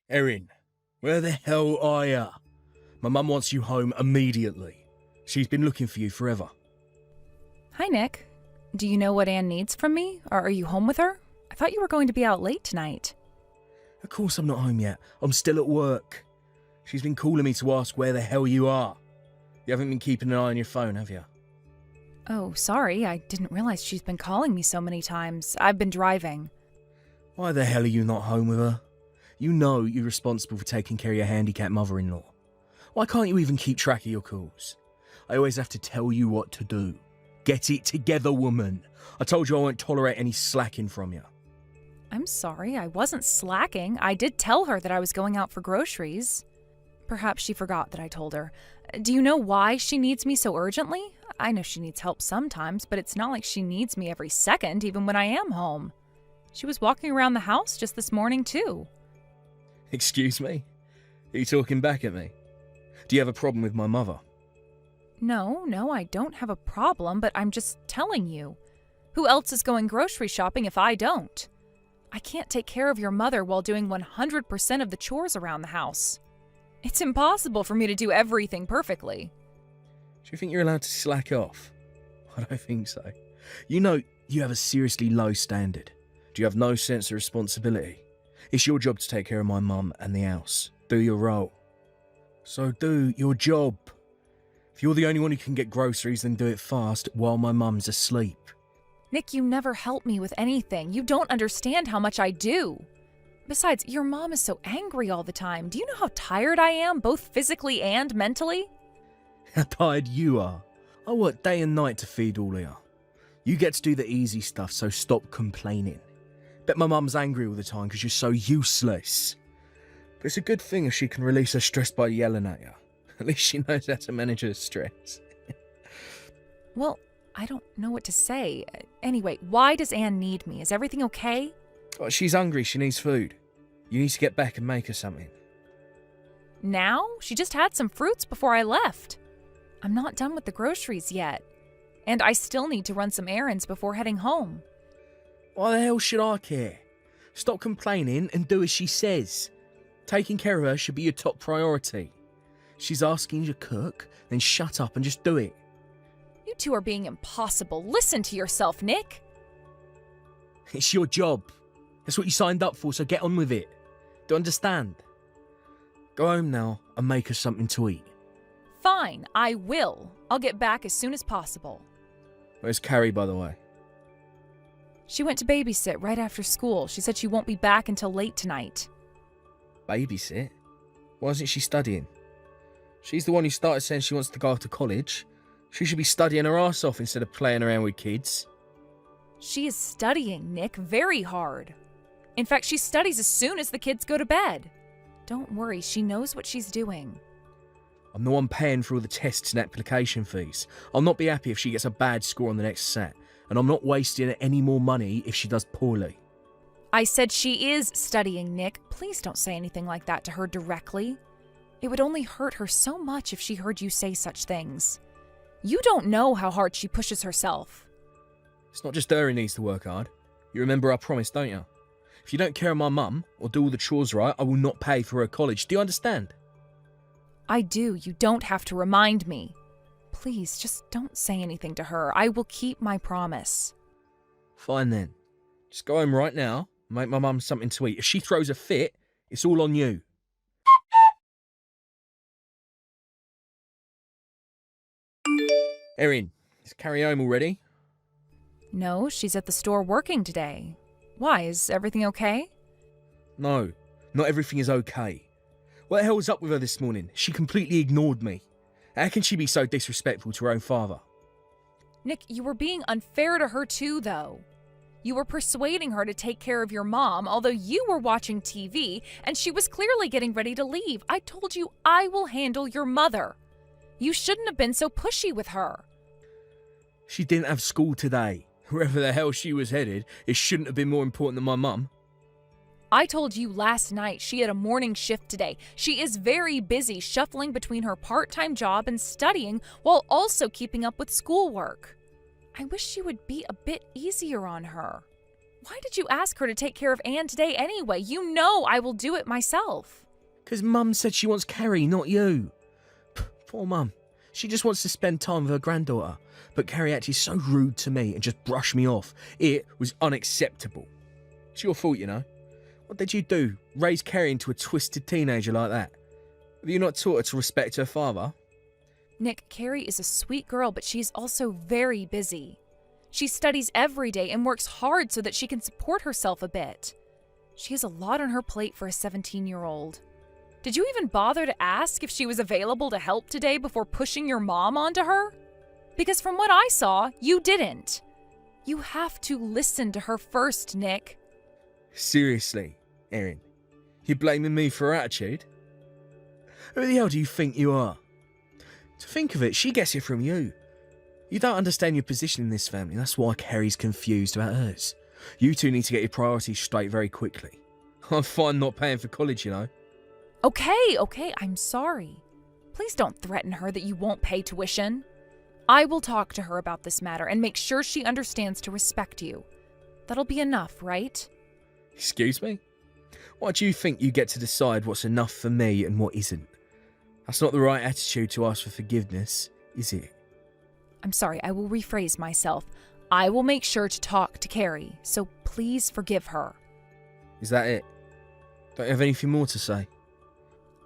Erin, where the hell are ya? My mum wants you home immediately. She's been looking for you forever. Hi, Nick. Do you know what Anne needs from me? Or are you home with her? I thought you were going to be out late tonight. Of course I'm not home yet. I'm still at work. She's been calling me to ask where the hell you are. You haven't been keeping an eye on your phone, have you? Oh, sorry. I didn't realize she's been calling me so many times. I've been driving. Why the hell are you not home with her? You know you're responsible for taking care of your handicapped mother-in-law. Why can't you even keep track of your calls? I always have to tell you what to do. Get it together, woman. I told you I won't tolerate any slacking from you. I'm sorry. I wasn't slacking. I did tell her that I was going out for groceries. Perhaps she forgot that I told her. Do you know why she needs me so urgently? I know she needs help sometimes, but it's not like she needs me every second, even when I am home. She was walking around the house just this morning, too. Excuse me? Are you talking back at me? Do you have a problem with my mother? No, I don't have a problem, but I'm just telling you. Who else is going grocery shopping if I don't? I can't take care of your mother while doing 100% of the chores around the house. It's impossible for me to do everything perfectly. Do you think you're allowed to slack off? I don't think so. You know you have a seriously low standard. Do you have no sense of responsibility? It's your job to take care of my mum and the house. Do your role. So do your job. If you're the only one who can get groceries, then do it fast while my mum's asleep. Nick, you never help me with anything. You don't understand how much I do. Besides, your mom is so angry all the time. Do you know how tired I am, both physically and mentally? How tired you are. I work day and night to feed all of you. You get to do the easy stuff, so stop complaining. Bet my mum's angry all the time because you're so useless. But it's a good thing if she can release her stress by yelling at you. At least she knows how to manage her stress. Well, I don't know what to say. Anyway, why does Anne need me? Is everything okay? Oh, she's hungry. She needs food. You need to get back and make her something. Now? She just had some fruits before I left. I'm not done with the groceries yet. And I still need to run some errands before heading home. Why the hell should I care? Stop complaining and do as she says. Taking care of her should be your top priority. She's asking you to cook, then shut up and just do it. You two are being impossible. Listen to yourself, Nick. It's your job. That's what you signed up for, so get on with it. Do you understand? Go home now and make us something to eat. Fine, I will. I'll get back as soon as possible. Where's Carrie, by the way? She went to babysit right after school. She said she won't be back until late tonight. Babysit? Why isn't she studying? She's the one who started saying she wants to go off to college. She should be studying her ass off instead of playing around with kids. She is studying, Nick, very hard. In fact, she studies as soon as the kids go to bed. Don't worry, she knows what she's doing. I'm the one paying for all the tests and application fees. I'll not be happy if she gets a bad score on the next set, and I'm not wasting any more money if she does poorly. I said she is studying, Nick. Please don't say anything like that to her directly. It would only hurt her so much if she heard you say such things. You don't know how hard she pushes herself. It's not just her who needs to work hard. You remember our promise, don't you? If you don't care of my mum, or do all the chores right, I will not pay for her college. Do you understand? I do. You don't have to remind me. Please, just don't say anything to her. I will keep my promise. Fine then. Just go home right now and make my mum something to eat. If she throws a fit, it's all on you. Erin, is Carrie home already? No, she's at the store working today. Why, is everything okay? No, not everything is okay. What the hell was up with her this morning? She completely ignored me. How can she be so disrespectful to her own father? Nick, you were being unfair to her too, though. You were persuading her to take care of your mom, although you were watching TV, and she was clearly getting ready to leave. I told you I will handle your mother. You shouldn't have been so pushy with her. She didn't have school today. Wherever the hell she was headed, it shouldn't have been more important than my mum. I told you last night she had a morning shift today. She is very busy shuffling between her part-time job and studying while also keeping up with schoolwork. I wish you would be a bit easier on her. Why did you ask her to take care of Anne today anyway? You know I will do it myself. 'Cause Mum said she wants Carrie, not you. Poor Mum. She just wants to spend time with her granddaughter. But Carrie acted so rude to me and just brushed me off. It was unacceptable. It's your fault, you know. What did you do? Raise Carrie into a twisted teenager like that? Have you not taught her to respect her father? Nick, Carrie is a sweet girl, but she's also very busy. She studies every day and works hard so that she can support herself a bit. She has a lot on her plate for a 17-year-old. Did you even bother to ask if she was available to help today before pushing your mom onto her? Because from what I saw, you didn't. You have to listen to her first, Nick. Seriously, Erin? You blaming me for her attitude? Who the hell do you think you are? To think of it, she gets it from you. You don't understand your position in this family. That's why Carrie's confused about hers. You two need to get your priorities straight very quickly. I'm fine not paying for college, you know. Okay, I'm sorry. Please don't threaten her that you won't pay tuition. I will talk to her about this matter and make sure she understands to respect you. That'll be enough, right? Excuse me? Why do you think you get to decide what's enough for me and what isn't? That's not the right attitude to ask for forgiveness, is it? I'm sorry, I will rephrase myself. I will make sure to talk to Carrie, so please forgive her. Is that it? Don't you have anything more to say?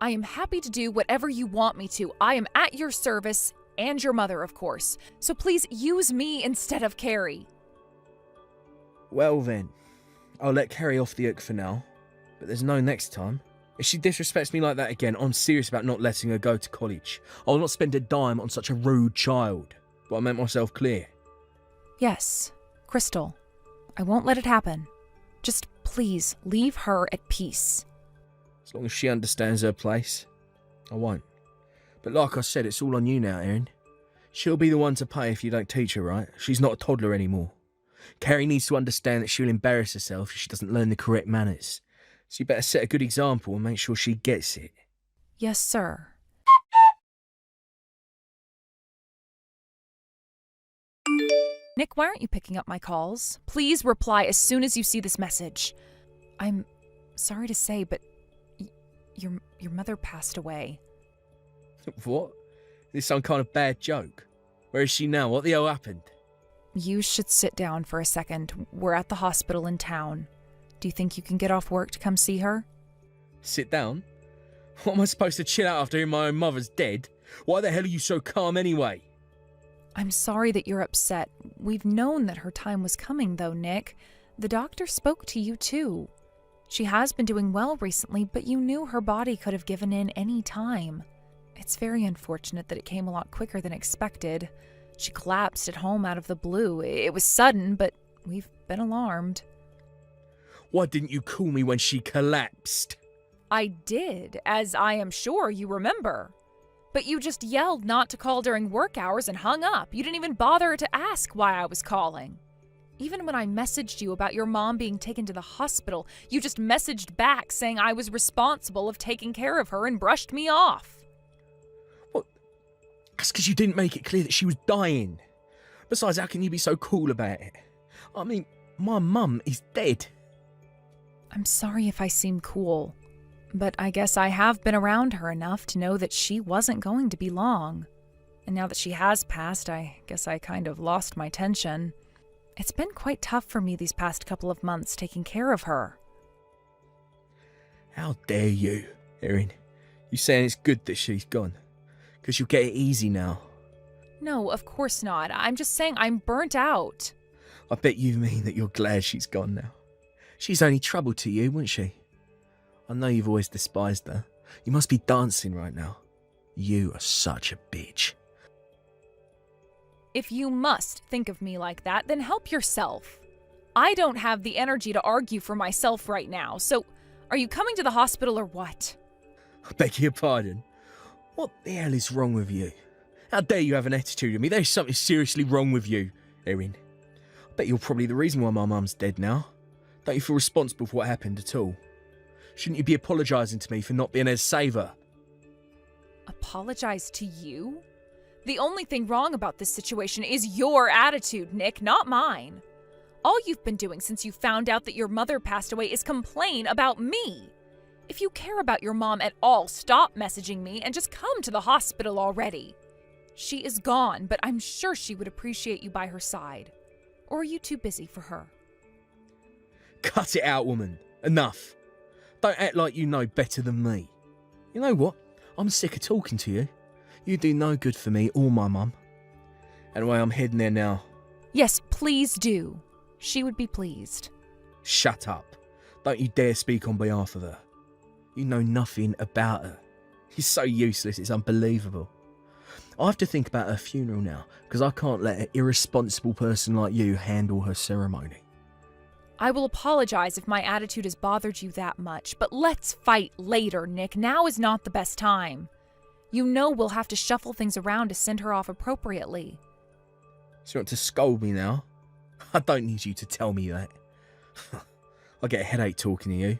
I am happy to do whatever you want me to. I am at your service, and your mother, of course. So please use me instead of Carrie. Well then, I'll let Carrie off the hook for now, but there's no next time. If she disrespects me like that again, I'm serious about not letting her go to college. I'll not spend a dime on such a rude child. But I meant myself clear. Yes, Crystal. I won't let it happen. Just please leave her at peace. As long as she understands her place, I won't. But like I said, it's all on you now, Erin. She'll be the one to pay if you don't teach her right. She's not a toddler anymore. Carrie needs to understand that she'll embarrass herself if she doesn't learn the correct manners. So you better set a good example and make sure she gets it. Yes, sir. Nick, why aren't you picking up my calls? Please reply as soon as you see this message. I'm sorry to say, but your mother passed away. What? Is this some kind of bad joke? Where is she now? What the hell happened? You should sit down for a second. We're at the hospital in town. Do you think you can get off work to come see her? Sit down? What am I supposed to chill out after hearing my own mother's dead? Why the hell are you so calm anyway? I'm sorry that you're upset. We've known that her time was coming, though, Nick. The doctor spoke to you, too. She has been doing well recently, but you knew her body could have given in any time. It's very unfortunate that it came a lot quicker than expected. She collapsed at home out of the blue. It was sudden, but we've been alarmed. Why didn't you call me when she collapsed? I did, as I am sure you remember. But you just yelled not to call during work hours and hung up. You didn't even bother to ask why I was calling. Even when I messaged you about your mom being taken to the hospital, you just messaged back saying I was responsible of taking care of her and brushed me off. What? That's because you didn't make it clear that she was dying. Besides, how can you be so cool about it? I mean, my mum is dead. I'm sorry if I seem cool, but I guess I have been around her enough to know that she wasn't going to be long. And now that she has passed, I guess I kind of lost my tension. It's been quite tough for me these past couple of months taking care of her. How dare you, Erin? You saying it's good that she's gone? Because you'll get it easy now. No, of course not. I'm just saying I'm burnt out. I bet you mean that you're glad she's gone now. She's only trouble to you, wouldn't she? I know you've always despised her. You must be dancing right now. You are such a bitch. If you must think of me like that, then help yourself. I don't have the energy to argue for myself right now, so are you coming to the hospital or what? I beg your pardon. What the hell is wrong with you? How dare you have an attitude of me? There's something seriously wrong with you, Erin. I bet you're probably the reason why my mum's dead now. Don't you feel responsible for what happened at all? Shouldn't you be apologising to me for not being able to save her? Apologize to you? The only thing wrong about this situation is your attitude, Nick, not mine. All you've been doing since you found out that your mother passed away is complain about me. If you care about your mom at all, stop messaging me and just come to the hospital already. She is gone, but I'm sure she would appreciate you by her side. Or are you too busy for her? Cut it out, woman. Enough. Don't act like you know better than me. You know what? I'm sick of talking to you. You do no good for me or my mum. Anyway, I'm heading there now. Yes, please do. She would be pleased. Shut up. Don't you dare speak on behalf of her. You know nothing about her. She's so useless, it's unbelievable. I have to think about her funeral now, because I can't let an irresponsible person like you handle her ceremony. I will apologize if my attitude has bothered you that much, but let's fight later, Nick. Now is not the best time. You know we'll have to shuffle things around to send her off appropriately. So you want to scold me now? I don't need you to tell me that. I get a headache talking to you.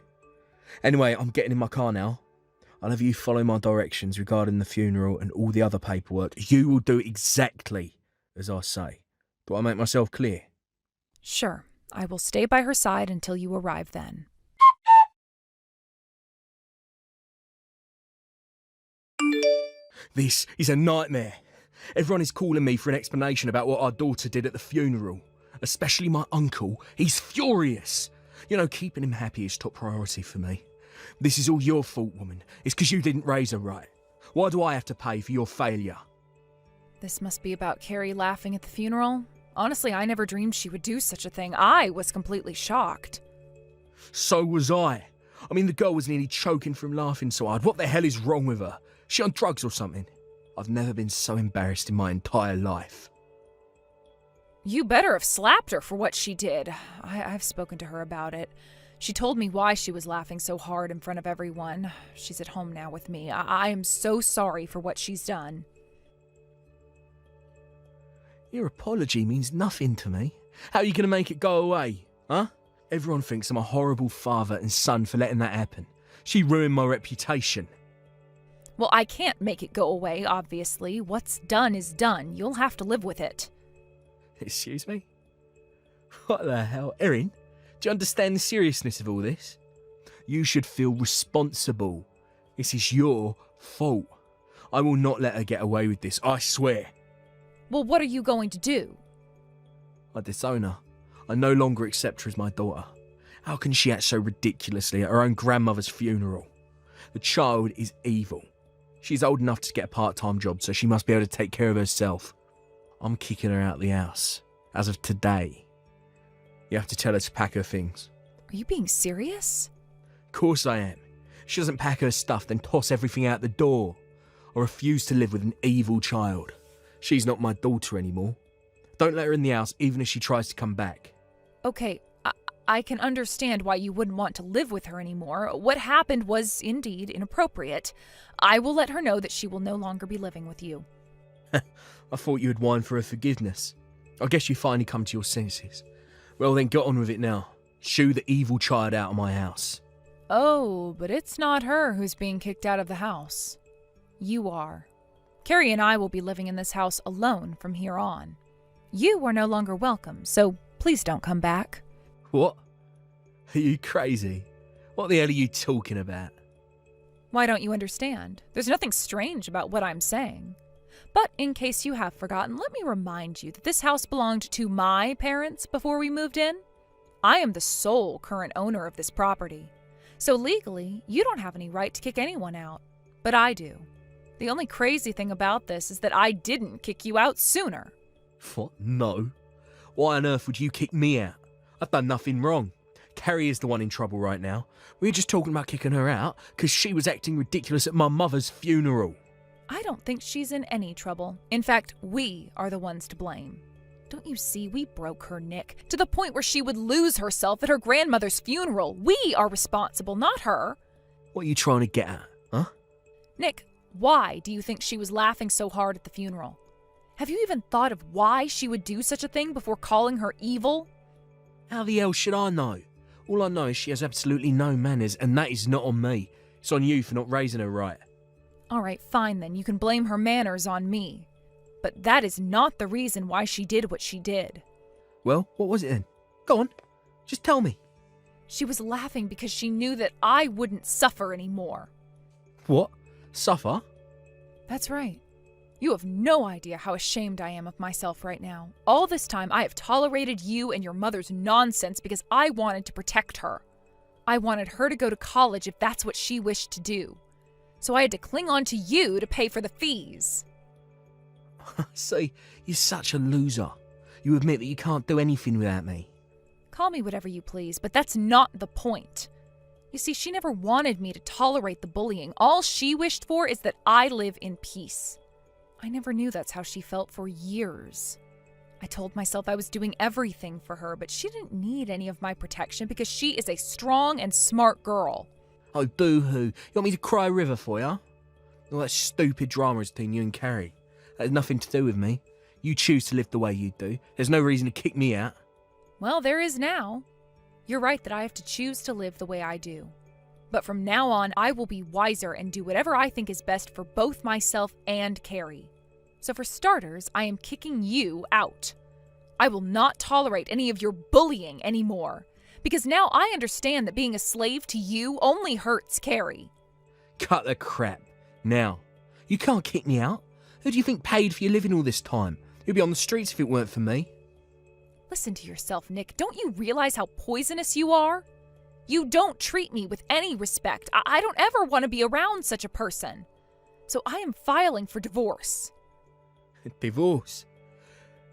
Anyway, I'm getting in my car now. I'll have you follow my directions regarding the funeral and all the other paperwork. You will do exactly as I say. Do I make myself clear? Sure. I will stay by her side until you arrive then. This is a nightmare. Everyone is calling me for an explanation about what our daughter did at the funeral. Especially my uncle. He's furious. You know, keeping him happy is top priority for me. This is all your fault, woman. It's because you didn't raise her right. Why do I have to pay for your failure? This must be about Carrie laughing at the funeral. Honestly, I never dreamed she would do such a thing. I was completely shocked. So was I. I mean, the girl was nearly choking from laughing so hard. What the hell is wrong with her? Is she on drugs or something? I've never been so embarrassed in my entire life. You better have slapped her for what she did. I've spoken to her about it. She told me why she was laughing so hard in front of everyone. She's at home now with me. I am so sorry for what she's done. Your apology means nothing to me. How are you going to make it go away, huh? Everyone thinks I'm a horrible father and son for letting that happen. She ruined my reputation. Well, I can't make it go away, obviously. What's done is done. You'll have to live with it. Excuse me? What the hell? Erin, do you understand the seriousness of all this? You should feel responsible. This is your fault. I will not let her get away with this, I swear. Well, what are you going to do? I disown her. I no longer accept her as my daughter. How can she act so ridiculously at her own grandmother's funeral? The child is evil. She's old enough to get a part-time job, so she must be able to take care of herself. I'm kicking her out of the house. As of today. You have to tell her to pack her things. Are you being serious? Of course I am. If she doesn't pack her stuff, then toss everything out the door. I refuse to live with an evil child. She's not my daughter anymore. Don't let her in the house, even if she tries to come back. Okay, I can understand why you wouldn't want to live with her anymore. What happened was indeed inappropriate. I will let her know that she will no longer be living with you. I thought you would whine for her forgiveness. I guess you finally come to your senses. Well then, get on with it now. Shoo the evil child out of my house. Oh, but it's not her who's being kicked out of the house. You are. Carrie and I will be living in this house alone from here on. You are no longer welcome, so please don't come back. What? Are you crazy? What the hell are you talking about? Why don't you understand? There's nothing strange about what I'm saying. But in case you have forgotten, let me remind you that this house belonged to my parents before we moved in. I am the sole current owner of this property. So legally, you don't have any right to kick anyone out. But I do. The only crazy thing about this is that I didn't kick you out sooner. What? No. Why on earth would you kick me out? I've done nothing wrong. Carrie is the one in trouble right now. We were just talking about kicking her out because she was acting ridiculous at my mother's funeral. I don't think she's in any trouble. In fact, we are the ones to blame. Don't you see, we broke her, Nick, to the point where she would lose herself at her grandmother's funeral. We are responsible, not her. What are you trying to get at, huh? Nick, why do you think she was laughing so hard at the funeral? Have you even thought of why she would do such a thing before calling her evil? How the hell should I know? All I know is she has absolutely no manners, and that is not on me. It's on you for not raising her right. All right, fine then. You can blame her manners on me. But that is not the reason why she did what she did. Well, what was it then? Go on, just tell me. She was laughing because she knew that I wouldn't suffer anymore. What? Suffer? That's right. You have no idea how ashamed I am of myself right now. All this time, I have tolerated you and your mother's nonsense because I wanted to protect her. I wanted her to go to college if that's what she wished to do. So I had to cling on to you to pay for the fees. See, you're such a loser. You admit that you can't do anything without me. Call me whatever you please, but that's not the point. You see, she never wanted me to tolerate the bullying. All she wished for is that I live in peace. I never knew that's how she felt for years. I told myself I was doing everything for her, but she didn't need any of my protection because she is a strong and smart girl. Oh, boo-hoo. You want me to cry a river for you? All that stupid drama is between you and Carrie. That has nothing to do with me. You choose to live the way you do. There's no reason to kick me out. Well, there is now. You're right that I have to choose to live the way I do. But from now on, I will be wiser and do whatever I think is best for both myself and Carrie. So for starters, I am kicking you out. I will not tolerate any of your bullying anymore. Because now I understand that being a slave to you only hurts Carrie. Cut the crap. Now, you can't kick me out. Who do you think paid for your living all this time? You'd be on the streets if it weren't for me. Listen to yourself, Nick. Don't you realize how poisonous you are? You don't treat me with any respect. I don't ever want to be around such a person. So I am filing for divorce. Divorce?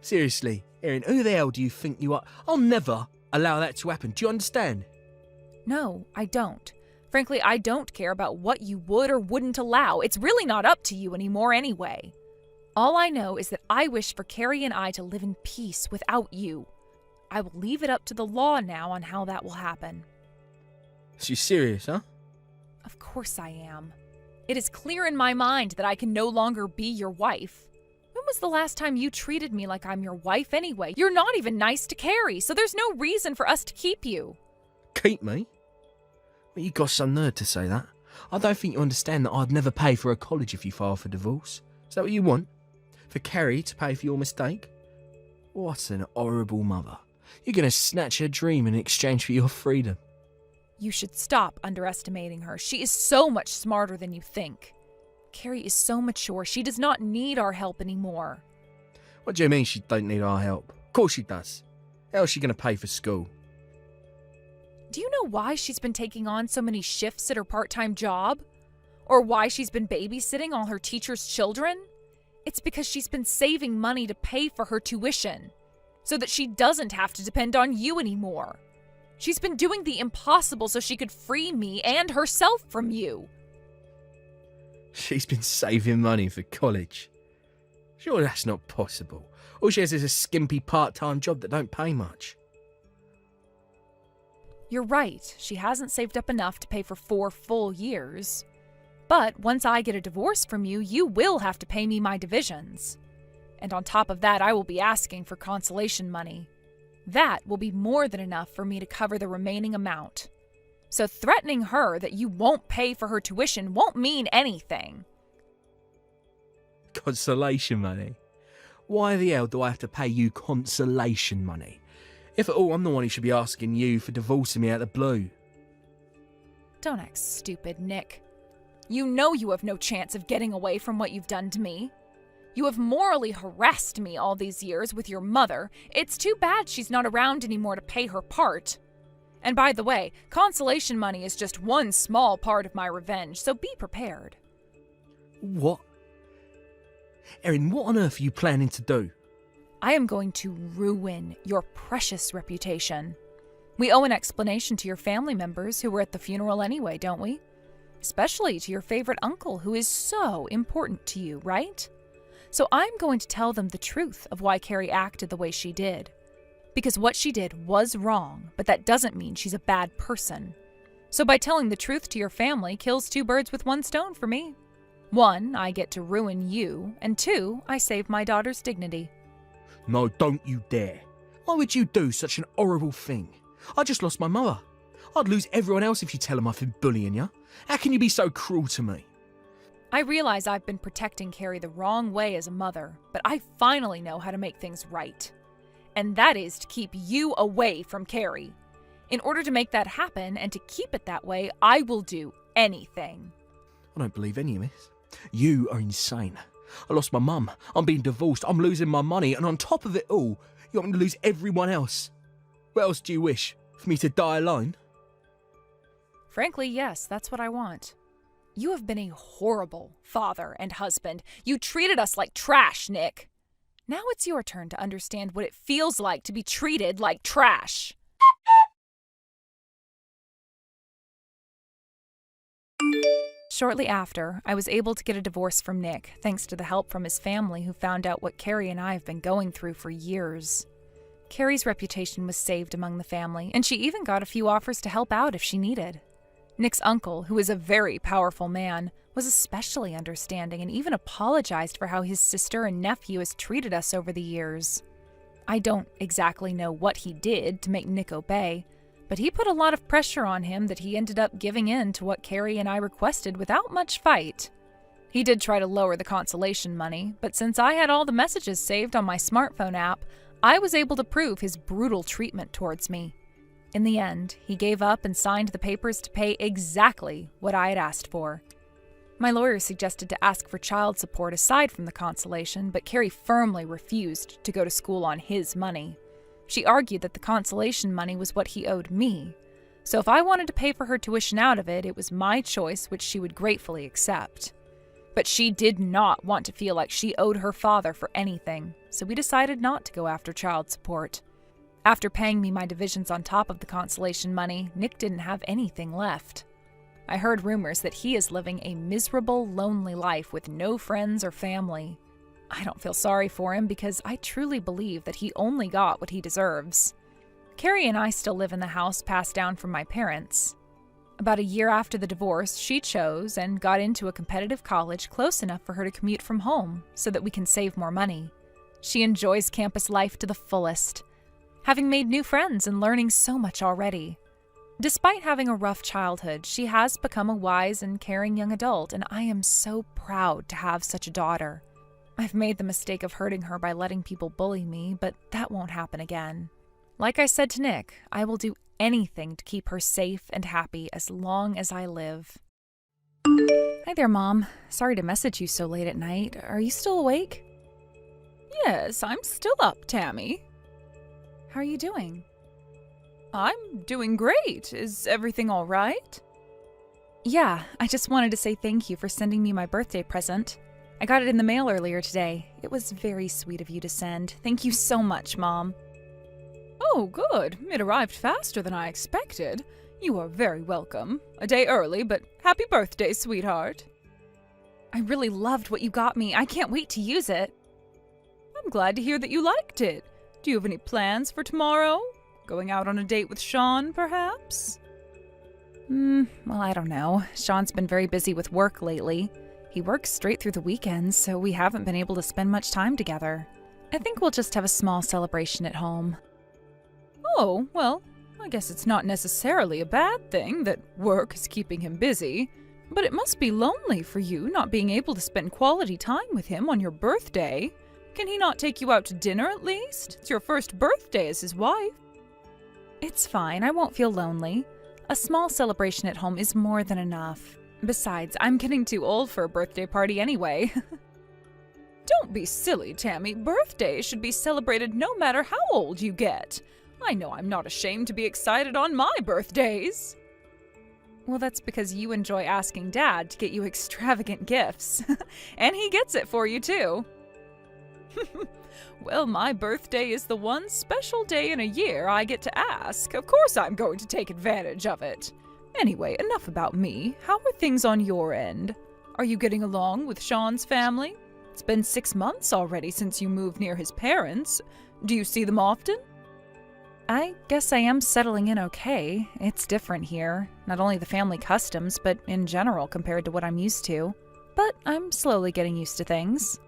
Seriously, Erin, who the hell do you think you are? I'll never allow that to happen. Do you understand? No, I don't. Frankly, I don't care about what you would or wouldn't allow. It's really not up to you anymore anyway. All I know is that I wish for Carrie and I to live in peace without you. I will leave it up to the law now on how that will happen. So you're serious, huh? Of course I am. It is clear in my mind that I can no longer be your wife. When was the last time you treated me like I'm your wife anyway? You're not even nice to Carrie, so there's no reason for us to keep you. Keep me? Well, you got some nerve to say that. I don't think you understand that I'd never pay for a college if you file for divorce. Is that what you want? For Carrie to pay for your mistake? What an horrible mother. You're going to snatch her dream in exchange for your freedom. You should stop underestimating her. She is so much smarter than you think. Carrie is so mature. She does not need our help anymore. What do you mean she don't need our help? Of course she does. How is she going to pay for school? Do you know why she's been taking on so many shifts at her part-time job? Or why she's been babysitting all her teachers' children? It's because she's been saving money to pay for her tuition, so that she doesn't have to depend on you anymore. She's been doing the impossible so she could free me and herself from you. She's been saving money for college. Sure, that's not possible. All she has is a skimpy part-time job that don't pay much. You're right. She hasn't saved up enough to pay for 4 full years. But once I get a divorce from you, you will have to pay me my divisions. And on top of that, I will be asking for consolation money. That will be more than enough for me to cover the remaining amount. So threatening her that you won't pay for her tuition won't mean anything. Consolation money? Why the hell do I have to pay you consolation money? If at all, I'm the one who should be asking you for divorcing me out of the blue. Don't act stupid, Nick. You know you have no chance of getting away from what you've done to me. You have morally harassed me all these years with your mother. It's too bad she's not around anymore to pay her part. And by the way, consolation money is just one small part of my revenge, so be prepared. What? Erin, what on earth are you planning to do? I am going to ruin your precious reputation. We owe an explanation to your family members who were at the funeral anyway, don't we? Especially to your favorite uncle who is so important to you, right? So I'm going to tell them the truth of why Carrie acted the way she did. Because what she did was wrong, but that doesn't mean she's a bad person. So by telling the truth to your family kills 2 birds with 1 stone for me. 1, I get to ruin you, and 2, I save my daughter's dignity. No, don't you dare. Why would you do such an horrible thing? I just lost my mother. I'd lose everyone else if you tell them I've been bullying you. How can you be so cruel to me? I realize I've been protecting Carrie the wrong way as a mother, but I finally know how to make things right. and that is to keep you away from Carrie. In order to make that happen and to keep it that way, I will do anything. I don't believe any of this. You are insane. I lost my mum. I'm being divorced. I'm losing my money. And on top of it all, you want me to lose everyone else. What else do you wish? For me to die alone? Frankly, yes, that's what I want. You have been a horrible father and husband. You treated us like trash, Nick. Now it's your turn to understand what it feels like to be treated like trash. Shortly after, I was able to get a divorce from Nick, thanks to the help from his family who found out what Carrie and I have been going through for years. Carrie's reputation was saved among the family, and she even got a few offers to help out if she needed. Nick's uncle, who is a very powerful man, was especially understanding and even apologized for how his sister and nephew has treated us over the years. I don't exactly know what he did to make Nick obey, but he put a lot of pressure on him that he ended up giving in to what Carrie and I requested without much fight. He did try to lower the consolation money, but since I had all the messages saved on my smartphone app, I was able to prove his brutal treatment towards me. In the end, he gave up and signed the papers to pay exactly what I had asked for. My lawyer suggested to ask for child support aside from the consolation, but Carrie firmly refused to go to school on his money. She argued that the consolation money was what he owed me, so if I wanted to pay for her tuition out of it, it was my choice, which she would gratefully accept. But she did not want to feel like she owed her father for anything, so we decided not to go after child support. After paying me my divisions on top of the consolation money, Nick didn't have anything left. I heard rumors that he is living a miserable, lonely life with no friends or family. I don't feel sorry for him because I truly believe that he only got what he deserves. Carrie and I still live in the house passed down from my parents. About a year after the divorce, she chose and got into a competitive college close enough for her to commute from home so that we can save more money. She enjoys campus life to the fullest, having made new friends and learning so much already. Despite having a rough childhood, she has become a wise and caring young adult, and I am so proud to have such a daughter. I've made the mistake of hurting her by letting people bully me, but that won't happen again. Like I said to Nick, I will do anything to keep her safe and happy as long as I live. Hi there, Mom. Sorry to message you so late at night. Are you still awake? Yes, I'm still up, Tammy. How are you doing? I'm doing great. Is everything all right? Yeah, I just wanted to say thank you for sending me my birthday present. I got it in the mail earlier today. It was very sweet of you to send. Thank you so much, Mom. Oh, good. It arrived faster than I expected. You are very welcome. A day early, but happy birthday, sweetheart. I really loved what you got me. I can't wait to use it. I'm glad to hear that you liked it. Do you have any plans for tomorrow? Going out on a date with Sean, perhaps? Well, I don't know. Sean's been very busy with work lately. He works straight through the weekends, so we haven't been able to spend much time together. I think we'll just have a small celebration at home. Oh, well, I guess it's not necessarily a bad thing that work is keeping him busy, but it must be lonely for you not being able to spend quality time with him on your birthday. Can he not take you out to dinner at least? It's your first birthday as his wife. It's fine. I won't feel lonely. A small celebration at home is more than enough. Besides, I'm getting too old for a birthday party anyway. Don't be silly, Tammy. Birthdays should be celebrated no matter how old you get. I know I'm not ashamed to be excited on my birthdays. Well, that's because you enjoy asking Dad to get you extravagant gifts. And he gets it for you, too. Well, my birthday is the one special day in a year I get to ask. Of course I'm going to take advantage of it. Anyway, enough about me. How are things on your end? Are you getting along with Sean's family? It's been 6 months already since you moved near his parents. Do you see them often? I guess I am settling in okay. It's different here. Not only the family customs, but in general compared to what I'm used to. But I'm slowly getting used to things.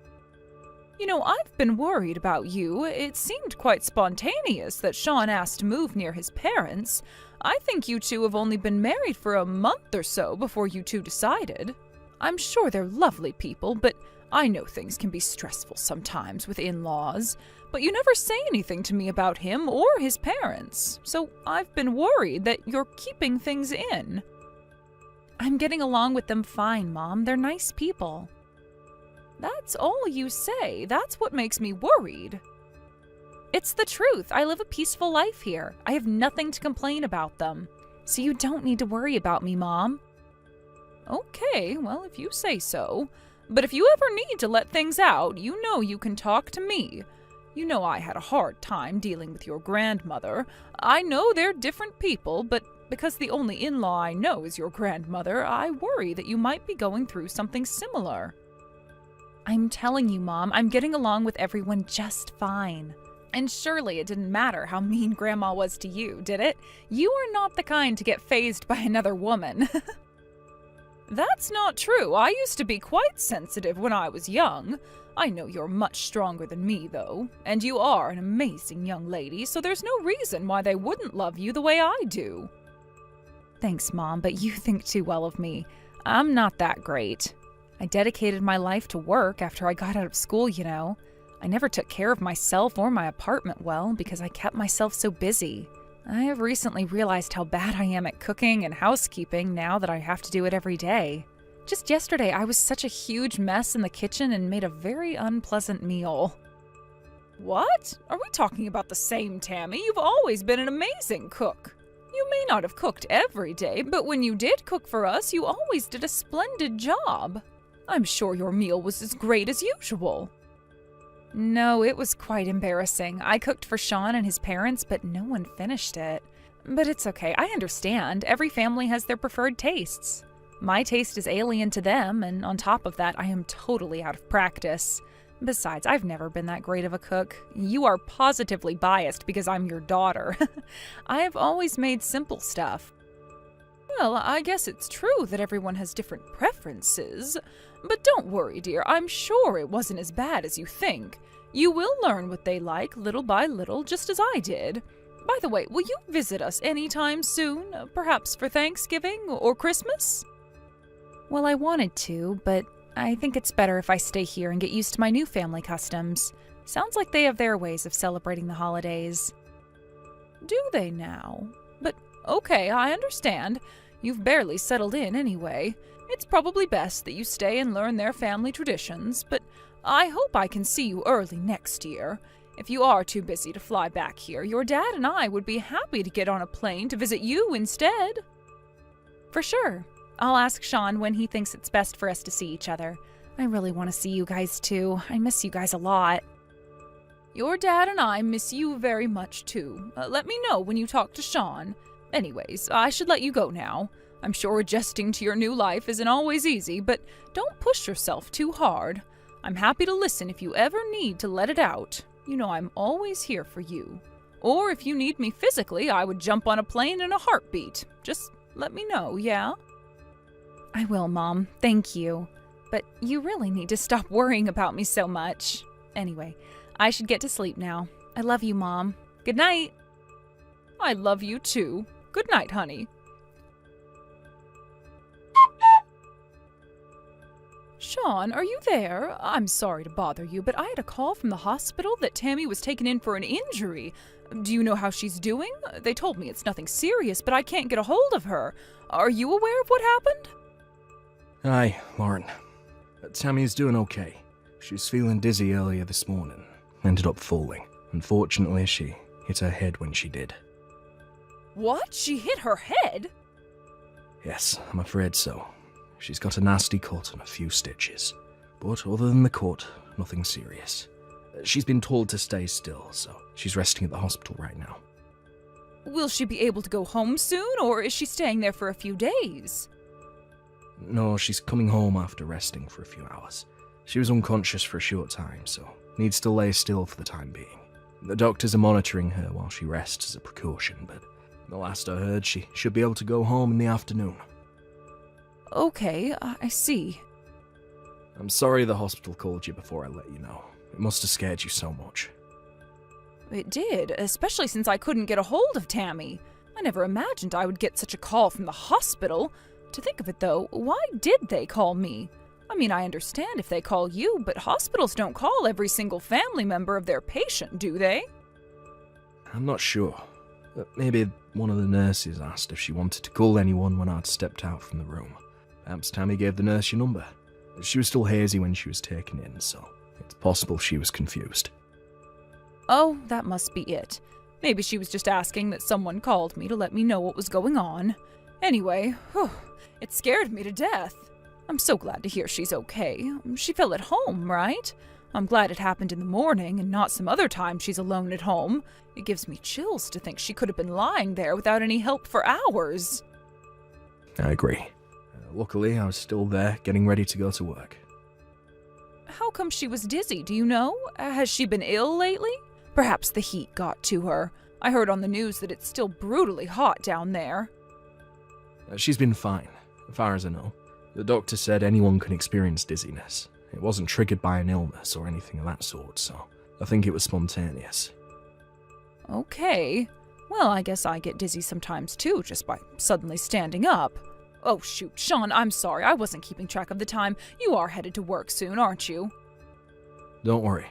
You know, I've been worried about you. It seemed quite spontaneous that Sean asked to move near his parents. I think you two have only been married for a month or so before you two decided. I'm sure they're lovely people, but I know things can be stressful sometimes with in-laws. But you never say anything to me about him or his parents, so I've been worried that you're keeping things in. I'm getting along with them fine, Mom. They're nice people. That's all you say. That's what makes me worried. It's the truth. I live a peaceful life here. I have nothing to complain about them. So you don't need to worry about me, Mom. Okay, well, if you say so. But if you ever need to let things out, you know you can talk to me. You know I had a hard time dealing with your grandmother. I know they're different people, but because the only in-law I know is your grandmother, I worry that you might be going through something similar. I'm telling you, Mom, I'm getting along with everyone just fine. And surely it didn't matter how mean Grandma was to you, did it? You are not the kind to get fazed by another woman. That's not true. I used to be quite sensitive when I was young. I know you're much stronger than me, though, and you are an amazing young lady, so there's no reason why they wouldn't love you the way I do. Thanks, Mom, but you think too well of me. I'm not that great. I dedicated my life to work after I got out of school, you know. I never took care of myself or my apartment well because I kept myself so busy. I have recently realized how bad I am at cooking and housekeeping now that I have to do it every day. Just yesterday, I was such a huge mess in the kitchen and made a very unpleasant meal. What? Are we talking about the same Tammy? You've always been an amazing cook. You may not have cooked every day, but when you did cook for us, you always did a splendid job. I'm sure your meal was as great as usual. No, it was quite embarrassing. I cooked for Sean and his parents, but no one finished it. But it's okay, I understand. Every family has their preferred tastes. My taste is alien to them, and on top of that, I am totally out of practice. Besides, I've never been that great of a cook. You are positively biased because I'm your daughter. I have always made simple stuff. Well, I guess it's true that everyone has different preferences. But don't worry, dear. I'm sure it wasn't as bad as you think. You will learn what they like little by little, just as I did. By the way, will you visit us anytime soon? Perhaps for Thanksgiving or Christmas? Well, I wanted to, but I think it's better if I stay here and get used to my new family customs. Sounds like they have their ways of celebrating the holidays. Do they now? But okay, I understand. You've barely settled in anyway. It's probably best that you stay and learn their family traditions, but I hope I can see you early next year. If you are too busy to fly back here, your dad and I would be happy to get on a plane to visit you instead. For sure. I'll ask Sean when he thinks it's best for us to see each other. I really want to see you guys too. I miss you guys a lot. Your dad and I miss you very much too. Let me know when you talk to Sean. Anyways, I should let you go now. I'm sure adjusting to your new life isn't always easy, but don't push yourself too hard. I'm happy to listen if you ever need to let it out. You know I'm always here for you. Or if you need me physically, I would jump on a plane in a heartbeat. Just let me know, yeah? I will, Mom. Thank you. But you really need to stop worrying about me so much. Anyway, I should get to sleep now. I love you, Mom. Good night. I love you too. Good night, honey. Sean, are you there? I'm sorry to bother you, but I had a call from the hospital that Tammy was taken in for an injury. Do you know how she's doing? They told me it's nothing serious, but I can't get a hold of her. Are you aware of what happened? Hi, Lauren. Tammy's doing okay. She was feeling dizzy earlier this morning. Ended up falling. Unfortunately, she hit her head when she did. What? She hit her head? Yes, I'm afraid so. She's got a nasty cut and a few stitches. But other than the cut, nothing serious. She's been told to stay still, so she's resting at the hospital right now. Will she be able to go home soon, or is she staying there for a few days? No, she's coming home after resting for a few hours. She was unconscious for a short time, so needs to lay still for the time being. The doctors are monitoring her while she rests as a precaution, but the last I heard, she should be able to go home in the afternoon. Okay, I see. I'm sorry the hospital called you before I let you know. It must have scared you so much. It did, especially since I couldn't get a hold of Tammy. I never imagined I would get such a call from the hospital. To think of it though, why did they call me? I mean, I understand if they call you, but hospitals don't call every single family member of their patient, do they? I'm not sure. Maybe one of the nurses asked if she wanted to call anyone when I'd stepped out from the room. Perhaps Tammy gave the nurse your number. She was still hazy when she was taken in, so it's possible she was confused. Oh, that must be it. Maybe she was just asking that someone called me to let me know what was going on. Anyway, it scared me to death. I'm so glad to hear she's okay. She fell at home, right? I'm glad it happened in the morning and not some other time she's alone at home. It gives me chills to think she could have been lying there without any help for hours. I agree. Luckily, I was still there, getting ready to go to work. How come she was dizzy, do you know? Has she been ill lately? Perhaps the heat got to her. I heard on the news that it's still brutally hot down there. She's been fine, as far as I know. The doctor said anyone can experience dizziness. It wasn't triggered by an illness or anything of that sort, so I think it was spontaneous. Okay. Well, I guess I get dizzy sometimes too, just by suddenly standing up. Oh shoot, Sean, I'm sorry, I wasn't keeping track of the time. You are headed to work soon, aren't you? Don't worry,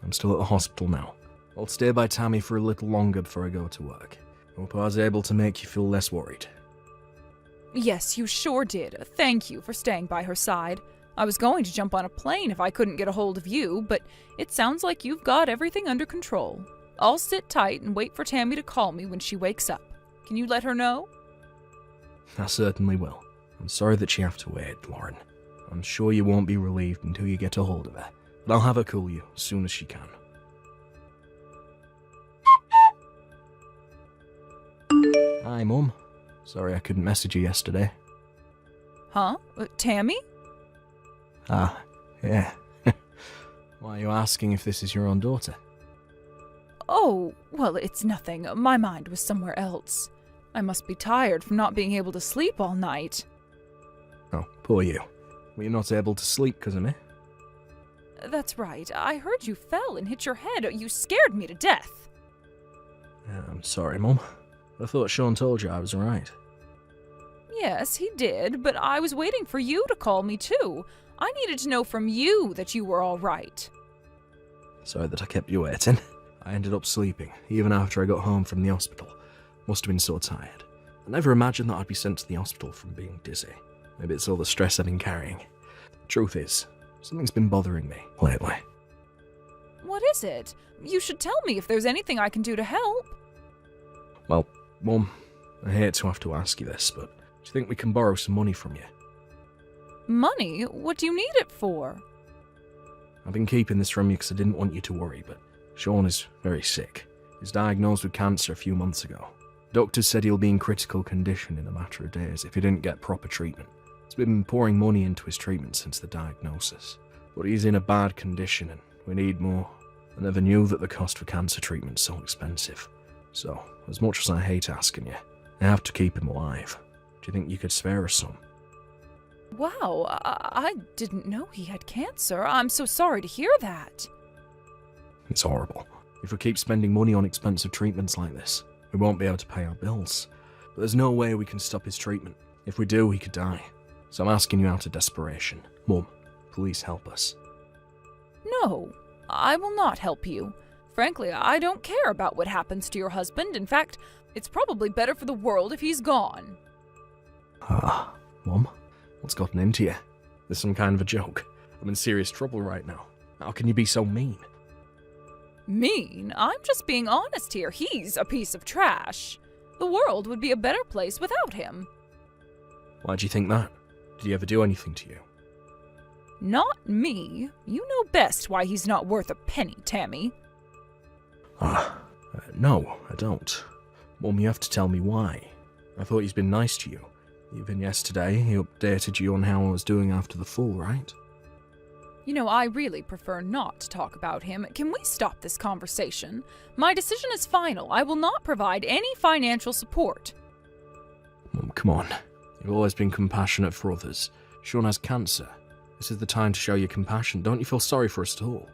I'm still at the hospital now. I'll stay by Tammy for a little longer before I go to work. Hope I was able to make you feel less worried. Yes, you sure did. Thank you for staying by her side. I was going to jump on a plane if I couldn't get a hold of you, but it sounds like you've got everything under control. I'll sit tight and wait for Tammy to call me when she wakes up. Can you let her know? I certainly will. I'm sorry that you have to wait, Lauren. I'm sure you won't be relieved until you get a hold of her, but I'll have her call you as soon as she can. Hi, Mum. Sorry I couldn't message you yesterday. Huh? Tammy? Ah, yeah. Why are you asking if this is your own daughter? Oh, well, it's nothing. My mind was somewhere else. I must be tired from not being able to sleep all night. Oh, poor you. Were you not able to sleep because of me? That's right. I heard you fell and hit your head. You scared me to death. I'm sorry, Mum. I thought Sean told you I was alright. Yes, he did, but I was waiting for you to call me too. I needed to know from you that you were all right. Sorry that I kept you waiting. I ended up sleeping, even after I got home from the hospital. Must have been so tired. I never imagined that I'd be sent to the hospital from being dizzy. Maybe it's all the stress I've been carrying. Truth is, something's been bothering me lately. What is it? You should tell me if there's anything I can do to help. Well, Mum, I hate to have to ask you this, but do you think we can borrow some money from you? Money? What do you need it for? I've been keeping this from you because I didn't want you to worry, but Sean is very sick. He was diagnosed with cancer a few months ago. Doctors said he'll be in critical condition in a matter of days if he didn't get proper treatment. He's been pouring money into his treatment since the diagnosis. But he's in a bad condition and we need more. I never knew that the cost for cancer treatment's so expensive. So, as much as I hate asking you, I have to keep him alive. Do you think you could spare us some? Wow, I didn't know he had cancer. I'm so sorry to hear that. It's horrible. If we keep spending money on expensive treatments like this, we won't be able to pay our bills. But there's no way we can stop his treatment. If we do, he could die. So I'm asking you out of desperation. Mum, please help us. No, I will not help you. Frankly, I don't care about what happens to your husband. In fact, it's probably better for the world if he's gone. Mum, what's gotten into you? There's some kind of a joke. I'm in serious trouble right now. How can you be so mean? Mean? I'm just being honest here. He's a piece of trash. The world would be a better place without him. Why do you think that? Did he ever do anything to you? Not me. You know best why he's not worth a penny, Tammy. No, I don't. Mum, you have to tell me why. I thought he's been nice to you. Even yesterday, he updated you on how I was doing after the fall, right? You know, I really prefer not to talk about him. Can we stop this conversation? My decision is final. I will not provide any financial support. Mum, come on. You've always been compassionate for others. Sean has cancer. This is the time to show your compassion. Don't you feel sorry for us at all?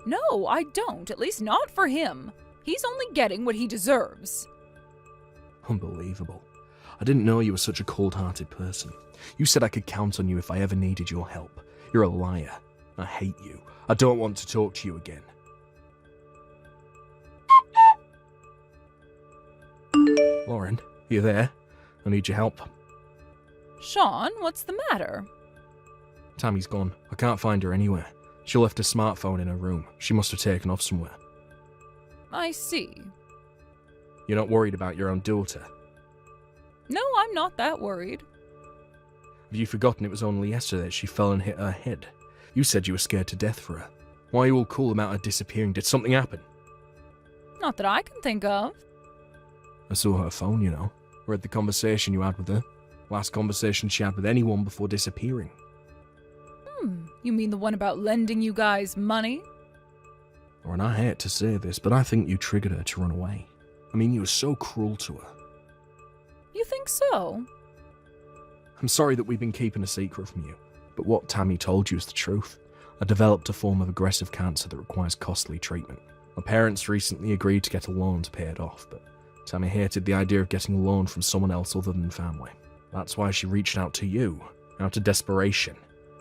No, I don't. At least not for him. He's only getting what he deserves. Unbelievable. I didn't know you were such a cold-hearted person. You said I could count on you if I ever needed your help. You're a liar. I hate you. I don't want to talk to you again. Lauren, you there? I need your help. Sean, what's the matter? Tammy's gone. I can't find her anywhere. She left her smartphone in her room. She must have taken off somewhere. I see. You're not worried about your own daughter? No, I'm not that worried. Have you forgotten it was only yesterday that she fell and hit her head? You said you were scared to death for her. Why are you all cool about her disappearing? Did something happen? Not that I can think of. I saw her phone, you know. Read the conversation you had with her. Last conversation she had with anyone before disappearing. You mean the one about lending you guys money? Lauren, I hate to say this, but I think you triggered her to run away. I mean, you were so cruel to her. You think so? I'm sorry that we've been keeping a secret from you, but what Tammy told you is the truth. I developed a form of aggressive cancer that requires costly treatment. My parents recently agreed to get a loan to pay it off, but Tammy hated the idea of getting a loan from someone else other than family. That's why she reached out to you, out of desperation,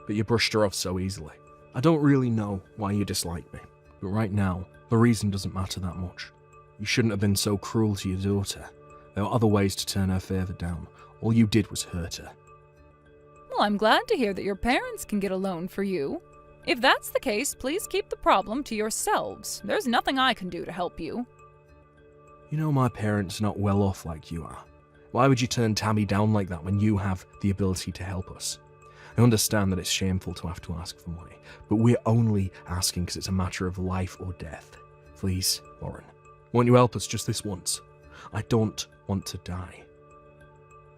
but you brushed her off so easily. I don't really know why you dislike me, but right now, the reason doesn't matter that much. You shouldn't have been so cruel to your daughter. There are other ways to turn her favour down. All you did was hurt her. Well, I'm glad to hear that your parents can get a loan for you. If that's the case, please keep the problem to yourselves. There's nothing I can do to help you. You know my parents are not well off like you are. Why would you turn Tammy down like that when you have the ability to help us? I understand that it's shameful to have to ask for money, but we're only asking because it's a matter of life or death. Please, Lauren, won't you help us just this once? I don't want to die.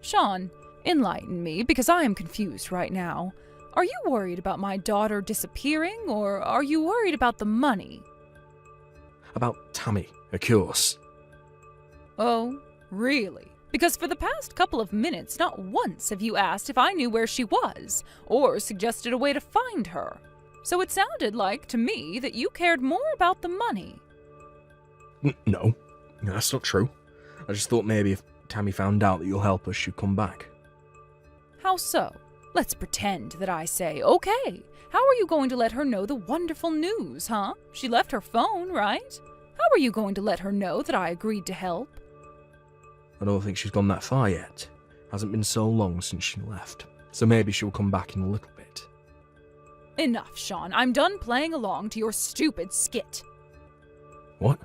Sean, enlighten me, because I am confused right now. Are you worried about my daughter disappearing, or are you worried about the money? About Tammy, of course. Oh, really? Because for the past couple of minutes, not once have you asked if I knew where she was, or suggested a way to find her. So it sounded like, to me, that you cared more about the money. No, that's not true. I just thought maybe if Tammy found out that you'll help us, she'd come back. How so? Let's pretend that I say, okay. How are you going to let her know the wonderful news, huh? She left her phone, right? How are you going to let her know that I agreed to help? I don't think she's gone that far yet. Hasn't been so long since she left. So maybe she'll come back in a little bit. Enough, Sean. I'm done playing along to your stupid skit. What?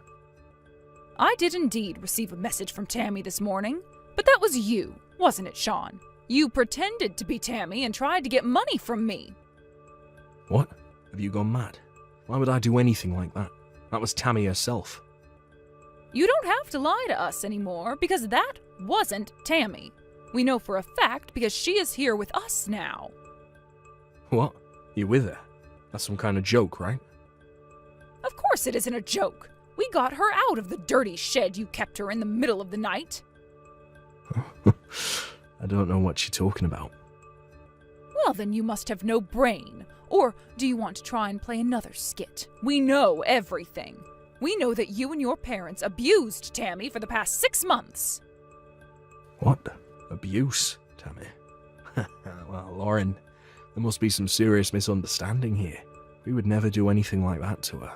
I did indeed receive a message from Tammy this morning. But that was you, wasn't it, Sean? You pretended to be Tammy and tried to get money from me. What? Have you gone mad? Why would I do anything like that? That was Tammy herself. You don't have to lie to us anymore, because that wasn't Tammy. We know for a fact because she is here with us now. What? You with her? That's some kind of joke, right? Of course it isn't a joke. We got her out of the dirty shed you kept her in the middle of the night. I don't know what you're talking about. Well, then you must have no brain. Or do you want to try and play another skit? We know everything. We know that you and your parents abused Tammy for the past 6 months. What? Abuse, Tammy? Well, Lauren, there must be some serious misunderstanding here. We would never do anything like that to her.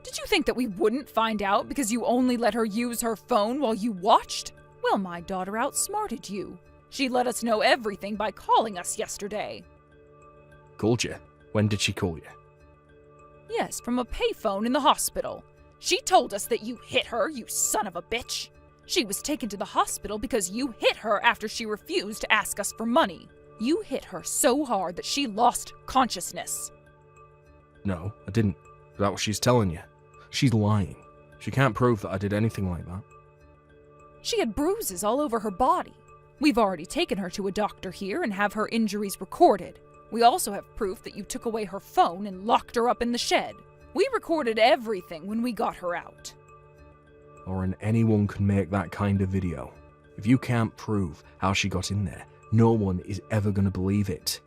Did you think that we wouldn't find out because you only let her use her phone while you watched? Well, my daughter outsmarted you. She let us know everything by calling us yesterday. Called you? When did she call you? Yes, from a payphone in the hospital. She told us that you hit her, you son of a bitch. She was taken to the hospital because you hit her after she refused to ask us for money. You hit her so hard that she lost consciousness. No, I didn't. Is that what she's telling you? She's lying. She can't prove that I did anything like that. She had bruises all over her body. We've already taken her to a doctor here and have her injuries recorded. We also have proof that you took away her phone and locked her up in the shed. We recorded everything when we got her out. Lauren, anyone can make that kind of video. If you can't prove how she got in there, no one is ever going to believe it.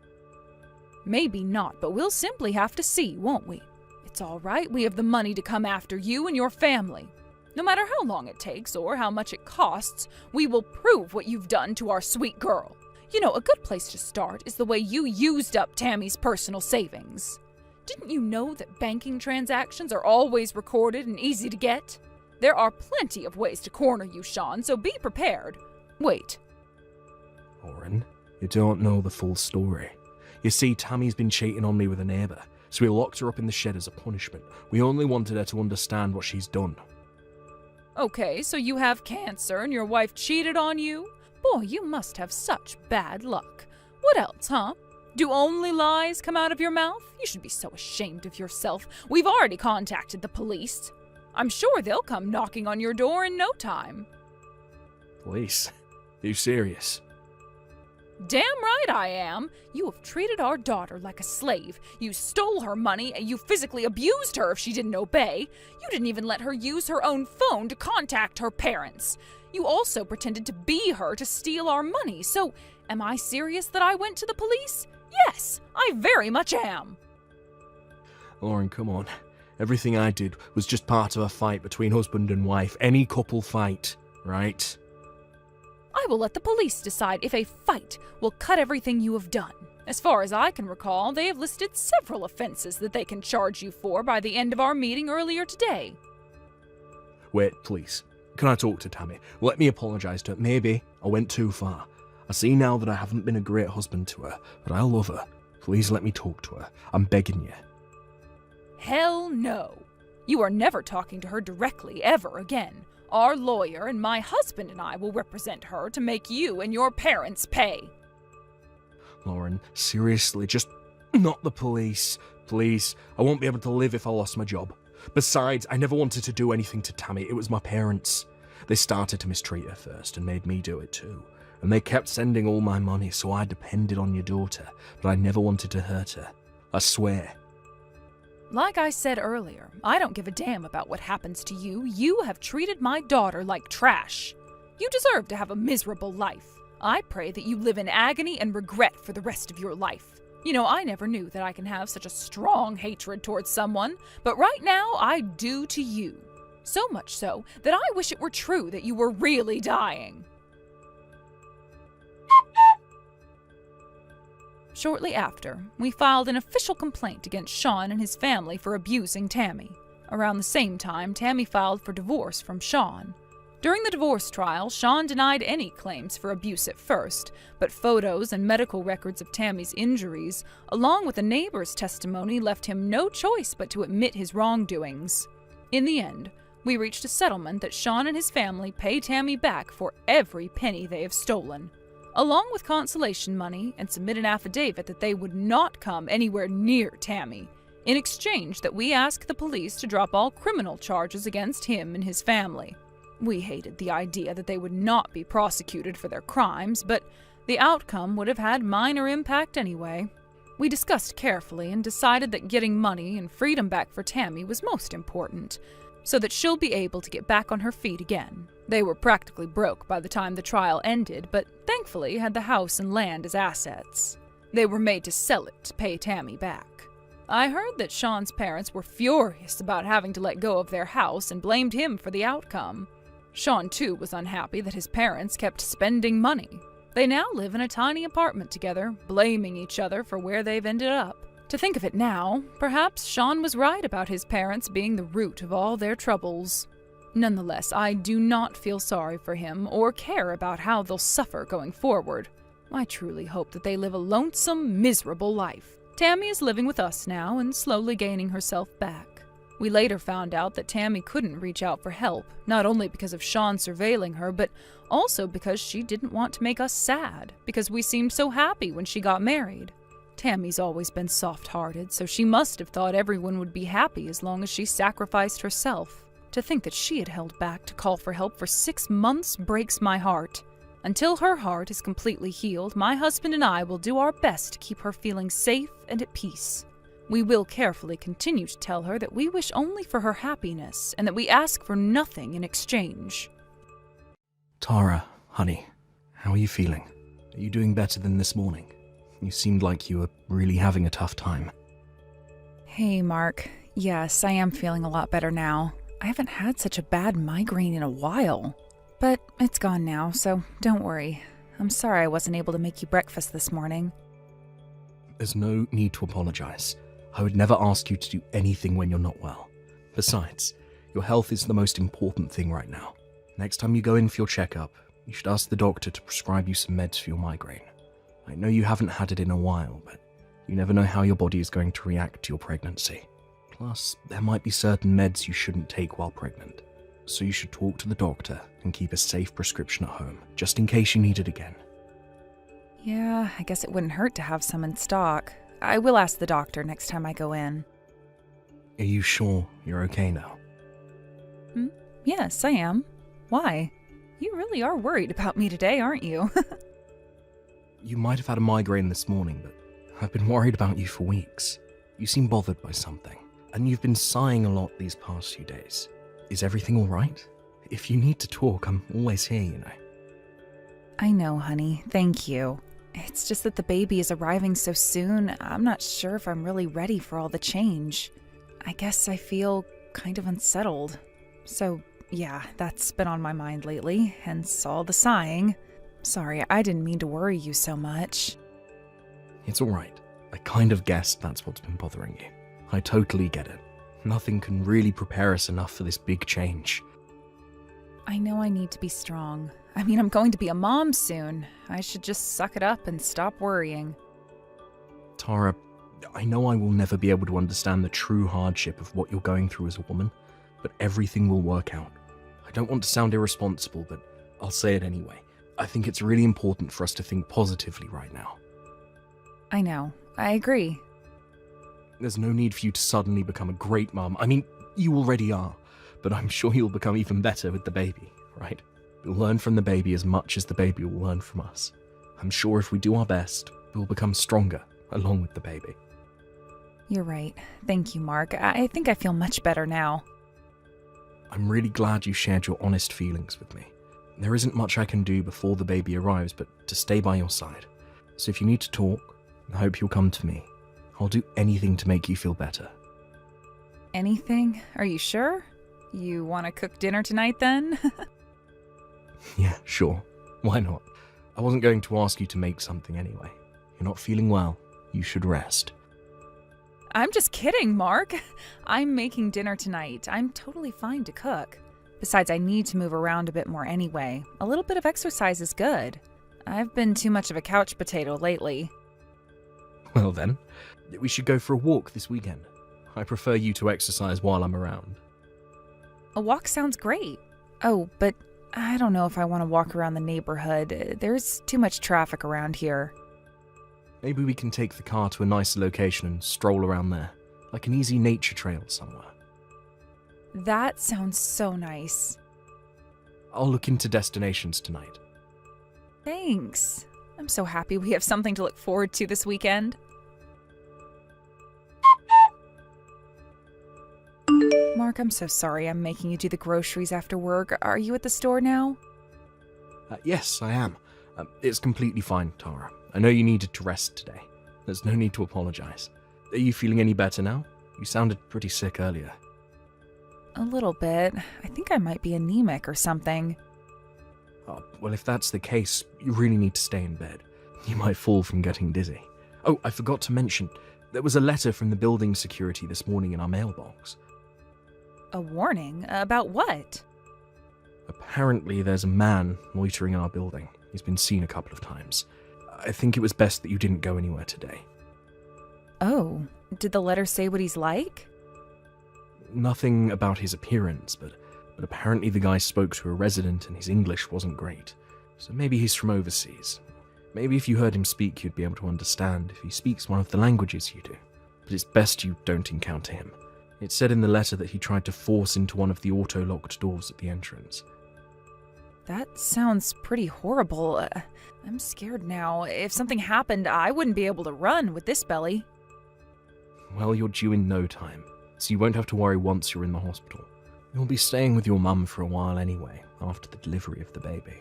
Maybe not, but we'll simply have to see, won't we? It's all right, we have the money to come after you and your family. No matter how long it takes or how much it costs, we will prove what you've done to our sweet girl. You know, a good place to start is the way you used up Tammy's personal savings. Didn't you know that banking transactions are always recorded and easy to get? There are plenty of ways to corner you, Sean, so be prepared. Wait. Lauren, you don't know the full story. You see, Tammy's been cheating on me with a neighbour, so we locked her up in the shed as a punishment. We only wanted her to understand what she's done. Okay, so you have cancer and your wife cheated on you? Boy, you must have such bad luck. What else, huh? Do only lies come out of your mouth? You should be so ashamed of yourself. We've already contacted the police. I'm sure they'll come knocking on your door in no time. Police? Are you serious? Damn right I am. You have treated our daughter like a slave. You stole her money and you physically abused her if she didn't obey. You didn't even let her use her own phone to contact her parents. You also pretended to be her to steal our money. So, am I serious that I went to the police? Yes, I very much am. Lauren, come on. Everything I did was just part of a fight between husband and wife. Any couple fight, right? I will let the police decide if a fight will cut everything you have done. As far as I can recall, they have listed several offenses that they can charge you for by the end of our meeting earlier today. Wait, please. Can I talk to Tammy? Let me apologise to her. Maybe I went too far. I see now that I haven't been a great husband to her, but I love her. Please let me talk to her. I'm begging you. Hell no. You are never talking to her directly ever again. Our lawyer and my husband and I will represent her to make you and your parents pay. Lauren, seriously, just not the police. Please, I won't be able to live if I lost my job. Besides, I never wanted to do anything to Tammy. It was my parents. They started to mistreat her first and made me do it too. And they kept sending all my money, so I depended on your daughter. But I never wanted to hurt her. I swear. Like I said earlier, I don't give a damn about what happens to you. You have treated my daughter like trash. You deserve to have a miserable life. I pray that you live in agony and regret for the rest of your life. You know, I never knew that I can have such a strong hatred towards someone, but right now I do to you. So much so that I wish it were true that you were really dying. Shortly after, we filed an official complaint against Sean and his family for abusing Tammy. Around the same time, Tammy filed for divorce from Sean. During the divorce trial, Sean denied any claims for abuse at first, but photos and medical records of Tammy's injuries, along with a neighbor's testimony, left him no choice but to admit his wrongdoings. In the end, we reached a settlement that Sean and his family pay Tammy back for every penny they have stolen, along with consolation money, and submit an affidavit that they would not come anywhere near Tammy, in exchange that we ask the police to drop all criminal charges against him and his family. We hated the idea that they would not be prosecuted for their crimes, but the outcome would have had minor impact anyway. We discussed carefully and decided that getting money and freedom back for Tammy was most important, so that she'll be able to get back on her feet again. They were practically broke by the time the trial ended, but thankfully had the house and land as assets. They were made to sell it to pay Tammy back. I heard that Sean's parents were furious about having to let go of their house and blamed him for the outcome. Sean, too, was unhappy that his parents kept spending money. They now live in a tiny apartment together, blaming each other for where they've ended up. To think of it now, perhaps Sean was right about his parents being the root of all their troubles. Nonetheless, I do not feel sorry for him or care about how they'll suffer going forward. I truly hope that they live a lonesome, miserable life. Tammy is living with us now and slowly gaining herself back. We later found out that Tammy couldn't reach out for help, not only because of Sean surveilling her, but also because she didn't want to make us sad, because we seemed so happy when she got married. Tammy's always been soft-hearted, so she must have thought everyone would be happy as long as she sacrificed herself. To think that she had held back to call for help for 6 months breaks my heart. Until her heart is completely healed, my husband and I will do our best to keep her feeling safe and at peace. We will carefully continue to tell her that we wish only for her happiness and that we ask for nothing in exchange. Tara, honey, how are you feeling? Are you doing better than this morning? You seemed like you were really having a tough time. Hey, Mark. Yes, I am feeling a lot better now. I haven't had such a bad migraine in a while. But it's gone now, so don't worry. I'm sorry I wasn't able to make you breakfast this morning. There's no need to apologize. I would never ask you to do anything when you're not well. Besides, your health is the most important thing right now. Next time you go in for your checkup, you should ask the doctor to prescribe you some meds for your migraine. I know you haven't had it in a while, but you never know how your body is going to react to your pregnancy. Plus, there might be certain meds you shouldn't take while pregnant. So you should talk to the doctor and keep a safe prescription at home, just in case you need it again. Yeah, I guess it wouldn't hurt to have some in stock. I will ask the doctor next time I go in. Are you sure you're okay now? Yes, I am. Why? You really are worried about me today, aren't you? You might have had a migraine this morning, but I've been worried about you for weeks. You seem bothered by something, and you've been sighing a lot these past few days. Is everything all right? If you need to talk, I'm always here, you know. I know, honey. Thank you. It's just that the baby is arriving so soon, I'm not sure if I'm really ready for all the change. I guess I feel kind of unsettled. So, yeah, that's been on my mind lately, hence all the sighing. Sorry, I didn't mean to worry you so much. It's all right. I kind of guessed that's what's been bothering you. I totally get it. Nothing can really prepare us enough for this big change. I know I need to be strong. I mean, I'm going to be a mom soon. I should just suck it up and stop worrying. Tara, I know I will never be able to understand the true hardship of what you're going through as a woman, but everything will work out. I don't want to sound irresponsible, but I'll say it anyway. I think it's really important for us to think positively right now. I know. I agree. There's no need for you to suddenly become a great mum. I mean, you already are, but I'm sure you'll become even better with the baby, right? We'll learn from the baby as much as the baby will learn from us. I'm sure if we do our best, we'll become stronger along with the baby. You're right. Thank you, Mark. I think I feel much better now. I'm really glad you shared your honest feelings with me. There isn't much I can do before the baby arrives, but to stay by your side. So if you need to talk, I hope you'll come to me. I'll do anything to make you feel better. Anything? Are you sure? You want to cook dinner tonight then? Yeah, sure. Why not? I wasn't going to ask you to make something anyway. You're not feeling well. You should rest. I'm just kidding, Mark. I'm making dinner tonight. I'm totally fine to cook. Besides, I need to move around a bit more anyway. A little bit of exercise is good. I've been too much of a couch potato lately. Well then, we should go for a walk this weekend. I prefer you to exercise while I'm around. A walk sounds great. Oh, but I don't know if I want to walk around the neighborhood. There's too much traffic around here. Maybe we can take the car to a nicer location and stroll around there, like an easy nature trail somewhere. That sounds so nice. I'll look into destinations tonight. Thanks. I'm so happy we have something to look forward to this weekend. Mark, I'm so sorry I'm making you do the groceries after work. Are you at the store now? Yes, I am. It's completely fine, Tara. I know you needed to rest today. There's no need to apologize. Are you feeling any better now? You sounded pretty sick earlier. A little bit. I think I might be anemic or something. Oh, well, if that's the case, you really need to stay in bed. You might fall from getting dizzy. Oh, I forgot to mention, there was a letter from the building security this morning in our mailbox. A warning? About what? Apparently there's a man loitering in our building. He's been seen a couple of times. I think it was best that you didn't go anywhere today. Oh, did the letter say what he's like? Nothing about his appearance, but apparently the guy spoke to a resident and his English wasn't great. So maybe he's from overseas. Maybe if you heard him speak, you'd be able to understand if he speaks one of the languages you do. But it's best you don't encounter him. It said in the letter that he tried to force into one of the auto-locked doors at the entrance. That sounds pretty horrible. I'm scared now. If something happened, I wouldn't be able to run with this belly. Well, you're due in no time, so you won't have to worry once you're in the hospital. You'll be staying with your mum for a while anyway, after the delivery of the baby.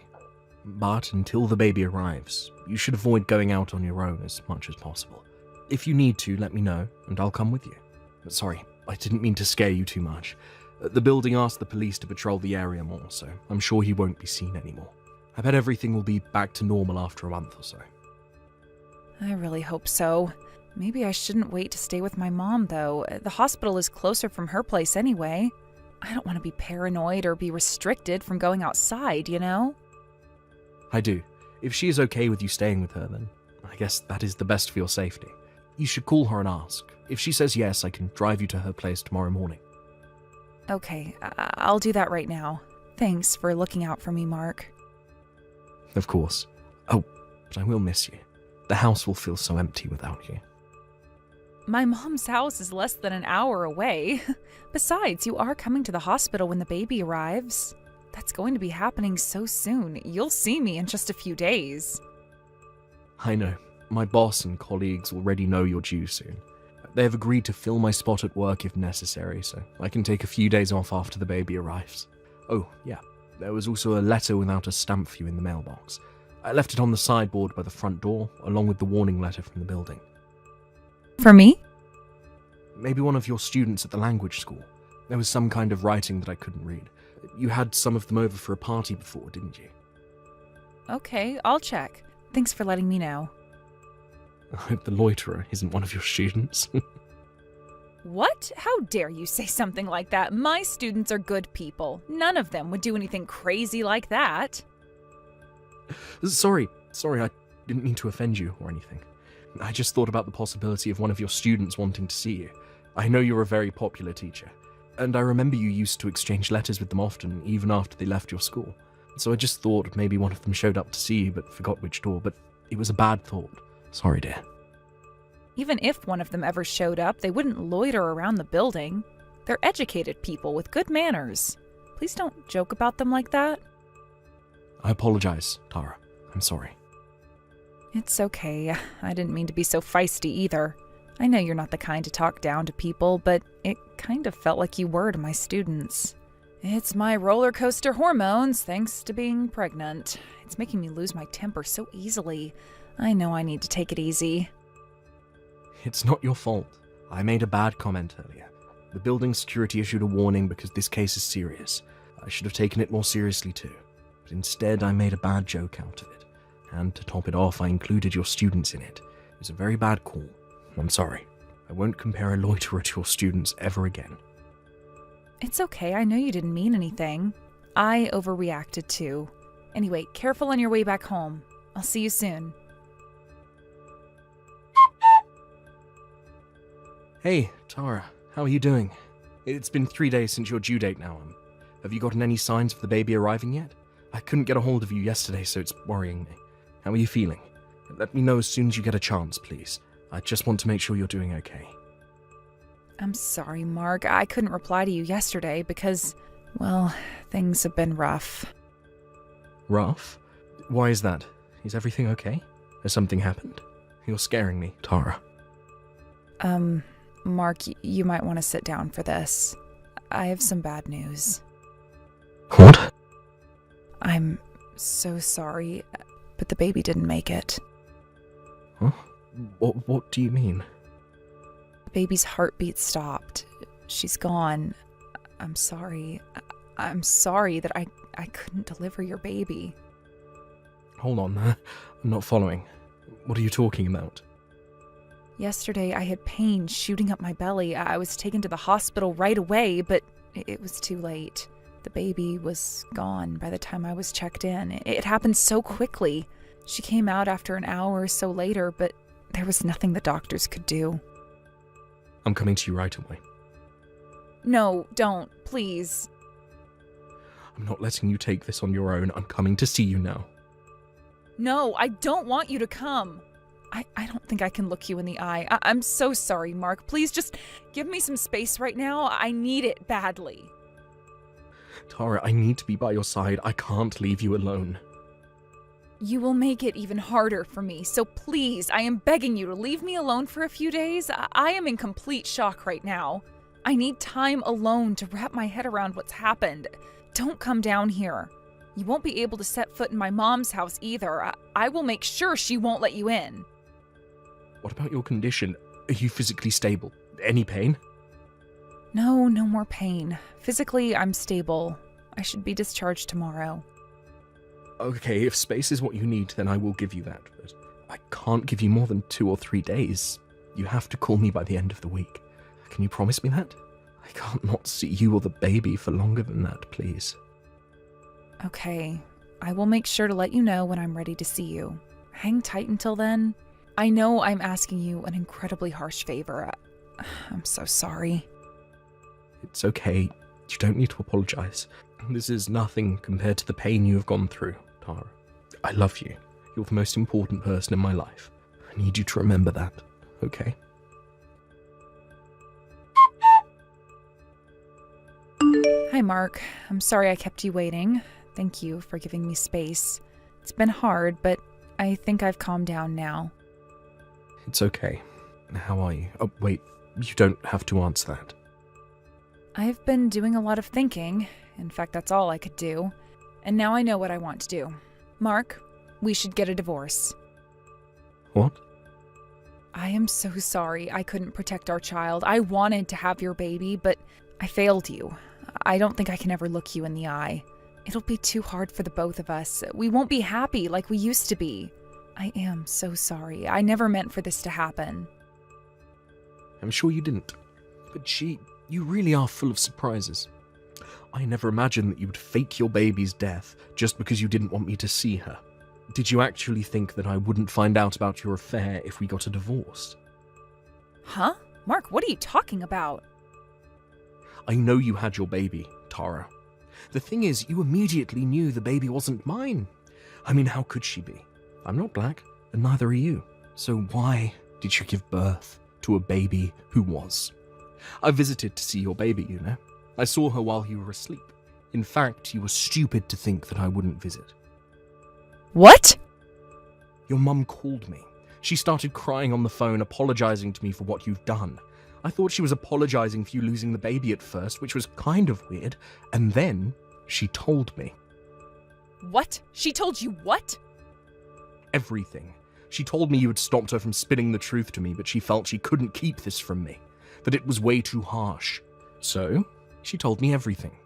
But until the baby arrives, you should avoid going out on your own as much as possible. If you need to, let me know, and I'll come with you. But sorry, I didn't mean to scare you too much. The building asked the police to patrol the area more, so I'm sure he won't be seen anymore. I bet everything will be back to normal after a month or so. I really hope so. Maybe I shouldn't wait to stay with my mom, though. The hospital is closer from her place anyway. I don't want to be paranoid or be restricted from going outside, you know? I do. If she is okay with you staying with her, then I guess that is the best for your safety. You should call her and ask. If she says yes, I can drive you to her place tomorrow morning. Okay, I'll do that right now. Thanks for looking out for me, Mark. Of course. Oh, but I will miss you. The house will feel so empty without you. My mom's house is less than an hour away. Besides, you are coming to the hospital when the baby arrives. That's going to be happening so soon. You'll see me in just a few days. I know. My boss and colleagues already know you're due soon. They have agreed to fill my spot at work if necessary, so I can take a few days off after the baby arrives. Oh, yeah. There was also a letter without a stamp for you in the mailbox. I left it on the sideboard by the front door, along with the warning letter from the building. For me? Maybe one of your students at the language school. There was some kind of writing that I couldn't read. You had some of them over for a party before, didn't you? Okay, I'll check. Thanks for letting me know. I hope the loiterer isn't one of your students. What? How dare you say something like that? My students are good people. None of them would do anything crazy like that. Sorry, I didn't mean to offend you or anything. I just thought about the possibility of one of your students wanting to see you. I know you're a very popular teacher, and I remember you used to exchange letters with them often, even after they left your school. So I just thought maybe one of them showed up to see you but forgot which door, but it was a bad thought. Sorry, dear. Even if one of them ever showed up, they wouldn't loiter around the building. They're educated people with good manners. Please don't joke about them like that. I apologize, Tara. I'm sorry. It's okay. I didn't mean to be so feisty either. I know you're not the kind to talk down to people, but it kind of felt like you were to my students. It's my roller coaster hormones, thanks to being pregnant. It's making me lose my temper so easily. I know I need to take it easy. It's not your fault. I made a bad comment earlier. The building security issued a warning because this case is serious. I should have taken it more seriously too. But instead, I made a bad joke out of it. And to top it off, I included your students in it. It was a very bad call. I'm sorry. I won't compare a loiterer to your students ever again. It's okay, I know you didn't mean anything. I overreacted too. Anyway, careful on your way back home. I'll see you soon. Hey, Tara, how are you doing? It's been 3 days since your due date now. Have you gotten any signs of the baby arriving yet? I couldn't get a hold of you yesterday, so it's worrying me. How are you feeling? Let me know as soon as you get a chance, please. I just want to make sure you're doing okay. I'm sorry, Mark. I couldn't reply to you yesterday because, well, things have been rough. Rough? Why is that? Is everything okay? Has something happened? You're scaring me, Tara. Mark, you might want to sit down for this. I have some bad news. What? I'm so sorry, but the baby didn't make it. Huh? What do you mean? The baby's heartbeat stopped. She's gone. I'm sorry. I'm sorry that I couldn't deliver your baby. Hold on, I'm not following. What are you talking about? Yesterday, I had pain shooting up my belly. I was taken to the hospital right away, but it was too late. The baby was gone by the time I was checked in. It happened so quickly. She came out after an hour or so later, but there was nothing the doctors could do. I'm coming to you right away. No, don't, please. I'm not letting you take this on your own. I'm coming to see you now. No, I don't want you to come. I don't think I can look you in the eye. I'm so sorry, Mark. Please just give me some space right now. I need it badly. Tara, I need to be by your side. I can't leave you alone. You will make it even harder for me, so please, I am begging you to leave me alone for a few days. I am in complete shock right now. I need time alone to wrap my head around what's happened. Don't come down here. You won't be able to set foot in my mom's house either. I will make sure she won't let you in. What about your condition? Are you physically stable? Any pain? No, no more pain. Physically, I'm stable. I should be discharged tomorrow. Okay, if space is what you need, then I will give you that, but I can't give you more than 2 or 3 days. You have to call me by the end of the week. Can you promise me that? I can't not see you or the baby for longer than that, please. Okay, I will make sure to let you know when I'm ready to see you. Hang tight until then. I know I'm asking you an incredibly harsh favor. I'm so sorry. It's okay. You don't need to apologize. This is nothing compared to the pain you have gone through, Tara. I love you. You're the most important person in my life. I need you to remember that, okay? Hi, Mark. I'm sorry I kept you waiting. Thank you for giving me space. It's been hard, but I think I've calmed down now. It's okay. How are you? Oh, wait. You don't have to answer that. I've been doing a lot of thinking. In fact, that's all I could do. And now I know what I want to do. Mark, we should get a divorce. What? I am so sorry I couldn't protect our child. I wanted to have your baby, but I failed you. I don't think I can ever look you in the eye. It'll be too hard for the both of us. We won't be happy like we used to be. I am so sorry. I never meant for this to happen. I'm sure you didn't. But you really are full of surprises. I never imagined that you would fake your baby's death just because you didn't want me to see her. Did you actually think that I wouldn't find out about your affair if we got a divorce? Huh? Mark, what are you talking about? I know you had your baby, Tara. The thing is, you immediately knew the baby wasn't mine. I mean, how could she be? I'm not black, and neither are you. So why did you give birth to a baby who was? I visited to see your baby, you know. I saw her while you were asleep. In fact, you were stupid to think that I wouldn't visit. What? Your mum called me. She started crying on the phone, apologizing to me for what you've done. I thought she was apologizing for you losing the baby at first, which was kind of weird, and then she told me. What? She told you what? Everything. She told me you had stopped her from spitting the truth to me, but she felt she couldn't keep this from me, that it was way too harsh. So, she told me everything.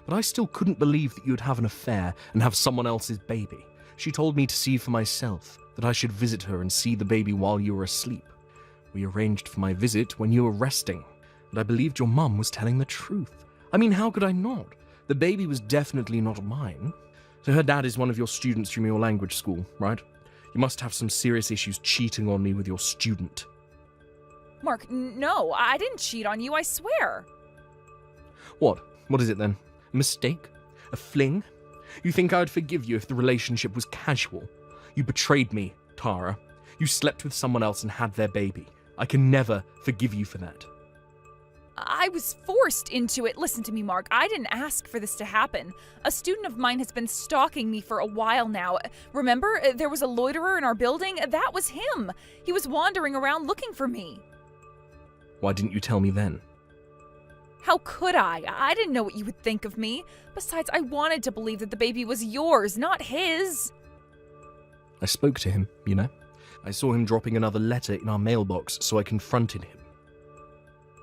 But I still couldn't believe that you'd have an affair and have someone else's baby. She told me to see for myself, that I should visit her and see the baby while you were asleep. We arranged for my visit when you were resting, and I believed your mum was telling the truth. I mean, how could I not? The baby was definitely not mine. So her dad is one of your students from your language school, right? You must have some serious issues cheating on me with your student. Mark, no, I didn't cheat on you, I swear. What? What is it then? A mistake? A fling? You think I would forgive you if the relationship was casual? You betrayed me, Tara. You slept with someone else and had their baby. I can never forgive you for that. I was forced into it. Listen to me, Mark. I didn't ask for this to happen. A student of mine has been stalking me for a while now. Remember, there was a loiterer in our building? That was him. He was wandering around looking for me. Why didn't you tell me then? How could I? I didn't know what you would think of me. Besides, I wanted to believe that the baby was yours, not his. I spoke to him, you know. I saw him dropping another letter in our mailbox, so I confronted him.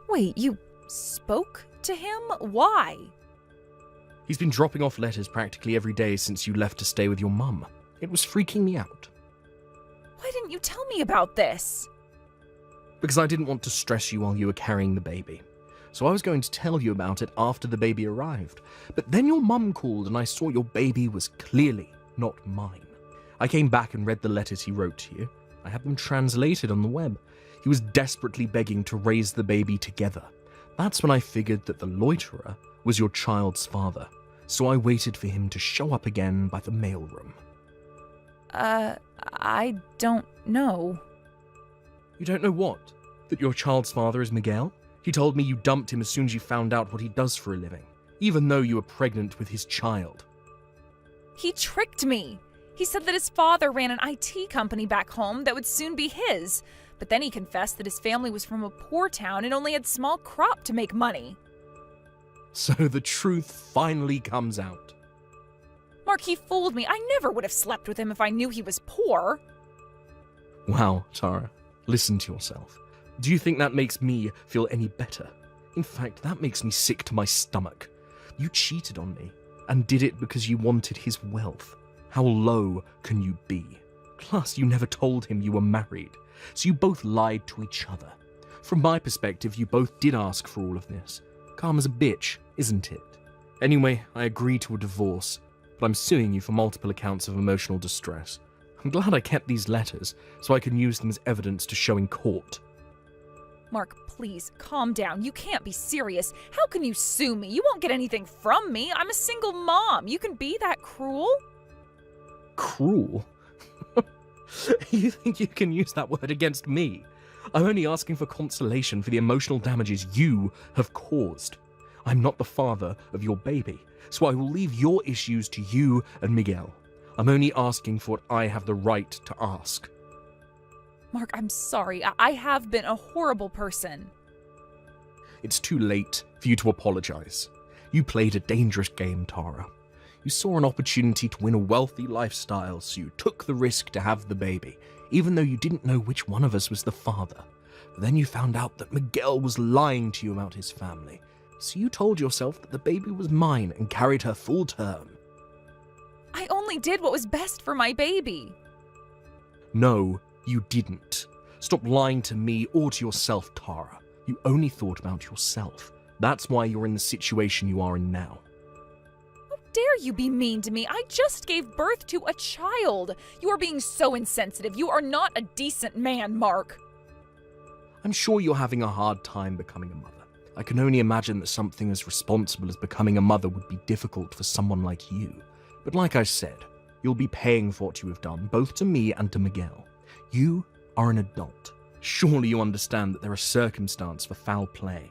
Wait, you spoke to him? Why? He's been dropping off letters practically every day since you left to stay with your mum. It was freaking me out. Why didn't you tell me about this? Because I didn't want to stress you while you were carrying the baby. So I was going to tell you about it after the baby arrived. But then your mum called and I saw your baby was clearly not mine. I came back and read the letters he wrote to you. I had them translated on the web. He was desperately begging to raise the baby together. That's when I figured that the loiterer was your child's father. So I waited for him to show up again by the mailroom. I don't know. You don't know what? That your child's father is Miguel? He told me you dumped him as soon as you found out what he does for a living, even though you were pregnant with his child. He tricked me. He said that his father ran an IT company back home that would soon be his, but then he confessed that his family was from a poor town and only had small crop to make money. So the truth finally comes out. Mark, he fooled me. I never would have slept with him if I knew he was poor. Wow, Tara, listen to yourself. Do you think that makes me feel any better? In fact, that makes me sick to my stomach. You cheated on me, and did it because you wanted his wealth. How low can you be? Plus, you never told him you were married, so you both lied to each other. From my perspective, you both did ask for all of this. Karma's a bitch, isn't it? Anyway, I agreed to a divorce, but I'm suing you for multiple accounts of emotional distress. I'm glad I kept these letters, so I can use them as evidence to show in court. Mark, please, calm down. You can't be serious. How can you sue me? You won't get anything from me. I'm a single mom. You can be that cruel? Cruel? You think you can use that word against me? I'm only asking for consolation for the emotional damages you have caused. I'm not the father of your baby, so I will leave your issues to you and Miguel. I'm only asking for what I have the right to ask. Mark, I'm sorry. I have been a horrible person. It's too late for you to apologize. You played a dangerous game, Tara. You saw an opportunity to win a wealthy lifestyle, so you took the risk to have the baby, even though you didn't know which one of us was the father. But then you found out that Miguel was lying to you about his family, so you told yourself that the baby was mine and carried her full term. I only did what was best for my baby. No, you didn't. Stop lying to me or to yourself, Tara. You only thought about yourself. That's why you're in the situation you are in now. How dare you be mean to me? I just gave birth to a child. You are being so insensitive. You are not a decent man, Mark. I'm sure you're having a hard time becoming a mother. I can only imagine that something as responsible as becoming a mother would be difficult for someone like you. But like I said, you'll be paying for what you have done, both to me and to Miguel. You are an adult. Surely you understand that there are circumstances for foul play.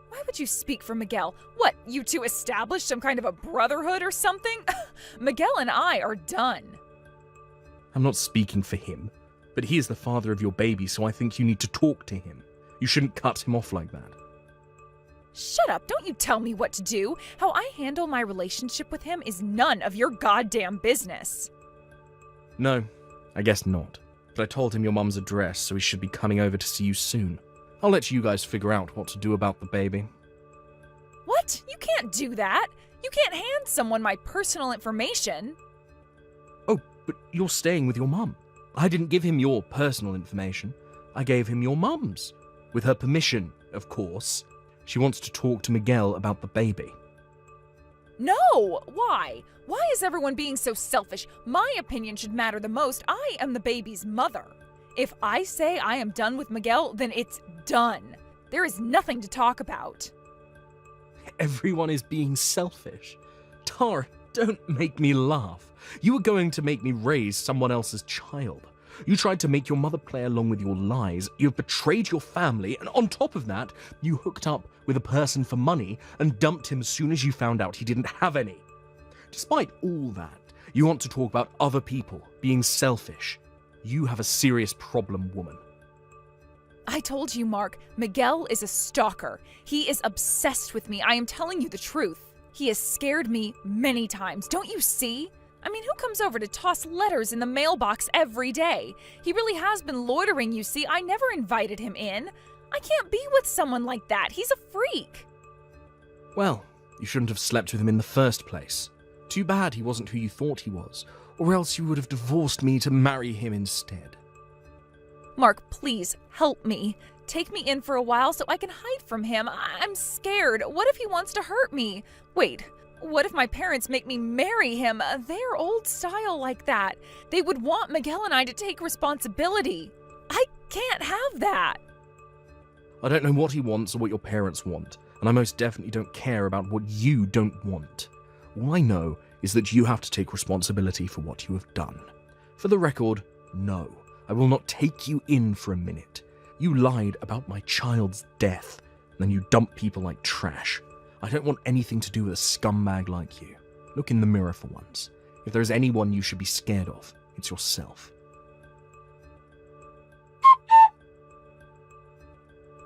Why would you speak for Miguel? What, you two established some kind of a brotherhood or something? Miguel and I are done. I'm not speaking for him, but he is the father of your baby, so I think you need to talk to him. You shouldn't cut him off like that. Shut up, don't you tell me what to do. How I handle my relationship with him is none of your goddamn business. No, I guess not. But I told him your mum's address, so he should be coming over to see you soon. I'll let you guys figure out what to do about the baby. What? You can't do that. You can't hand someone my personal information. Oh, but you're staying with your mum. I didn't give him your personal information. I gave him your mum's. With her permission, of course. She wants to talk to Miguel about the baby. No! Why? Why is everyone being so selfish? My opinion should matter the most. I am the baby's mother. If I say I am done with Miguel, then it's done. There is nothing to talk about. Everyone is being selfish. Tara, don't make me laugh. You were going to make me raise someone else's child. You tried to make your mother play along with your lies. You've betrayed your family, and on top of that, you hooked up with a person for money and dumped him as soon as you found out he didn't have any. Despite all that, you want to talk about other people being selfish. You have a serious problem, woman. I told you, Mark, Miguel is a stalker. He is obsessed with me. I am telling you the truth. He has scared me many times. Don't you see? I mean, who comes over to toss letters in the mailbox every day? He really has been loitering, you see. I never invited him in. I can't be with someone like that. He's a freak. Well, you shouldn't have slept with him in the first place. Too bad he wasn't who you thought he was, or else you would have divorced me to marry him instead. Mark, please, help me. Take me in for a while so I can hide from him. I'm scared. What if he wants to hurt me? Wait, what if my parents make me marry him? They're old style like that. They would want Miguel and I to take responsibility. I can't have that. I don't know what he wants or what your parents want, and I most definitely don't care about what you don't want. All I know is that you have to take responsibility for what you have done. For the record, no, I will not take you in for a minute. You lied about my child's death, and then you dump people like trash. I don't want anything to do with a scumbag like you. Look in the mirror for once. If there is anyone you should be scared of, it's yourself.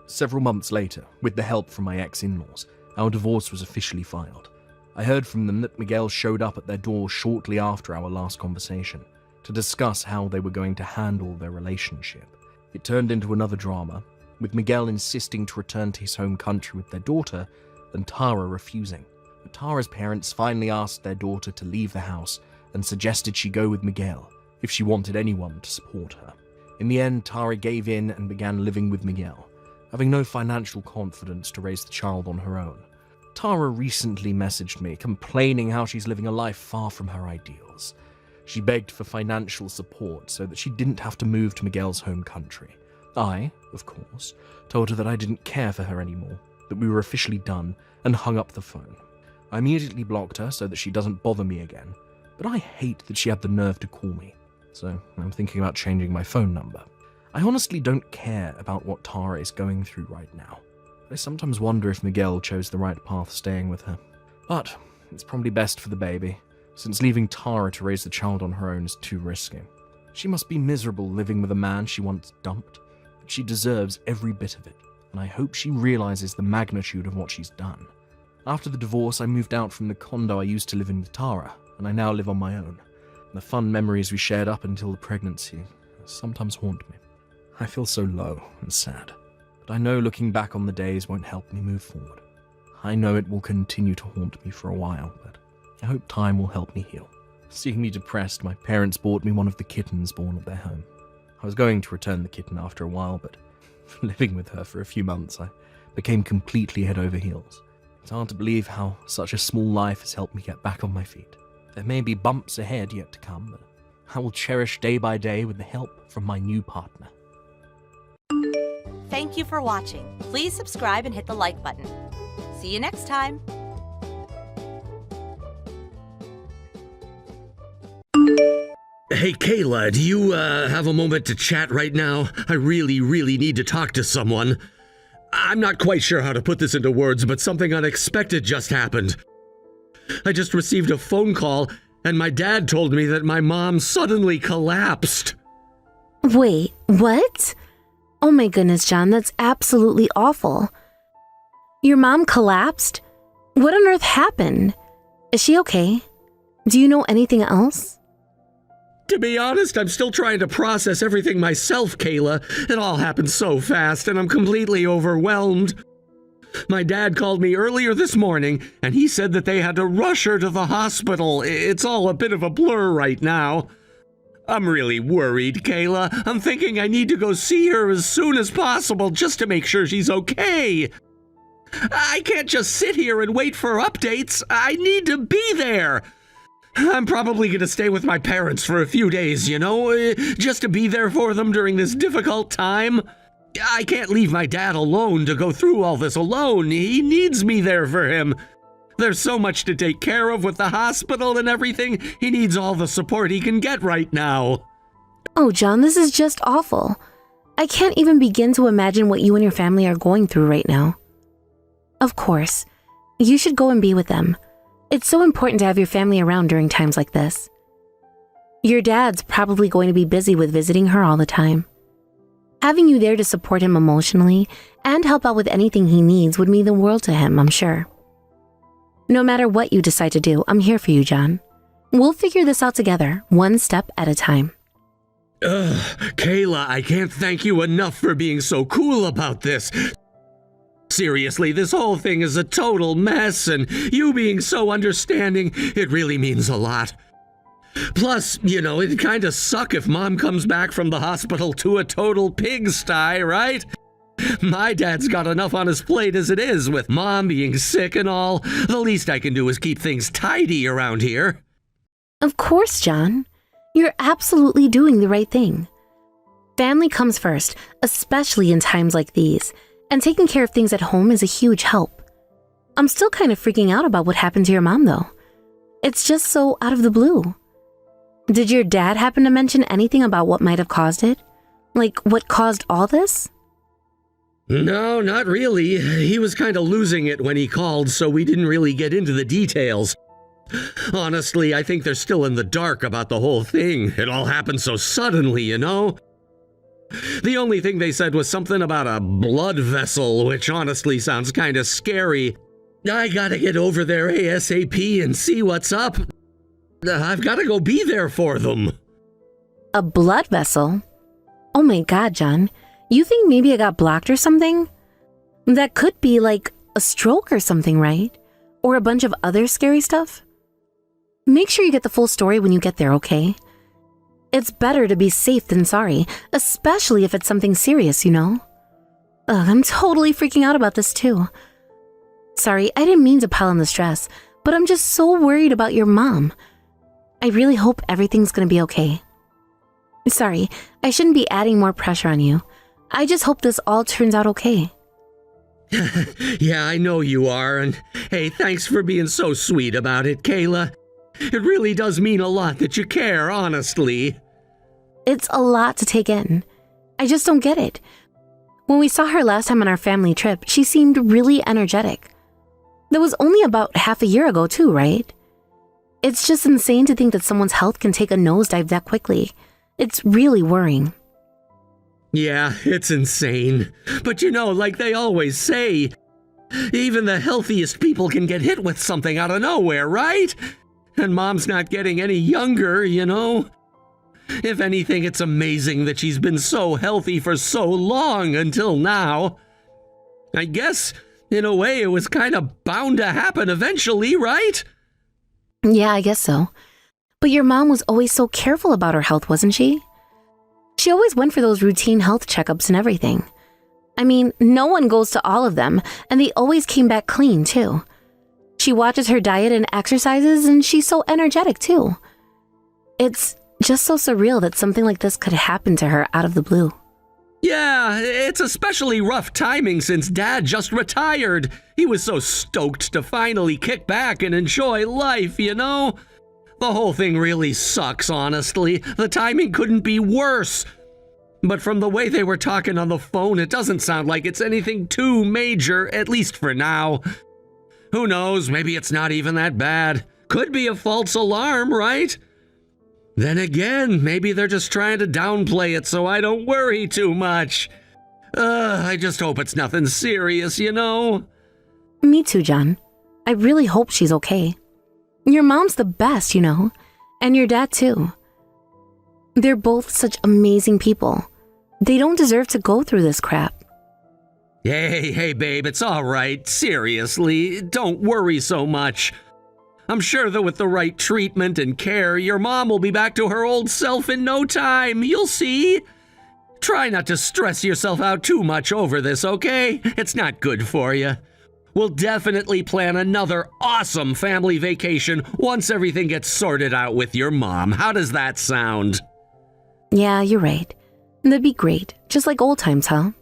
Several months later, with the help from my ex-in-laws, our divorce was officially filed. I heard from them that Miguel showed up at their door shortly after our last conversation to discuss how they were going to handle their relationship. It turned into another drama, with Miguel insisting to return to his home country with their daughter and Tara refusing. But Tara's parents finally asked their daughter to leave the house and suggested she go with Miguel if she wanted anyone to support her. In the end, Tara gave in and began living with Miguel, having no financial confidence to raise the child on her own. Tara recently messaged me, complaining how she's living a life far from her ideals. She begged for financial support so that she didn't have to move to Miguel's home country. I, of course, told her that I didn't care for her anymore, that we were officially done, and hung up the phone. I immediately blocked her so that she doesn't bother me again, but I hate that she had the nerve to call me, so I'm thinking about changing my phone number. I honestly don't care about what Tara is going through right now. I sometimes wonder if Miguel chose the right path staying with her. But it's probably best for the baby, since leaving Tara to raise the child on her own is too risky. She must be miserable living with a man she once dumped, but she deserves every bit of it, and I hope she realizes the magnitude of what she's done. After the divorce, I moved out from the condo I used to live in with Tara, and I now live on my own. The fun memories we shared up until the pregnancy sometimes haunt me. I feel so low and sad, but I know looking back on the days won't help me move forward. I know it will continue to haunt me for a while, but I hope time will help me heal. Seeing me depressed, my parents bought me one of the kittens born at their home. I was going to return the kitten after a while, but living with her for a few months, I became completely head over heels. It's hard to believe how such a small life has helped me get back on my feet. There may be bumps ahead yet to come, but I will cherish day by day with the help from my new partner. Thank you for watching. Please subscribe and hit the like button. See you next time. Hey, Kayla, do you have a moment to chat right now? I really need to talk to someone. I'm not quite sure how to put this into words, but something unexpected just happened. I just received a phone call, and my dad told me that my mom suddenly collapsed. Wait, what? Oh my goodness, John, that's absolutely awful. Your mom collapsed? What on earth happened? Is she okay? Do you know anything else? To be honest, I'm still trying to process everything myself, Kayla. It all happened so fast, and I'm completely overwhelmed. My dad called me earlier this morning, and he said that they had to rush her to the hospital. It's all a bit of a blur right now. I'm really worried, Kayla. I'm thinking I need to go see her as soon as possible just to make sure she's okay. I can't just sit here and wait for updates. I need to be there. I'm probably going to stay with my parents for a few days, just to be there for them during this difficult time. I can't leave my dad alone to go through all this alone. He needs me there for him. There's so much to take care of with the hospital and everything. He needs all the support he can get right now. Oh, John, this is just awful. I can't even begin to imagine what you and your family are going through right now. Of course, you should go and be with them. It's so important to have your family around during times like this. Your dad's probably going to be busy with visiting her all the time. Having you there to support him emotionally and help out with anything he needs would mean the world to him, I'm sure. No matter what you decide to do, I'm here for you, John. We'll figure this out together, one step at a time. Kayla, I can't thank you enough for being so cool about this. Seriously, this whole thing is a total mess, and you being so understanding, it really means a lot. Plus, it'd kinda suck if Mom comes back from the hospital to a total pigsty, right? My dad's got enough on his plate as it is, with Mom being sick and all. The least I can do is keep things tidy around here. Of course, John. You're absolutely doing the right thing. Family comes first, especially in times like these, and taking care of things at home is a huge help. I'm still kind of freaking out about what happened to your mom, though. It's just so out of the blue. Did your dad happen to mention anything about what might have caused it? Like, what caused all this? No, not really. He was kind of losing it when he called, so we didn't really get into the details. Honestly, I think they're still in the dark about the whole thing. It all happened so suddenly, The only thing they said was something about a blood vessel, which honestly sounds kind of scary. I gotta get over there ASAP and see what's up. I've gotta go be there for them. A blood vessel? Oh my God, John. You think maybe I got blocked or something? That could be like a stroke or something, right? Or a bunch of other scary stuff? Make sure you get the full story when you get there, okay? It's better to be safe than sorry, especially if it's something serious, you know? Ugh, I'm totally freaking out about this too. Sorry, I didn't mean to pile on the stress, but I'm just so worried about your mom. I really hope everything's gonna be okay. Sorry, I shouldn't be adding more pressure on you. I just hope this all turns out okay. Yeah, I know you are, and hey, thanks for being so sweet about it, Kayla. It really does mean a lot that you care, honestly. It's a lot to take in. I just don't get it. When we saw her last time on our family trip, she seemed really energetic. That was only about half a year ago too, right? It's just insane to think that someone's health can take a nosedive that quickly. It's really worrying. Yeah, it's insane. But you know, like they always say, even the healthiest people can get hit with something out of nowhere, right? And Mom's not getting any younger, you know? If anything, it's amazing that she's been so healthy for so long until now. I guess, in a way, it was kind of bound to happen eventually, right? Yeah, I guess so. But your mom was always so careful about her health, wasn't she? She always went for those routine health checkups and everything. I mean, no one goes to all of them, and they always came back clean, too. She watches her diet and exercises, and she's so energetic, too. It's just so surreal that something like this could happen to her out of the blue. Yeah, it's especially rough timing since Dad just retired. He was so stoked to finally kick back and enjoy life, you know? The whole thing really sucks, honestly. The timing couldn't be worse. But from the way they were talking on the phone, it doesn't sound like it's anything too major, at least for now. Who knows, maybe it's not even that bad. Could be a false alarm, right? Then again, maybe they're just trying to downplay it so I don't worry too much. I just hope it's nothing serious, you know? Me too, John. I really hope she's okay. Your mom's the best, you know, and your dad too. They're both such amazing people. They don't deserve to go through this crap. Hey, babe, it's all right. Seriously, don't worry so much. I'm sure that with the right treatment and care, your mom will be back to her old self in no time. You'll see. Try not to stress yourself out too much over this, okay? It's not good for you. We'll definitely plan another awesome family vacation once everything gets sorted out with your mom. How does that sound? Yeah, you're right. That'd be great. Just like old times, huh?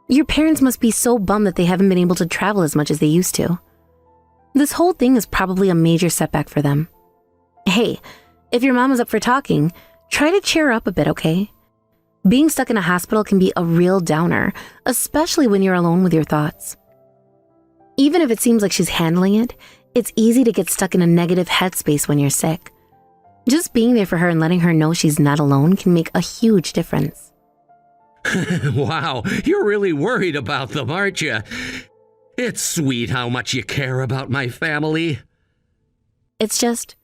Your parents must be so bummed that they haven't been able to travel as much as they used to. This whole thing is probably a major setback for them. Hey, if your mom is up for talking, try to cheer her up a bit, okay? Being stuck in a hospital can be a real downer, especially when you're alone with your thoughts. Even if it seems like she's handling it, it's easy to get stuck in a negative headspace when you're sick. Just being there for her and letting her know she's not alone can make a huge difference. Wow, you're really worried about them, aren't you? It's sweet how much you care about my family. It's just,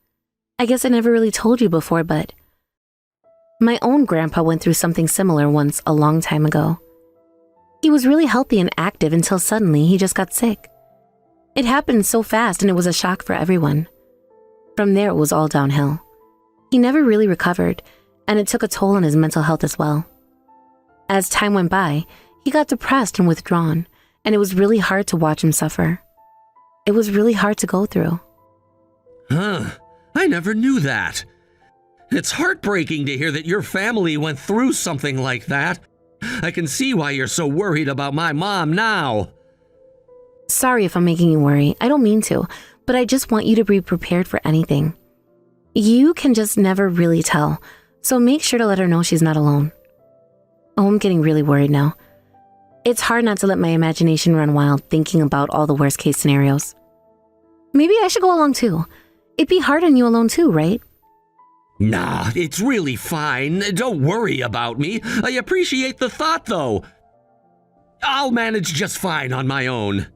I guess I never really told you before, but my own grandpa went through something similar once a long time ago. He was really healthy and active until suddenly he just got sick. It happened so fast and it was a shock for everyone. From there, it was all downhill. He never really recovered, and it took a toll on his mental health as well. As time went by, he got depressed and withdrawn, and it was really hard to watch him suffer. It was really hard to go through. Huh, I never knew that. It's heartbreaking to hear that your family went through something like that. I can see why you're so worried about my mom now. Sorry if I'm making you worry. I don't mean to, but I just want you to be prepared for anything. You can just never really tell, so make sure to let her know she's not alone. Oh, I'm getting really worried now. It's hard not to let my imagination run wild thinking about all the worst case scenarios. Maybe I should go along too. It'd be hard on you alone too, right? Nah, it's really fine. Don't worry about me. I appreciate the thought, though. I'll manage just fine on my own.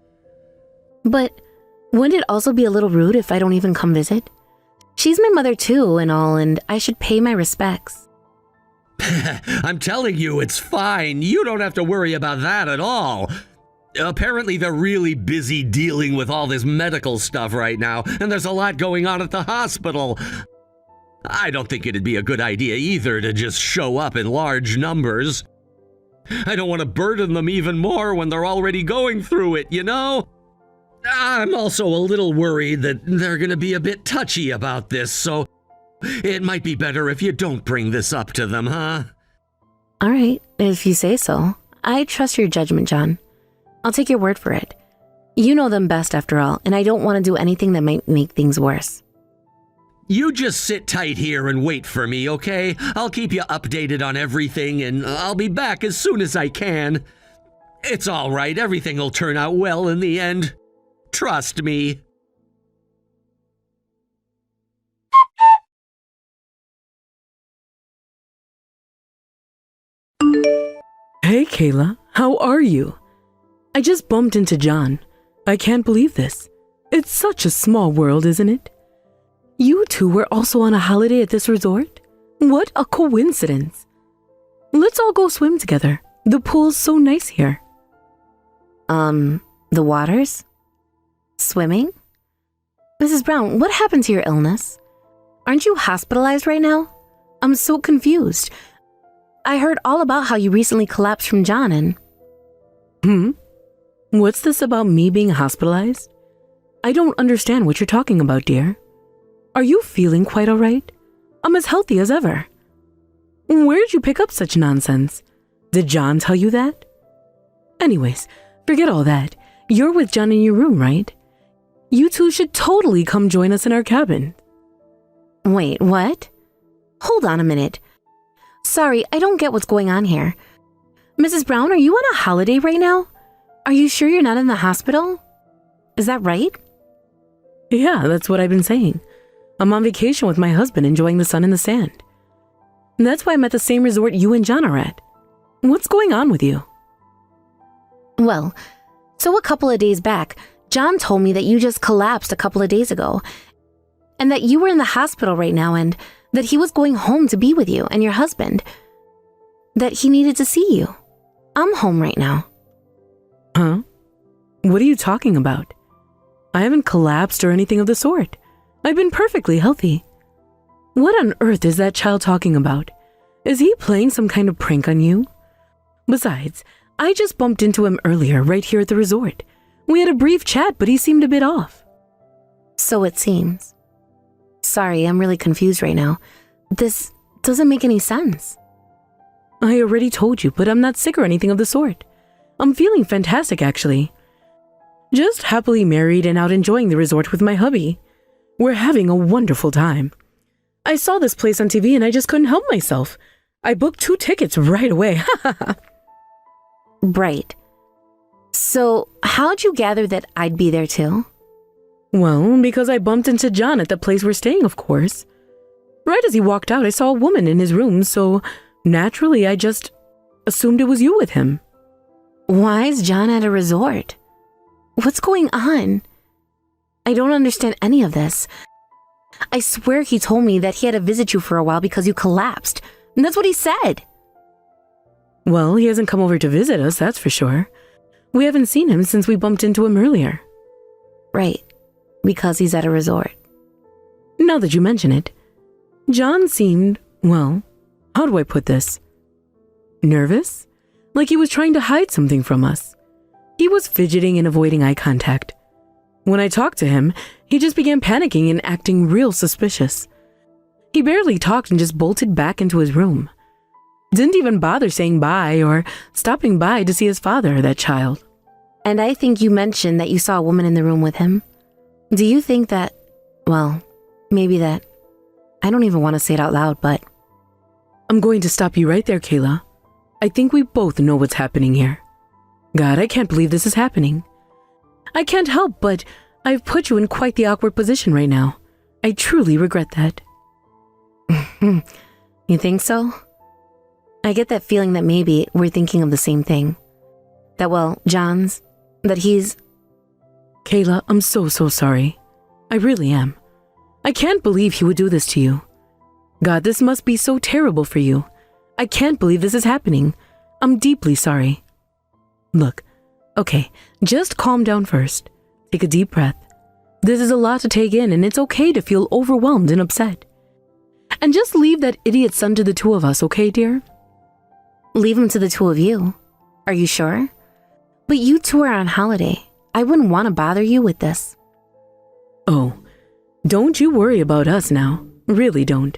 But wouldn't it also be a little rude if I don't even come visit? She's my mother too and all, and I should pay my respects. I'm telling you, it's fine. You don't have to worry about that at all. Apparently, they're really busy dealing with all this medical stuff right now, and there's a lot going on at the hospital. I don't think it'd be a good idea either to just show up in large numbers. I don't want to burden them even more when they're already going through it, you know? I'm also a little worried that they're going to be a bit touchy about this, so it might be better if you don't bring this up to them, huh? All right, if you say so. I trust your judgment, John. I'll take your word for it. You know them best after all, and I don't want to do anything that might make things worse. You just sit tight here and wait for me, okay? I'll keep you updated on everything, and I'll be back as soon as I can. It's all right. Everything will turn out well in the end. Trust me. Hey, Kayla. How are you? I just bumped into John. I can't believe this. It's such a small world, isn't it? You two were also on a holiday at this resort? What a coincidence. Let's all go swim together. The pool's so nice here. The waters? Swimming? Mrs. Brown, what happened to your illness? Aren't you hospitalized right now? I'm so confused. I heard all about how you recently collapsed from John and... What's this about me being hospitalized? I don't understand what you're talking about, dear. Are you feeling quite all right? I'm as healthy as ever. Where did you pick up such nonsense? Did John tell you that? Anyways, forget all that. You're with John in your room, right? You two should totally come join us in our cabin. Wait, what? Hold on a minute. Sorry, I don't get what's going on here. Mrs. Brown, are you on a holiday right now? Are you sure you're not in the hospital? Is that right? Yeah, that's what I've been saying. I'm on vacation with my husband enjoying the sun and the sand. That's why I'm at the same resort you and John are at. What's going on with you? Well, so a couple of days back, John told me that you just collapsed a couple of days ago, and that you were in the hospital right now, and that he was going home to be with you and your husband. That he needed to see you. I'm home right now. Huh? What are you talking about? I haven't collapsed or anything of the sort. I've been perfectly healthy. What on earth is that child talking about? Is he playing some kind of prank on you? Besides, I just bumped into him earlier right here at the resort. We had a brief chat, but he seemed a bit off. So it seems. Sorry, I'm really confused right now. This doesn't make any sense. I already told you, but I'm not sick or anything of the sort. I'm feeling fantastic, actually. Just happily married and out enjoying the resort with my hubby. We're having a wonderful time. I saw this place on TV and I just couldn't help myself. I booked 2 tickets right away. Right. So, how'd you gather that I'd be there too? Well, because I bumped into John at the place we're staying, of course. Right as he walked out, I saw a woman in his room, so naturally I just assumed it was you with him. Why is John at a resort? What's going on? I don't understand any of this. I swear he told me that he had to visit you for a while because you collapsed. And that's what he said. Well, he hasn't come over to visit us, that's for sure. We haven't seen him since we bumped into him earlier. Right, because he's at a resort. Now that you mention it, John seemed, well, how do I put this? Nervous? Like he was trying to hide something from us. He was fidgeting and avoiding eye contact. When I talked to him, he just began panicking and acting real suspicious. He barely talked and just bolted back into his room. Didn't even bother saying bye or stopping by to see his father or that child. And I think you mentioned that you saw a woman in the room with him. Do you think that, well, maybe that, I don't even want to say it out loud, but... I'm going to stop you right there, Kayla. I think we both know what's happening here. God, I can't believe this is happening. I can't help, but I've put you in quite the awkward position right now. I truly regret that. You think so? I get that feeling that maybe we're thinking of the same thing. That, well, John's, that he's... Kayla, I'm so sorry. I really am. I can't believe he would do this to you. God, this must be so terrible for you. I can't believe this is happening. I'm deeply sorry. Look, okay, just calm down first. Take a deep breath. This is a lot to take in, and it's okay to feel overwhelmed and upset. And just leave that idiot son to the two of us, okay, dear? Leave him to the two of you. Are you sure? But you two are on holiday. I wouldn't want to bother you with this. Oh, don't you worry about us now. Really don't.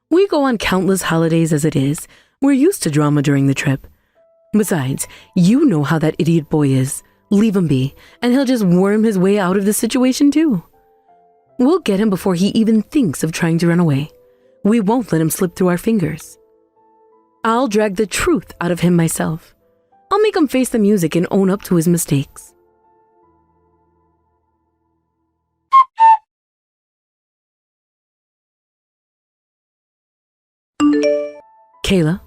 We go on countless holidays as it is. We're used to drama during the trip. Besides, you know how that idiot boy is. Leave him be, and he'll just worm his way out of the situation too. We'll get him before he even thinks of trying to run away. We won't let him slip through our fingers. I'll drag the truth out of him myself. I'll make him face the music and own up to his mistakes. Kayla,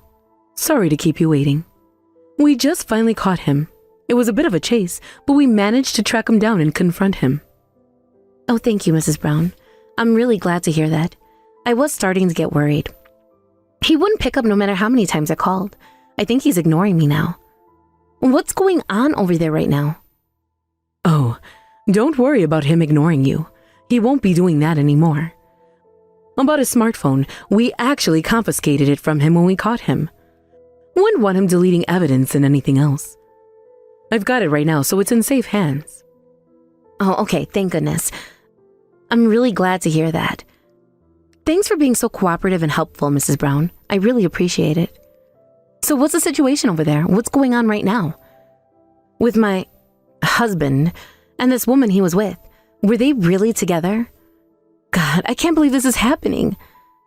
sorry to keep you waiting. We just finally caught him. It was a bit of a chase, but we managed to track him down and confront him. Oh, thank you, Mrs. Brown. I'm really glad to hear that. I was starting to get worried. He wouldn't pick up no matter how many times I called. I think he's ignoring me now. What's going on over there right now? Oh, don't worry about him ignoring you. He won't be doing that anymore. About his smartphone, we actually confiscated it from him when we caught him. Wouldn't want him deleting evidence and anything else. I've got it right now, so it's in safe hands. Oh, okay, thank goodness. I'm really glad to hear that. Thanks for being so cooperative and helpful, Mrs. Brown. I really appreciate it. So what's the situation over there? What's going on right now? With my husband and this woman he was with, were they really together? God, I can't believe this is happening.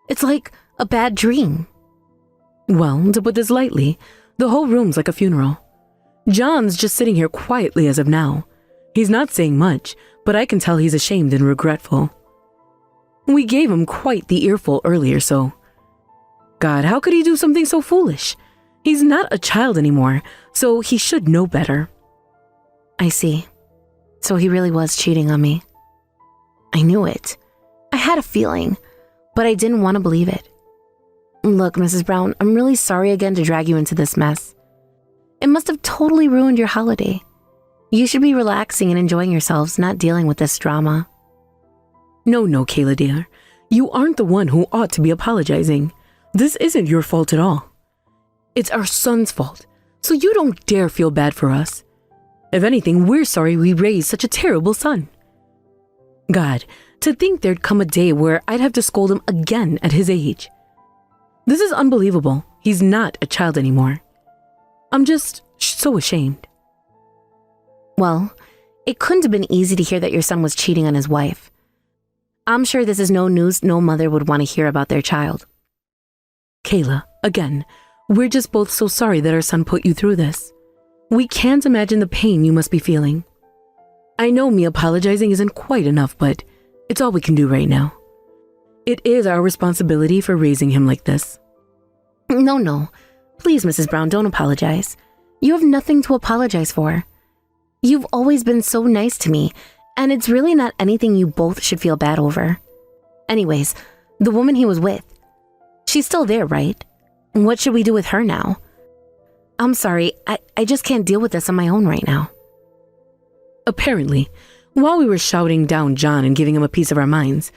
It's like a bad dream. Well, to put this lightly, the whole room's like a funeral. John's just sitting here quietly as of now. He's not saying much, but I can tell he's ashamed and regretful. We gave him quite the earful earlier, so... God, how could he do something so foolish? He's not a child anymore, so he should know better. I see. So he really was cheating on me. I knew it. I had a feeling, but I didn't want to believe it. Look, Mrs. Brown, I'm really sorry again to drag you into this mess. It must have totally ruined your holiday. You should be relaxing and enjoying yourselves, not dealing with this drama. No, Kayla dear. You aren't the one who ought to be apologizing. This isn't your fault at all. It's our son's fault, so you don't dare feel bad for us. If anything, we're sorry we raised such a terrible son. God, to think there'd come a day where I'd have to scold him again at his age. This is unbelievable. He's not a child anymore. I'm just so ashamed. Well, it couldn't have been easy to hear that your son was cheating on his wife. I'm sure this is no news no mother would want to hear about their child. Kayla, again, we're just both so sorry that our son put you through this. We can't imagine the pain you must be feeling. I know me apologizing isn't quite enough, but it's all we can do right now. It is our responsibility for raising him like this. No. Please, Mrs. Brown, don't apologize. You have nothing to apologize for. You've always been so nice to me, and it's really not anything you both should feel bad over. Anyways, the woman he was with, she's still there, right? What should we do with her now? I'm sorry, I just can't deal with this on my own right now. Apparently, while we were shouting down John and giving him a piece of our minds,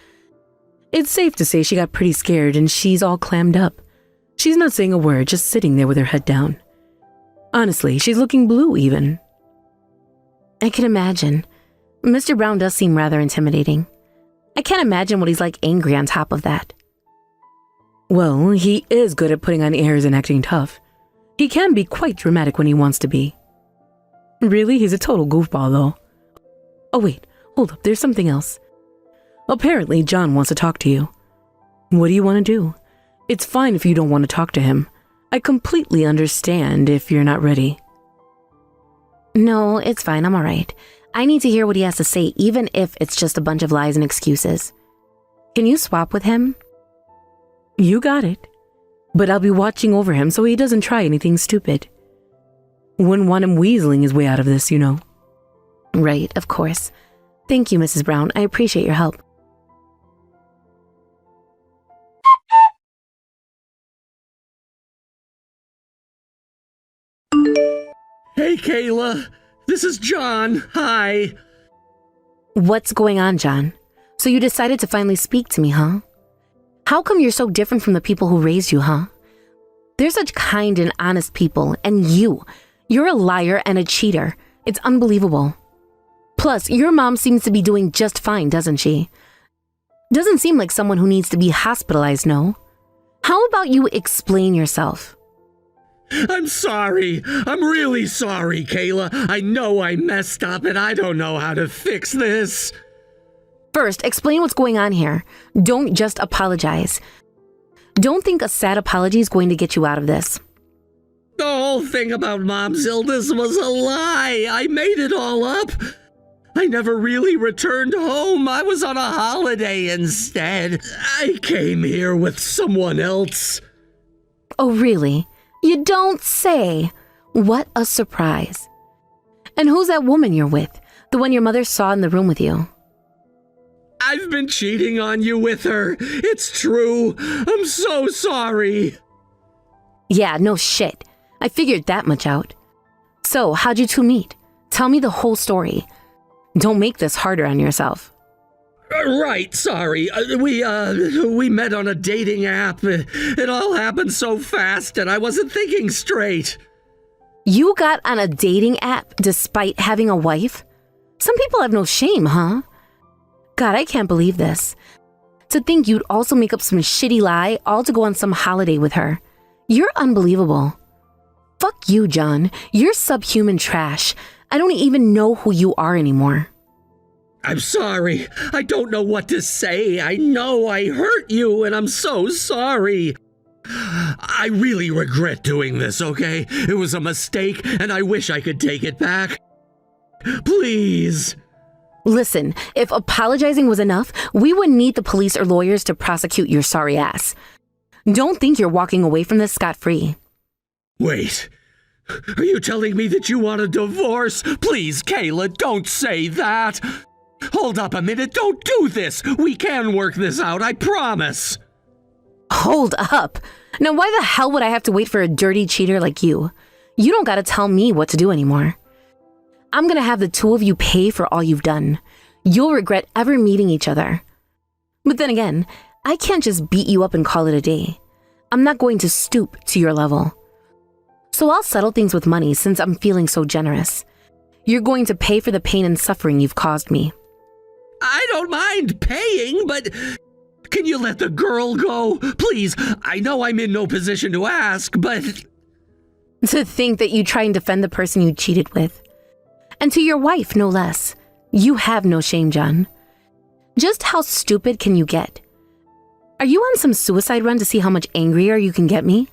it's safe to say she got pretty scared and she's all clammed up. She's not saying a word, just sitting there with her head down. Honestly, she's looking blue even. I can imagine. Mr. Brown does seem rather intimidating. I can't imagine what he's like angry on top of that. Well, he is good at putting on airs and acting tough. He can be quite dramatic when he wants to be. Really, he's a total goofball though. Oh wait, hold up, there's something else. Apparently, John wants to talk to you. What do you want to do? It's fine if you don't want to talk to him. I completely understand if you're not ready. No, it's fine, I'm alright. I need to hear what he has to say, even if it's just a bunch of lies and excuses. Can you swap with him? You got it. But I'll be watching over him so he doesn't try anything stupid. Wouldn't want him weaseling his way out of this, you know. Right, of course. Thank you, Mrs. Brown. I appreciate your help. Hey, Kayla. This is John. Hi. What's going on, John? So you decided to finally speak to me, huh? How come you're so different from the people who raised you, huh? They're such kind and honest people, and you're a liar and a cheater. It's unbelievable. Plus, your mom seems to be doing just fine, doesn't she? Doesn't seem like someone who needs to be hospitalized, no? How about you explain yourself? I'm sorry. I'm really sorry, Kayla. I know I messed up and I don't know how to fix this. First, explain what's going on here. Don't just apologize. Don't think a sad apology is going to get you out of this. The whole thing about Mom's illness was a lie. I made it all up. I never really returned home. I was on a holiday instead. I came here with someone else. Oh, really? You don't say. What a surprise. And who's that woman you're with? The one your mother saw in the room with you? I've been cheating on you with her. It's true. I'm so sorry. Yeah, no shit. I figured that much out. So, how'd you two meet? Tell me the whole story. Don't make this harder on yourself. Right, sorry. We met on a dating app. It all happened so fast and I wasn't thinking straight. You got on a dating app despite having a wife? Some people have no shame, huh? God, I can't believe this. To think you'd also make up some shitty lie all to go on some holiday with her. You're unbelievable. Fuck you, John. You're subhuman trash. I don't even know who you are anymore. I'm sorry. I don't know what to say. I know I hurt you and I'm so sorry. I really regret doing this, okay? It was a mistake and I wish I could take it back. Please. Listen, if apologizing was enough, we wouldn't need the police or lawyers to prosecute your sorry ass. Don't think you're walking away from this scot-free. Wait. Are you telling me that you want a divorce? Please, Kayla, don't say that. Hold up a minute. Don't do this. We can work this out, I promise. Hold up. Now why the hell would I have to wait for a dirty cheater like you? You don't gotta tell me what to do anymore. I'm gonna have the two of you pay for all you've done. You'll regret ever meeting each other. But then again, I can't just beat you up and call it a day. I'm not going to stoop to your level. So I'll settle things with money since I'm feeling so generous. You're going to pay for the pain and suffering you've caused me. I don't mind paying, but can you let the girl go? Please, I know I'm in no position to ask, but... To think that you try and defend the person you cheated with. And to your wife, no less. You have no shame, John. Just how stupid can you get? Are you on some suicide run to see how much angrier you can get me?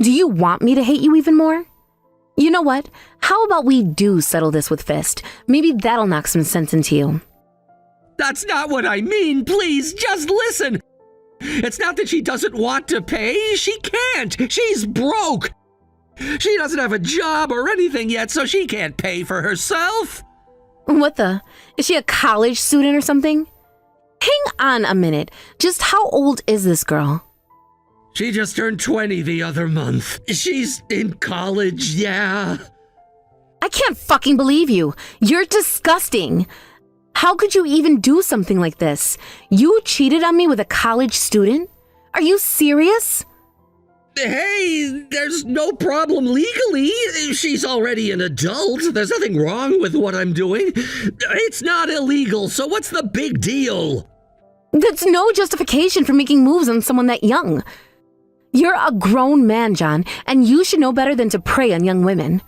Do you want me to hate you even more? You know what? How about we do settle this with fist? Maybe that'll knock some sense into you. That's not what I mean. Please, just listen. It's not that she doesn't want to pay. She can't. She's broke. She doesn't have a job or anything yet, so she can't pay for herself. What the? Is she a college student or something? Hang on a minute. Just how old is this girl? She just turned 20 the other month. She's in college, yeah. I can't fucking believe you. You're disgusting. How could you even do something like this? You cheated on me with a college student? Are you serious? Hey, there's no problem legally. She's already an adult. There's nothing wrong with what I'm doing. It's not illegal, so what's the big deal? That's no justification for making moves on someone that young. You're a grown man, John, and you should know better than to prey on young women.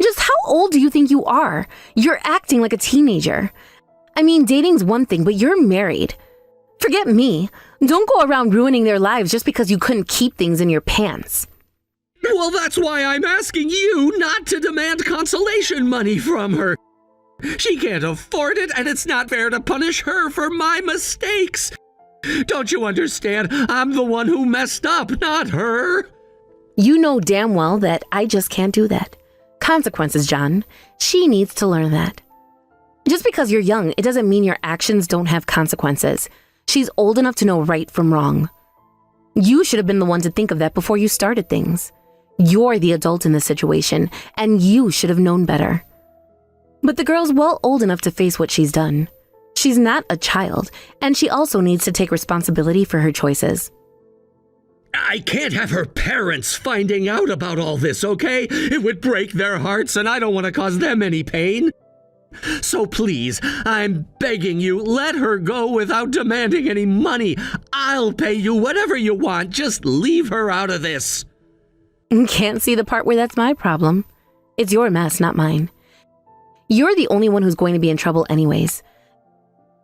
Just how old do you think you are? You're acting like a teenager. I mean, dating's one thing, but you're married. Forget me. Don't go around ruining their lives just because you couldn't keep things in your pants. Well, that's why I'm asking you not to demand consolation money from her. She can't afford it, and it's not fair to punish her for my mistakes. Don't you understand? I'm the one who messed up, not her. You know damn well that I just can't do that. Consequences, John. She needs to learn that. Just because you're young, it doesn't mean your actions don't have consequences. She's old enough to know right from wrong. You should have been the one to think of that before you started things. You're the adult in this situation, and you should have known better. But the girl's well old enough to face what she's done. She's not a child, and she also needs to take responsibility for her choices. I can't have her parents finding out about all this, okay? It would break their hearts, and I don't want to cause them any pain. So please, I'm begging you, let her go without demanding any money. I'll pay you whatever you want. Just leave her out of this. Can't see the part where that's my problem. It's your mess, not mine. You're the only one who's going to be in trouble anyways.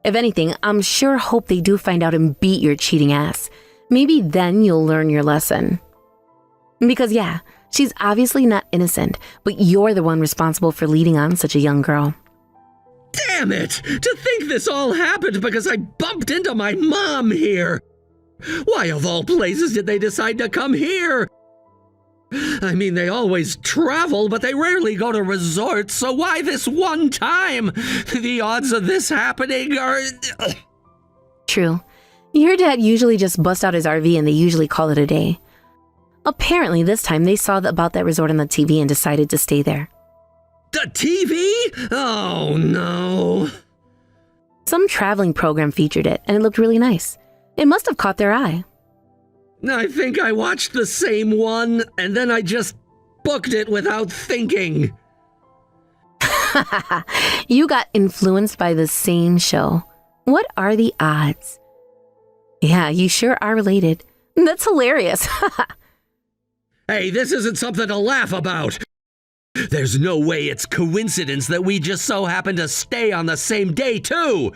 If anything, I'm sure hope they do find out and beat your cheating ass. Maybe then you'll learn your lesson. Because yeah, she's obviously not innocent, but you're the one responsible for leading on such a young girl. Damn it! To think this all happened because I bumped into my mom here! Why of all places did they decide to come here? I mean, they always travel, but they rarely go to resorts, so why this one time? The odds of this happening are... True. Your dad usually just busts out his RV and they usually call it a day. Apparently this time they saw about that resort on the TV and decided to stay there. The TV? Oh no. Some traveling program featured it and it looked really nice. It must have caught their eye. I think I watched the same one, and then I just booked it without thinking. You got influenced by the same show. What are the odds? Yeah, you sure are related. That's hilarious. Hey, this isn't something to laugh about. There's no way it's coincidence that we just so happen to stay on the same day, too.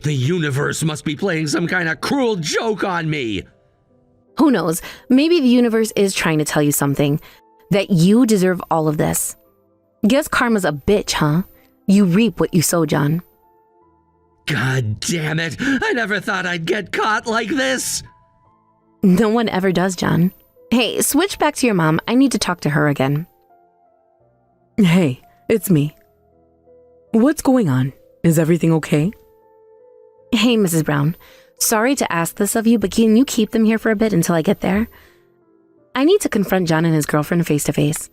The universe must be playing some kind of cruel joke on me. Who knows? Maybe the universe is trying to tell you something. That you deserve all of this. Guess karma's a bitch, huh? You reap what you sow, John. God damn it. I never thought I'd get caught like this. No one ever does, John. Hey, switch back to your mom. I need to talk to her again. Hey, it's me. What's going on? Is everything okay? Hey, Mrs. Brown. Sorry to ask this of you, but can you keep them here for a bit until I get there? I need to confront John and his girlfriend face to face.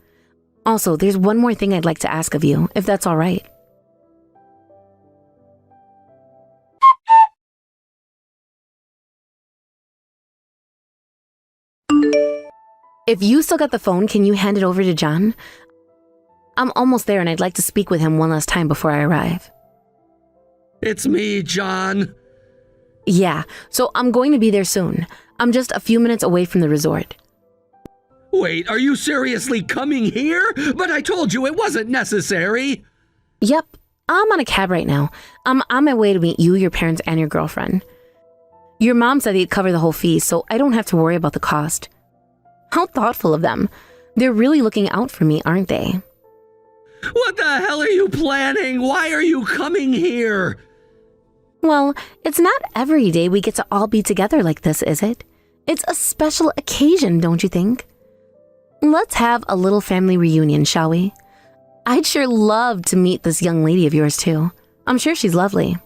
Also, there's one more thing I'd like to ask of you, if that's all right. If you still got the phone, can you hand it over to John? I'm almost there and I'd like to speak with him one last time before I arrive. It's me, John. Yeah, so I'm going to be there soon. I'm just a few minutes away from the resort. Wait, are you seriously coming here? But I told you it wasn't necessary. Yep, I'm on a cab right now. I'm on my way to meet you, your parents, and your girlfriend. Your mom said they'd cover the whole fee, so I don't have to worry about the cost. How thoughtful of them. They're really looking out for me, aren't they? What the hell are you planning? Why are you coming here? Well, it's not every day we get to all be together like this, is it? It's a special occasion, don't you think? Let's have a little family reunion, shall we? I'd sure love to meet this young lady of yours, too. I'm sure she's lovely.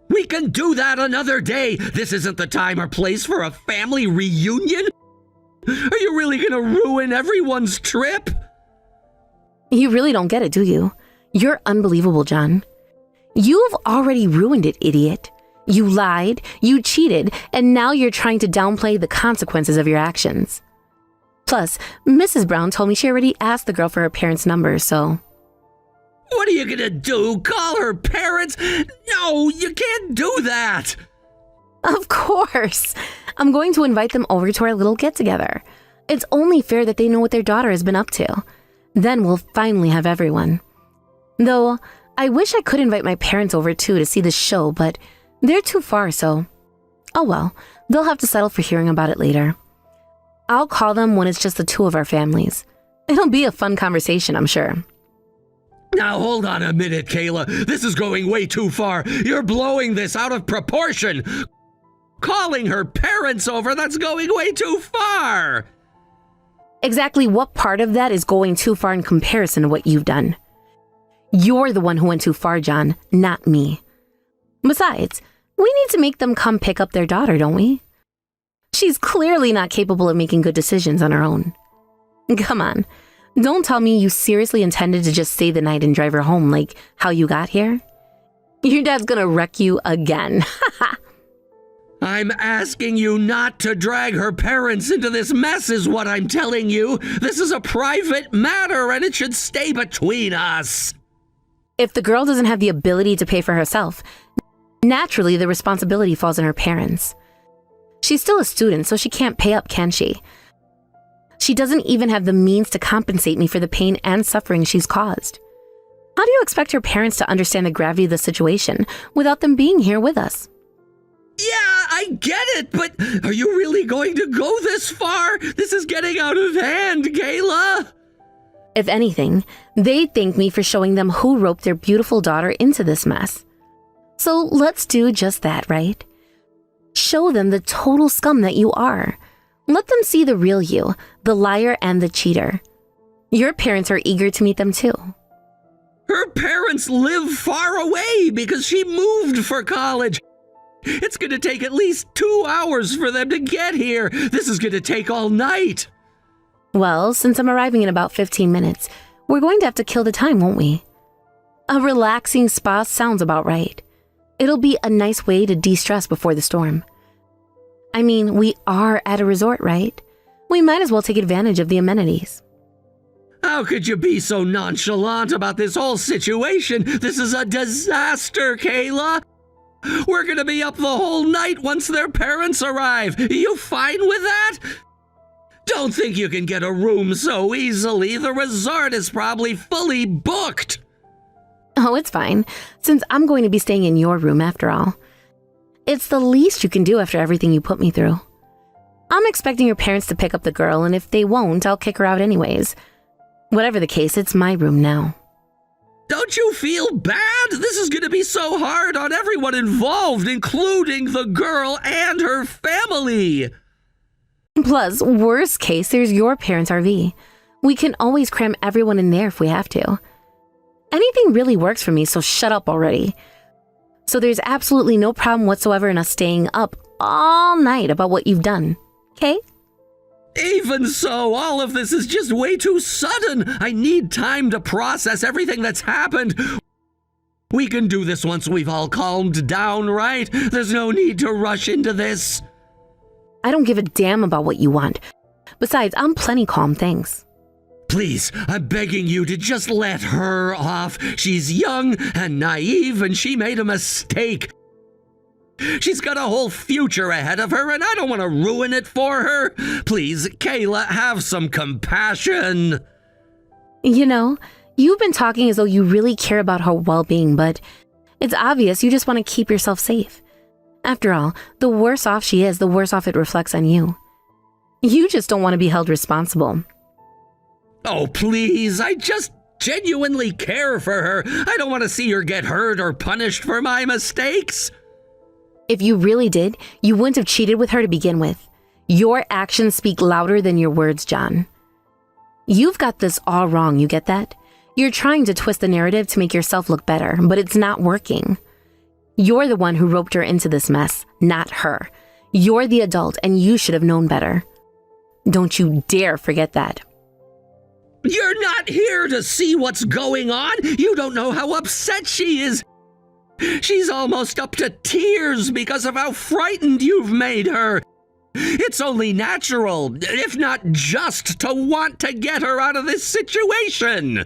We can do that another day. This isn't the time or place for a family reunion. Are you really going to ruin everyone's trip? You really don't get it, do you? You're unbelievable, John. You've already ruined it, idiot. You lied, you cheated, and now you're trying to downplay the consequences of your actions. Plus, Mrs. Brown told me she already asked the girl for her parents' number, so... What are you gonna do? Call her parents? No, you can't do that! Of course! I'm going to invite them over to our little get-together. It's only fair that they know what their daughter has been up to. Then we'll finally have everyone. Though, I wish I could invite my parents over too to see the show, but they're too far, so... Oh well, they'll have to settle for hearing about it later. I'll call them when it's just the two of our families. It'll be a fun conversation, I'm sure. Now hold on a minute, Kayla. This is going way too far. You're blowing this out of proportion. Calling her parents over, that's going way too far. Exactly what part of that is going too far in comparison to what you've done? You're the one who went too far, John, not me. Besides, we need to make them come pick up their daughter, don't we? She's clearly not capable of making good decisions on her own. Come on. Don't tell me you seriously intended to just stay the night and drive her home like how you got here. Your dad's gonna wreck you again. I'm asking you not to drag her parents into this mess is what I'm telling you. This is a private matter and it should stay between us. If the girl doesn't have the ability to pay for herself, naturally the responsibility falls on her parents. She's still a student, so she can't pay up, can she? She doesn't even have the means to compensate me for the pain and suffering she's caused. How do you expect her parents to understand the gravity of the situation without them being here with us? Yeah, I get it, but are you really going to go this far? This is getting out of hand, Kayla. If anything, they thank me for showing them who roped their beautiful daughter into this mess. So let's do just that, right? Show them the total scum that you are. Let them see the real you, the liar and the cheater. Your parents are eager to meet them too. Her parents live far away because she moved for college. It's going to take at least 2 hours for them to get here. This is going to take all night. Well, since I'm arriving in about 15 minutes, we're going to have to kill the time, won't we? A relaxing spa sounds about right. It'll be a nice way to de-stress before the storm. I mean, we are at a resort, right? We might as well take advantage of the amenities. How could you be so nonchalant about this whole situation? This is a disaster, Kayla. We're gonna be up the whole night once their parents arrive. You fine with that? Don't think you can get a room so easily. The resort is probably fully booked. Oh, it's fine, since I'm going to be staying in your room after all. It's the least you can do after everything you put me through. I'm expecting your parents to pick up the girl, and if they won't, I'll kick her out anyways. Whatever the case, it's my room now. Don't you feel bad? This is going to be so hard on everyone involved, including the girl and her family. Plus, worst case, there's your parents' RV. We can always cram everyone in there if we have to. Anything really works for me, so shut up already. So there's absolutely no problem whatsoever in us staying up all night about what you've done, okay? Even so, all of this is just way too sudden. I need time to process everything that's happened. We can do this once we've all calmed down, right? There's no need to rush into this. I don't give a damn about what you want. Besides, I'm plenty calm, thanks. Please, I'm begging you to just let her off. She's young and naive, and she made a mistake. She's got a whole future ahead of her, and I don't want to ruin it for her. Please, Kayla, have some compassion. You know, you've been talking as though you really care about her well-being, but it's obvious you just want to keep yourself safe. After all, the worse off she is, the worse off it reflects on you. You just don't want to be held responsible. Oh, please, I just genuinely care for her. I don't want to see her get hurt or punished for my mistakes. If you really did, you wouldn't have cheated with her to begin with. Your actions speak louder than your words, John. You've got this all wrong, you get that? You're trying to twist the narrative to make yourself look better, but it's not working. You're the one who roped her into this mess, not her. You're the adult, and you should have known better. Don't you dare forget that. You're not here to see what's going on. You don't know how upset she is. She's almost up to tears because of how frightened you've made her. It's only natural, if not just, to want to get her out of this situation.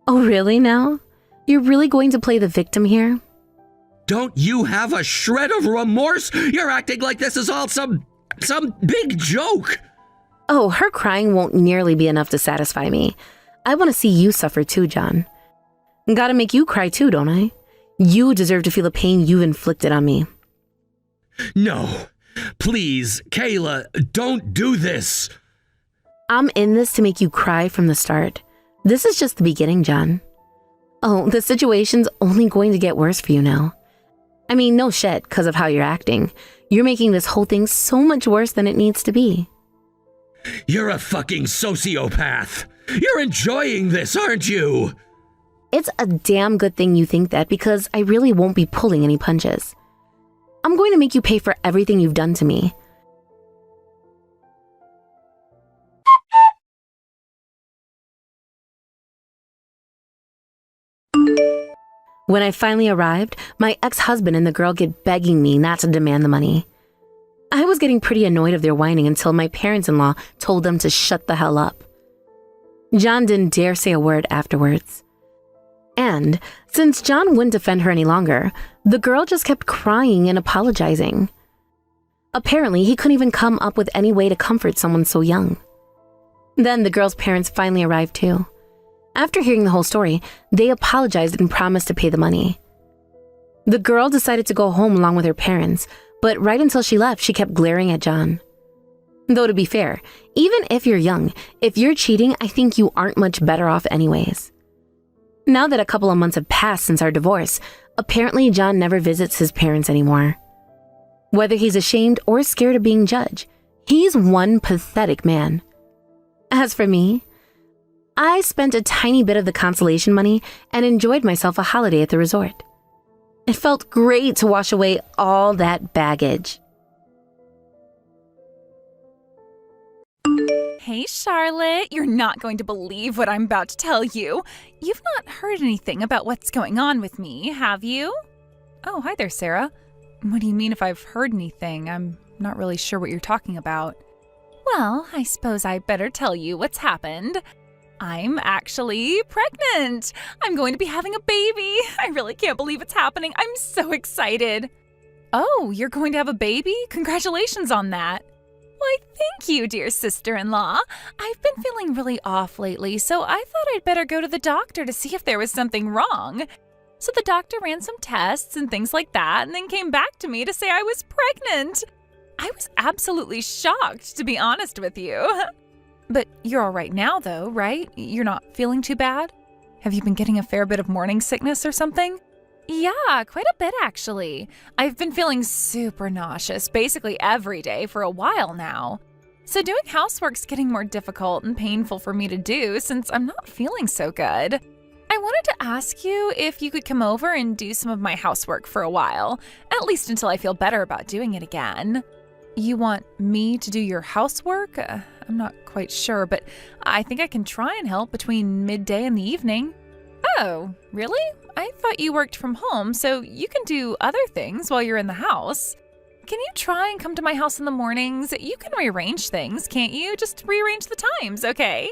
Oh, really now? You're really going to play the victim here? Don't you have a shred of remorse? You're acting like this is all some big joke. Oh, her crying won't nearly be enough to satisfy me. I want to see you suffer too, John. Gotta make you cry too, don't I? You deserve to feel the pain you've inflicted on me. No, please, Kayla, don't do this. I'm in this to make you cry from the start. This is just the beginning, John. Oh, the situation's only going to get worse for you now. I mean, no shit, because of how you're acting. You're making this whole thing so much worse than it needs to be. You're a fucking sociopath. You're enjoying this, aren't you? It's a damn good thing you think that, because I really won't be pulling any punches. I'm going to make you pay for everything you've done to me. When I finally arrived, my ex-husband and the girl get begging me not to demand the money. I was getting pretty annoyed of their whining until my parents-in-law told them to shut the hell up. John didn't dare say a word afterwards. And since John wouldn't defend her any longer, the girl just kept crying and apologizing. Apparently, he couldn't even come up with any way to comfort someone so young. Then the girl's parents finally arrived too. After hearing the whole story, they apologized and promised to pay the money. The girl decided to go home along with her parents, but right until she left, she kept glaring at John. Though to be fair, even if you're young, if you're cheating, I think you aren't much better off anyways. Now that a couple of months have passed since our divorce, apparently John never visits his parents anymore. Whether he's ashamed or scared of being judged, he's one pathetic man. As for me, I spent a tiny bit of the consolation money and enjoyed myself a holiday at the resort. It felt great to wash away all that baggage. Hey, Charlotte, you're not going to believe what I'm about to tell you. You've not heard anything about what's going on with me, have you? Oh, hi there, Sarah. What do you mean if I've heard anything? I'm not really sure what you're talking about. Well, I suppose I better tell you what's happened. I'm actually pregnant. I'm going to be having a baby. I really can't believe it's happening. I'm so excited. Oh, you're going to have a baby? Congratulations on that. Why, thank you, dear sister-in-law. I've been feeling really off lately, so I thought I'd better go to the doctor to see if there was something wrong. So the doctor ran some tests and things like that, and then came back to me to say I was pregnant. I was absolutely shocked, to be honest with you. But you're all right now, though, right? You're not feeling too bad? Have you been getting a fair bit of morning sickness or something? Yeah, quite a bit, actually. I've been feeling super nauseous basically every day for a while now. So doing housework's getting more difficult and painful for me to do since I'm not feeling so good. I wanted to ask you if you could come over and do some of my housework for a while, at least until I feel better about doing it again. You want me to do your housework? I'm not quite sure, but I think I can try and help between midday and the evening. Oh, really? I thought you worked from home, so you can do other things while you're in the house. Can you try and come to my house in the mornings? You can rearrange things, can't you? Just rearrange the times, okay?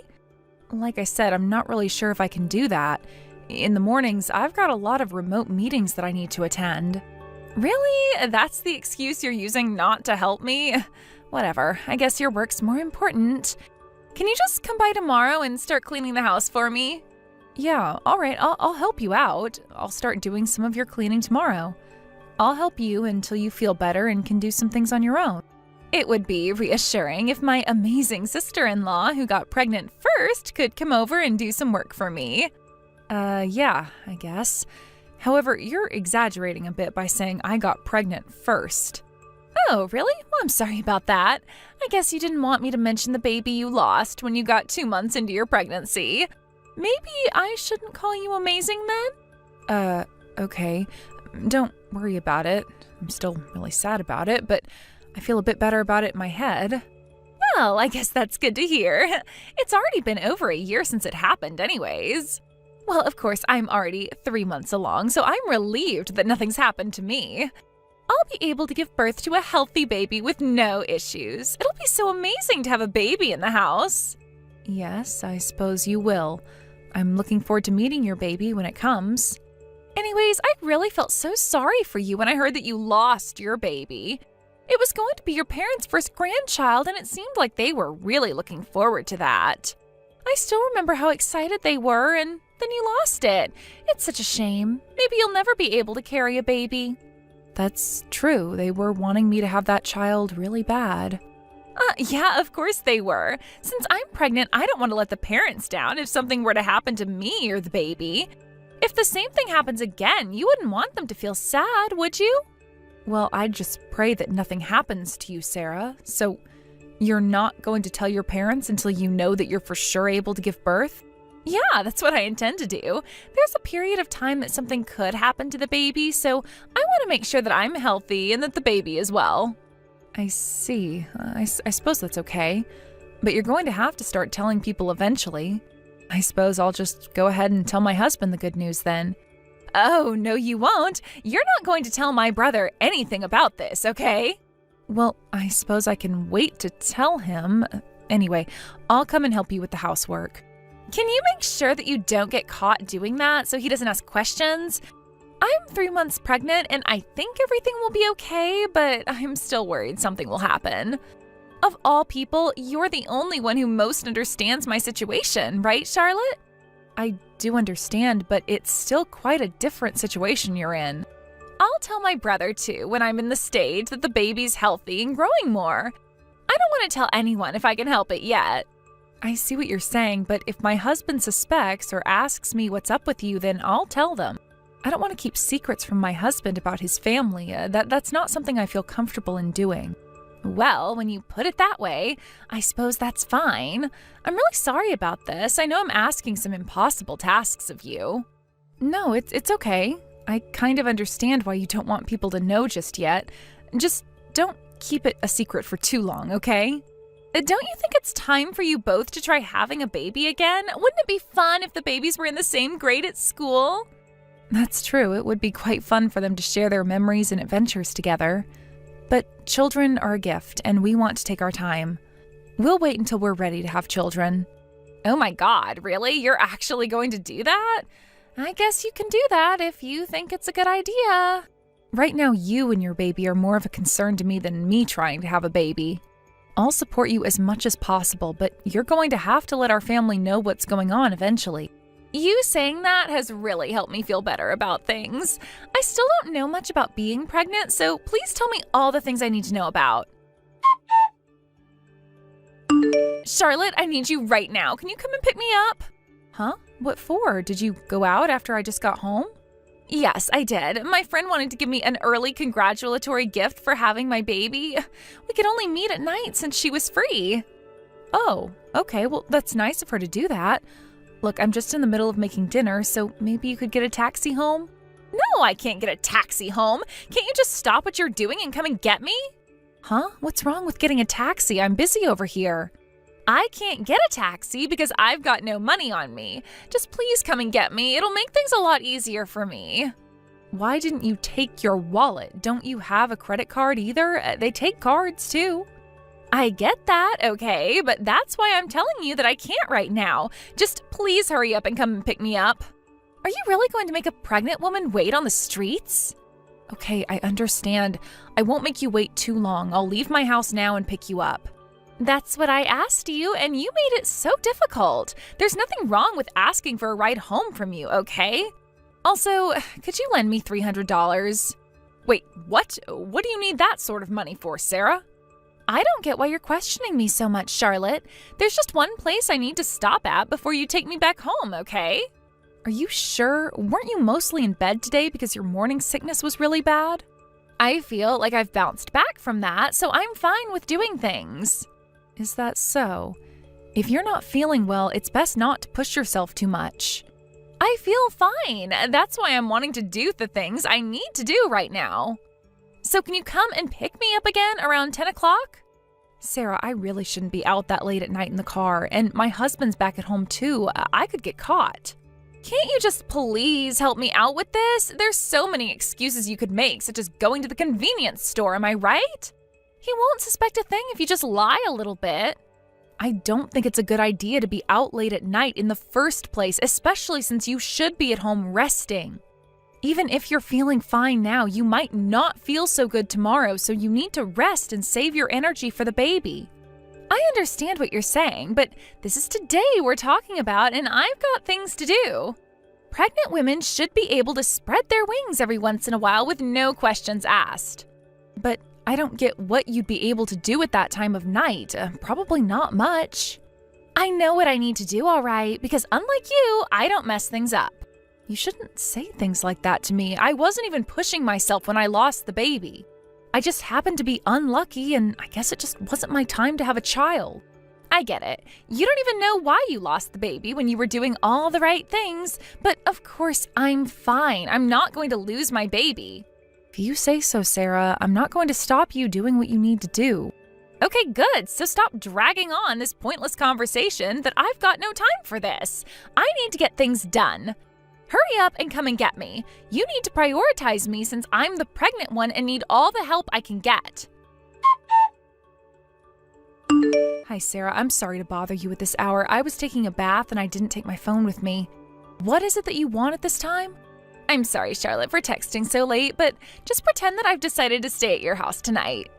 Like I said, I'm not really sure if I can do that. In the mornings, I've got a lot of remote meetings that I need to attend. Really? That's the excuse you're using not to help me? Whatever, I guess your work's more important. Can you just come by tomorrow and start cleaning the house for me? Yeah, all right, I'll help you out. I'll start doing some of your cleaning tomorrow. I'll help you until you feel better and can do some things on your own. It would be reassuring if my amazing sister-in-law who got pregnant first could come over and do some work for me. Yeah, I guess. However, you're exaggerating a bit by saying I got pregnant first. Oh, really? Well, I'm sorry about that. I guess you didn't want me to mention the baby you lost when you got 2 months into your pregnancy. Maybe I shouldn't call you amazing then? Okay. Don't worry about it. I'm still really sad about it, but I feel a bit better about it in my head. Well, I guess that's good to hear. It's already been over a year since it happened anyways. Well, of course, I'm already 3 months along, so I'm relieved that nothing's happened to me. I'll be able to give birth to a healthy baby with no issues. It'll be so amazing to have a baby in the house. Yes, I suppose you will. I'm looking forward to meeting your baby when it comes. Anyways, I really felt so sorry for you when I heard that you lost your baby. It was going to be your parents' first grandchild, and it seemed like they were really looking forward to that. I still remember how excited they were, and then you lost it. It's such a shame. Maybe you'll never be able to carry a baby. That's true. They were wanting me to have that child really bad. Yeah, of course they were. Since I'm pregnant, I don't want to let the parents down if something were to happen to me or the baby. If the same thing happens again, you wouldn't want them to feel sad, would you? Well, I'd just pray that nothing happens to you, Sarah. So you're not going to tell your parents until you know that you're for sure able to give birth? Yeah, that's what I intend to do. There's a period of time that something could happen to the baby, so I want to make sure that I'm healthy and that the baby is well. I see. I suppose that's okay. But you're going to have to start telling people eventually. I suppose I'll just go ahead and tell my husband the good news then. Oh, no, you won't. You're not going to tell my brother anything about this, okay? Well, I suppose I can wait to tell him. Anyway, I'll come and help you with the housework. Can you make sure that you don't get caught doing that so he doesn't ask questions? I'm 3 months pregnant and I think everything will be okay, but I'm still worried something will happen. Of all people, you're the only one who most understands my situation, right, Charlotte? I do understand, but it's still quite a different situation you're in. I'll tell my brother too when I'm in the stage that the baby's healthy and growing more. I don't want to tell anyone if I can help it yet. I see what you're saying, but if my husband suspects or asks me what's up with you, then I'll tell them. I don't want to keep secrets from my husband about his family. That's not something I feel comfortable in doing. Well, when you put it that way, I suppose that's fine. I'm really sorry about this. I know I'm asking some impossible tasks of you. No, it's okay. I kind of understand why you don't want people to know just yet. Just don't keep it a secret for too long, okay? Don't you think it's time for you both to try having a baby again? Wouldn't it be fun if the babies were in the same grade at school? That's true. It would be quite fun for them to share their memories and adventures together. But children are a gift, and we want to take our time. We'll wait until we're ready to have children. Oh my God, really? You're actually going to do that? I guess you can do that if you think it's a good idea. Right now, you and your baby are more of a concern to me than me trying to have a baby. I'll support you as much as possible, but you're going to have to let our family know what's going on eventually. You saying that has really helped me feel better about things. I still don't know much about being pregnant, so please tell me all the things I need to know about. Charlotte, I need you right now. Can you come and pick me up? Huh? What for? Did you go out after I just got home? Yes, I did. My friend wanted to give me an early congratulatory gift for having my baby. We could only meet at night since she was free. Oh, okay. Well, that's nice of her to do that. Look, I'm just in the middle of making dinner, so maybe you could get a taxi home? No, I can't get a taxi home. Can't you just stop what you're doing and come and get me? Huh? What's wrong with getting a taxi? I'm busy over here. I can't get a taxi because I've got no money on me. Just please come and get me. It'll make things a lot easier for me. Why didn't you take your wallet? Don't you have a credit card either? They take cards too. I get that, okay, but that's why I'm telling you that I can't right now. Just please hurry up and come and pick me up. Are you really going to make a pregnant woman wait on the streets? Okay, I understand. I won't make you wait too long. I'll leave my house now and pick you up. That's what I asked you, and you made it so difficult. There's nothing wrong with asking for a ride home from you, okay? Also, could you lend me $300? Wait, what? What do you need that sort of money for, Sarah? I don't get why you're questioning me so much, Charlotte. There's just one place I need to stop at before you take me back home, okay? Are you sure? Weren't you mostly in bed today because your morning sickness was really bad? I feel like I've bounced back from that, so I'm fine with doing things. Is that so? If you're not feeling well, it's best not to push yourself too much. I feel fine. That's why I'm wanting to do the things I need to do right now. So can you come and pick me up again around 10 o'clock? Sarah, I really shouldn't be out that late at night in the car, and my husband's back at home too. I could get caught. Can't you just please help me out with this? There's so many excuses you could make, such as going to the convenience store, am I right? He won't suspect a thing if you just lie a little bit. I don't think it's a good idea to be out late at night in the first place, especially since you should be at home resting. Even if you're feeling fine now, you might not feel so good tomorrow, so you need to rest and save your energy for the baby. I understand what you're saying, but this is today we're talking about, and I've got things to do. Pregnant women should be able to spread their wings every once in a while with no questions asked. But I don't get what you'd be able to do at that time of night. Probably not much. I know what I need to do, all right, because unlike you, I don't mess things up. You shouldn't say things like that to me. I wasn't even pushing myself when I lost the baby. I just happened to be unlucky, and I guess it just wasn't my time to have a child. I get it. You don't even know why you lost the baby when you were doing all the right things, but of course I'm fine. I'm not going to lose my baby. If you say so, Sarah, I'm not going to stop you doing what you need to do. Okay, good. So stop dragging on this pointless conversation that I've got no time for this. I need to get things done. Hurry up and come and get me. You need to prioritize me since I'm the pregnant one and need all the help I can get. Hi, Sarah. I'm sorry to bother you at this hour. I was taking a bath and I didn't take my phone with me. What is it that you want at this time? I'm sorry, Charlotte, for texting so late, but just pretend that I've decided to stay at your house tonight.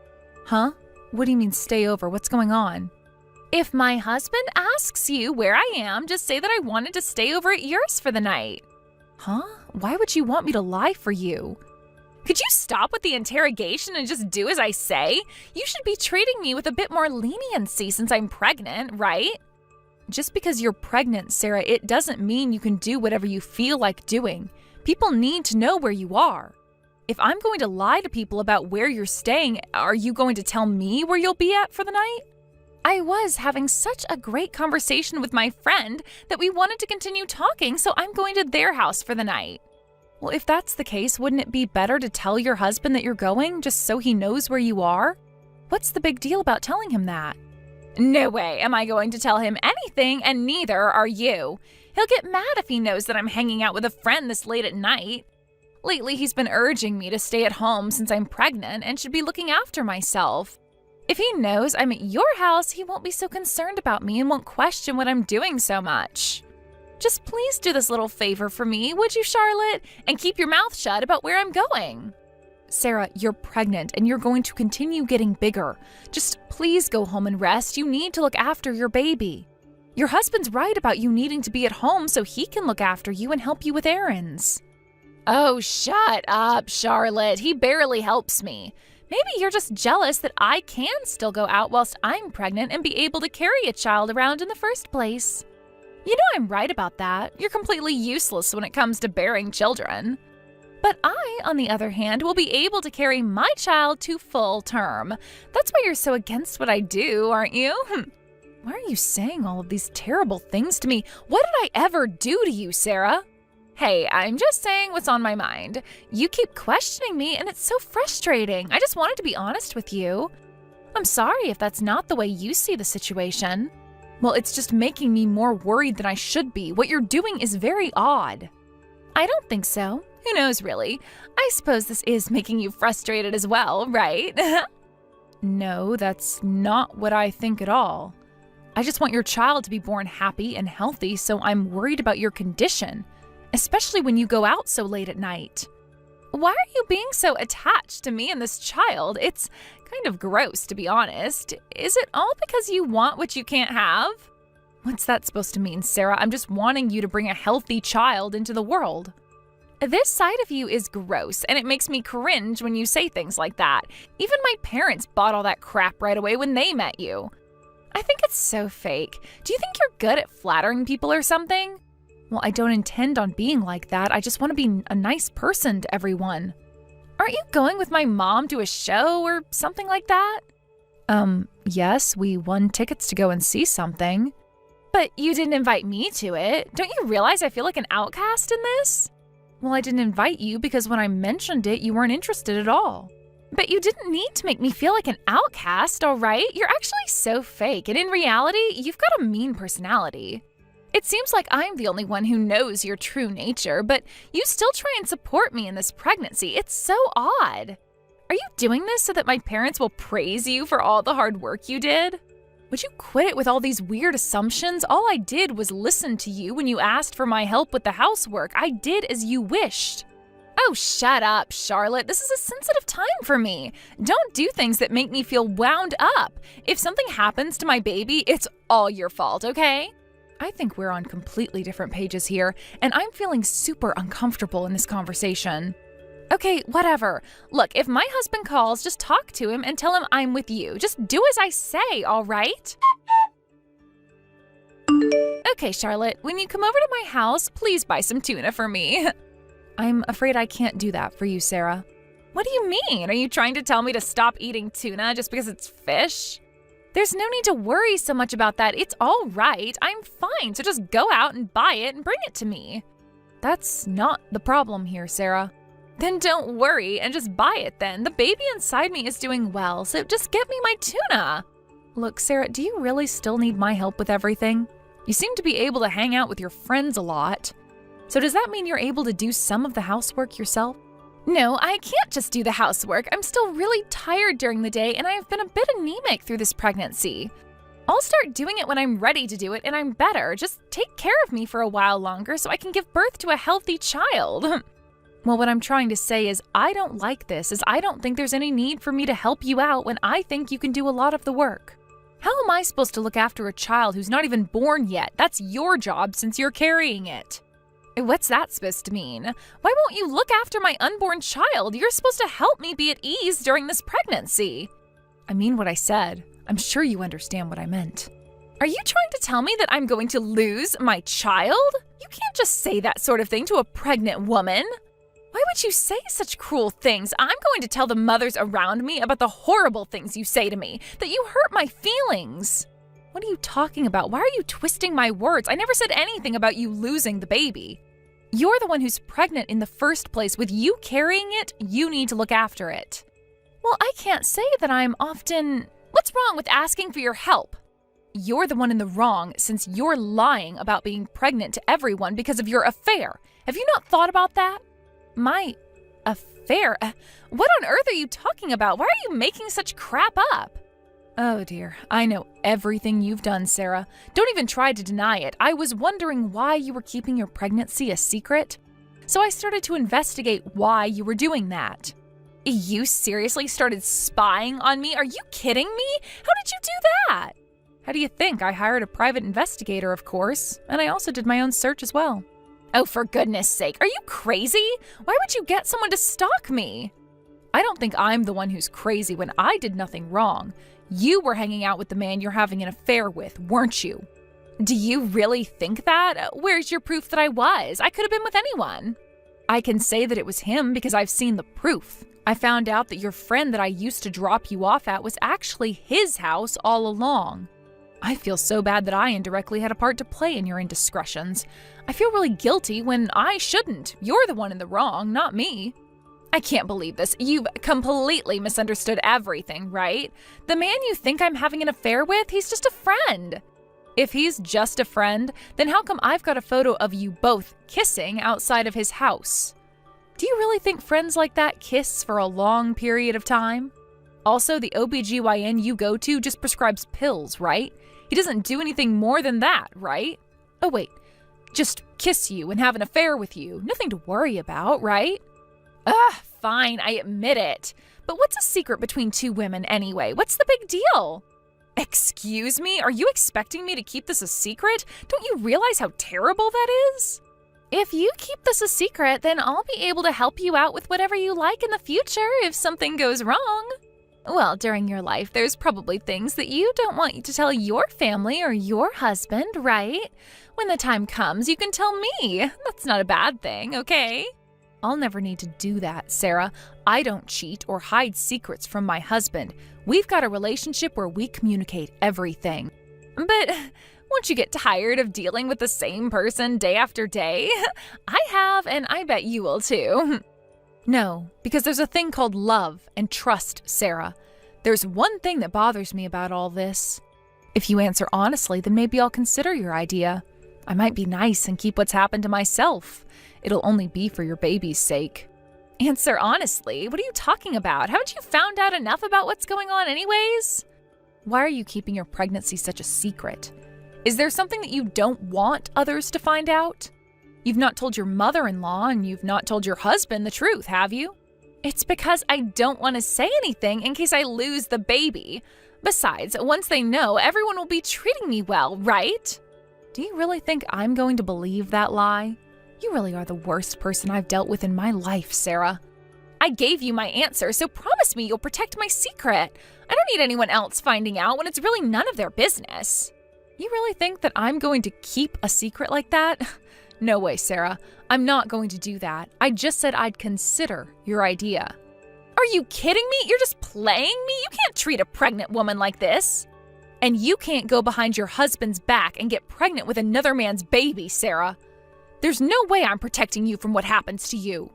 Huh? What do you mean stay over? What's going on? If my husband asks you where I am, just say that I wanted to stay over at yours for the night. Huh? Why would you want me to lie for you? Could you stop with the interrogation and just do as I say? You should be treating me with a bit more leniency since I'm pregnant, right? Just because you're pregnant, Sarah, it doesn't mean you can do whatever you feel like doing. People need to know where you are. If I'm going to lie to people about where you're staying, are you going to tell me where you'll be at for the night? I was having such a great conversation with my friend that we wanted to continue talking, so I'm going to their house for the night. Well, if that's the case, wouldn't it be better to tell your husband that you're going just so he knows where you are? What's the big deal about telling him that? No way am I going to tell him anything, and neither are you. He'll get mad if he knows that I'm hanging out with a friend this late at night. Lately, he's been urging me to stay at home since I'm pregnant and should be looking after myself. If he knows I'm at your house, he won't be so concerned about me and won't question what I'm doing so much. Just please do this little favor for me, would you, Charlotte? And keep your mouth shut about where I'm going. Sarah, you're pregnant and you're going to continue getting bigger. Just please go home and rest. You need to look after your baby. Your husband's right about you needing to be at home so he can look after you and help you with errands. Oh, shut up, Charlotte. He barely helps me. Maybe you're just jealous that I can still go out whilst I'm pregnant and be able to carry a child around in the first place. You know I'm right about that. You're completely useless when it comes to bearing children. But I, on the other hand, will be able to carry my child to full term. That's why you're so against what I do, aren't you? Why are you saying all of these terrible things to me? What did I ever do to you, Sarah? Hey, I'm just saying what's on my mind. You keep questioning me and it's so frustrating. I just wanted to be honest with you. I'm sorry if that's not the way you see the situation. Well, it's just making me more worried than I should be. What you're doing is very odd. I don't think so. Who knows, really? I suppose this is making you frustrated as well, right? No, that's not what I think at all. I just want your child to be born happy and healthy, so I'm worried about your condition. Especially when you go out so late at night. Why are you being so attached to me and this child? It's kind of gross, to be honest. Is it all because you want what you can't have? What's that supposed to mean, Sarah? I'm just wanting you to bring a healthy child into the world. This side of you is gross, and it makes me cringe when you say things like that. Even my parents bought all that crap right away when they met you. I think it's so fake. Do you think you're good at flattering people or something? Well, I don't intend on being like that. I just want to be a nice person to everyone. Aren't you going with my mom to a show or something like that? Yes, we won tickets to go and see something. But you didn't invite me to it. Don't you realize I feel like an outcast in this? Well, I didn't invite you because when I mentioned it, you weren't interested at all. But you didn't need to make me feel like an outcast, all right? You're actually so fake, and in reality, you've got a mean personality. It seems like I'm the only one who knows your true nature, but you still try and support me in this pregnancy. It's so odd. Are you doing this so that my parents will praise you for all the hard work you did? Would you quit it with all these weird assumptions? All I did was listen to you when you asked for my help with the housework. I did as you wished. Oh, shut up, Charlotte. This is a sensitive time for me. Don't do things that make me feel wound up. If something happens to my baby, it's all your fault, okay? I think we're on completely different pages here, and I'm feeling super uncomfortable in this conversation. Okay, whatever. Look, if my husband calls, just talk to him and tell him I'm with you. Just do as I say, all right? Okay, Charlotte, when you come over to my house, please buy some tuna for me. I'm afraid I can't do that for you, Sarah. What do you mean? Are you trying to tell me to stop eating tuna just because it's fish? There's no need to worry so much about that. It's all right. I'm fine, so just go out and buy it and bring it to me. That's not the problem here, Sarah. Then don't worry and just buy it then. The baby inside me is doing well, so just get me my tuna. Look, Sarah, do you really still need my help with everything? You seem to be able to hang out with your friends a lot. So does that mean you're able to do some of the housework yourself? No, I can't just do the housework. I'm still really tired during the day and I've been a bit anemic through this pregnancy. I'll start doing it when I'm ready to do it and I'm better. Just take care of me for a while longer so I can give birth to a healthy child. Well, what I'm trying to say is I don't like this, as I don't think there's any need for me to help you out when I think you can do a lot of the work. How am I supposed to look after a child who's not even born yet? That's your job since you're carrying it. What's that supposed to mean? Why won't you look after my unborn child? You're supposed to help me be at ease during this pregnancy. I mean what I said. I'm sure you understand what I meant. Are you trying to tell me that I'm going to lose my child? You can't just say that sort of thing to a pregnant woman. Why would you say such cruel things? I'm going to tell the mothers around me about the horrible things you say to me, that you hurt my feelings. What are you talking about? Why are you twisting my words? I never said anything about you losing the baby. You're the one who's pregnant in the first place. With you carrying it, you need to look after it. Well, I can't say that I'm often... What's wrong with asking for your help? You're the one in the wrong since you're lying about being pregnant to everyone because of your affair. Have you not thought about that? My affair? What on earth are you talking about? Why are you making such crap up? Oh dear, I know everything you've done, Sarah. Don't even try to deny it. I was wondering why you were keeping your pregnancy a secret. So I started to investigate why you were doing that. You seriously started spying on me? Are you kidding me? How did you do that? How do you think? I hired a private investigator, of course, and I also did my own search as well. Oh, for goodness sake, are you crazy? Why would you get someone to stalk me? I don't think I'm the one who's crazy when I did nothing wrong. You were hanging out with the man you're having an affair with, weren't you? Do you really think that? Where's your proof that I was? I could have been with anyone. I can say that it was him because I've seen the proof. I found out that your friend that I used to drop you off at was actually his house all along. I feel so bad that I indirectly had a part to play in your indiscretions. I feel really guilty when I shouldn't. You're the one in the wrong, not me. I can't believe this. You've completely misunderstood everything, right? The man you think I'm having an affair with, he's just a friend. If he's just a friend, then how come I've got a photo of you both kissing outside of his house? Do you really think friends like that kiss for a long period of time? Also, the OBGYN you go to just prescribes pills, right? He doesn't do anything more than that, right? Oh wait, just kiss you and have an affair with you. Nothing to worry about, right? Fine, I admit it. But what's a secret between two women anyway? What's the big deal? Excuse me? Are you expecting me to keep this a secret? Don't you realize how terrible that is? If you keep this a secret, then I'll be able to help you out with whatever you like in the future if something goes wrong. Well, during your life, there's probably things that you don't want to tell your family or your husband, right? When the time comes, you can tell me. That's not a bad thing, okay? I'll never need to do that, Sarah. I don't cheat or hide secrets from my husband. We've got a relationship where we communicate everything. But won't you get tired of dealing with the same person day after day? I have, and I bet you will too. No, because there's a thing called love and trust, Sarah. There's one thing that bothers me about all this. If you answer honestly, then maybe I'll consider your idea. I might be nice and keep what's happened to myself. It'll only be for your baby's sake. Answer honestly? What are you talking about? Haven't you found out enough about what's going on anyways? Why are you keeping your pregnancy such a secret? Is there something that you don't want others to find out? You've not told your mother-in-law and you've not told your husband the truth, have you? It's because I don't want to say anything in case I lose the baby. Besides, once they know, everyone will be treating me well, right? Do you really think I'm going to believe that lie? You really are the worst person I've dealt with in my life, Sarah. I gave you my answer, so promise me you'll protect my secret. I don't need anyone else finding out when it's really none of their business. You really think that I'm going to keep a secret like that? No way, Sarah. I'm not going to do that. I just said I'd consider your idea. Are you kidding me? You're just playing me? You can't treat a pregnant woman like this. And you can't go behind your husband's back and get pregnant with another man's baby, Sarah. There's no way I'm protecting you from what happens to you.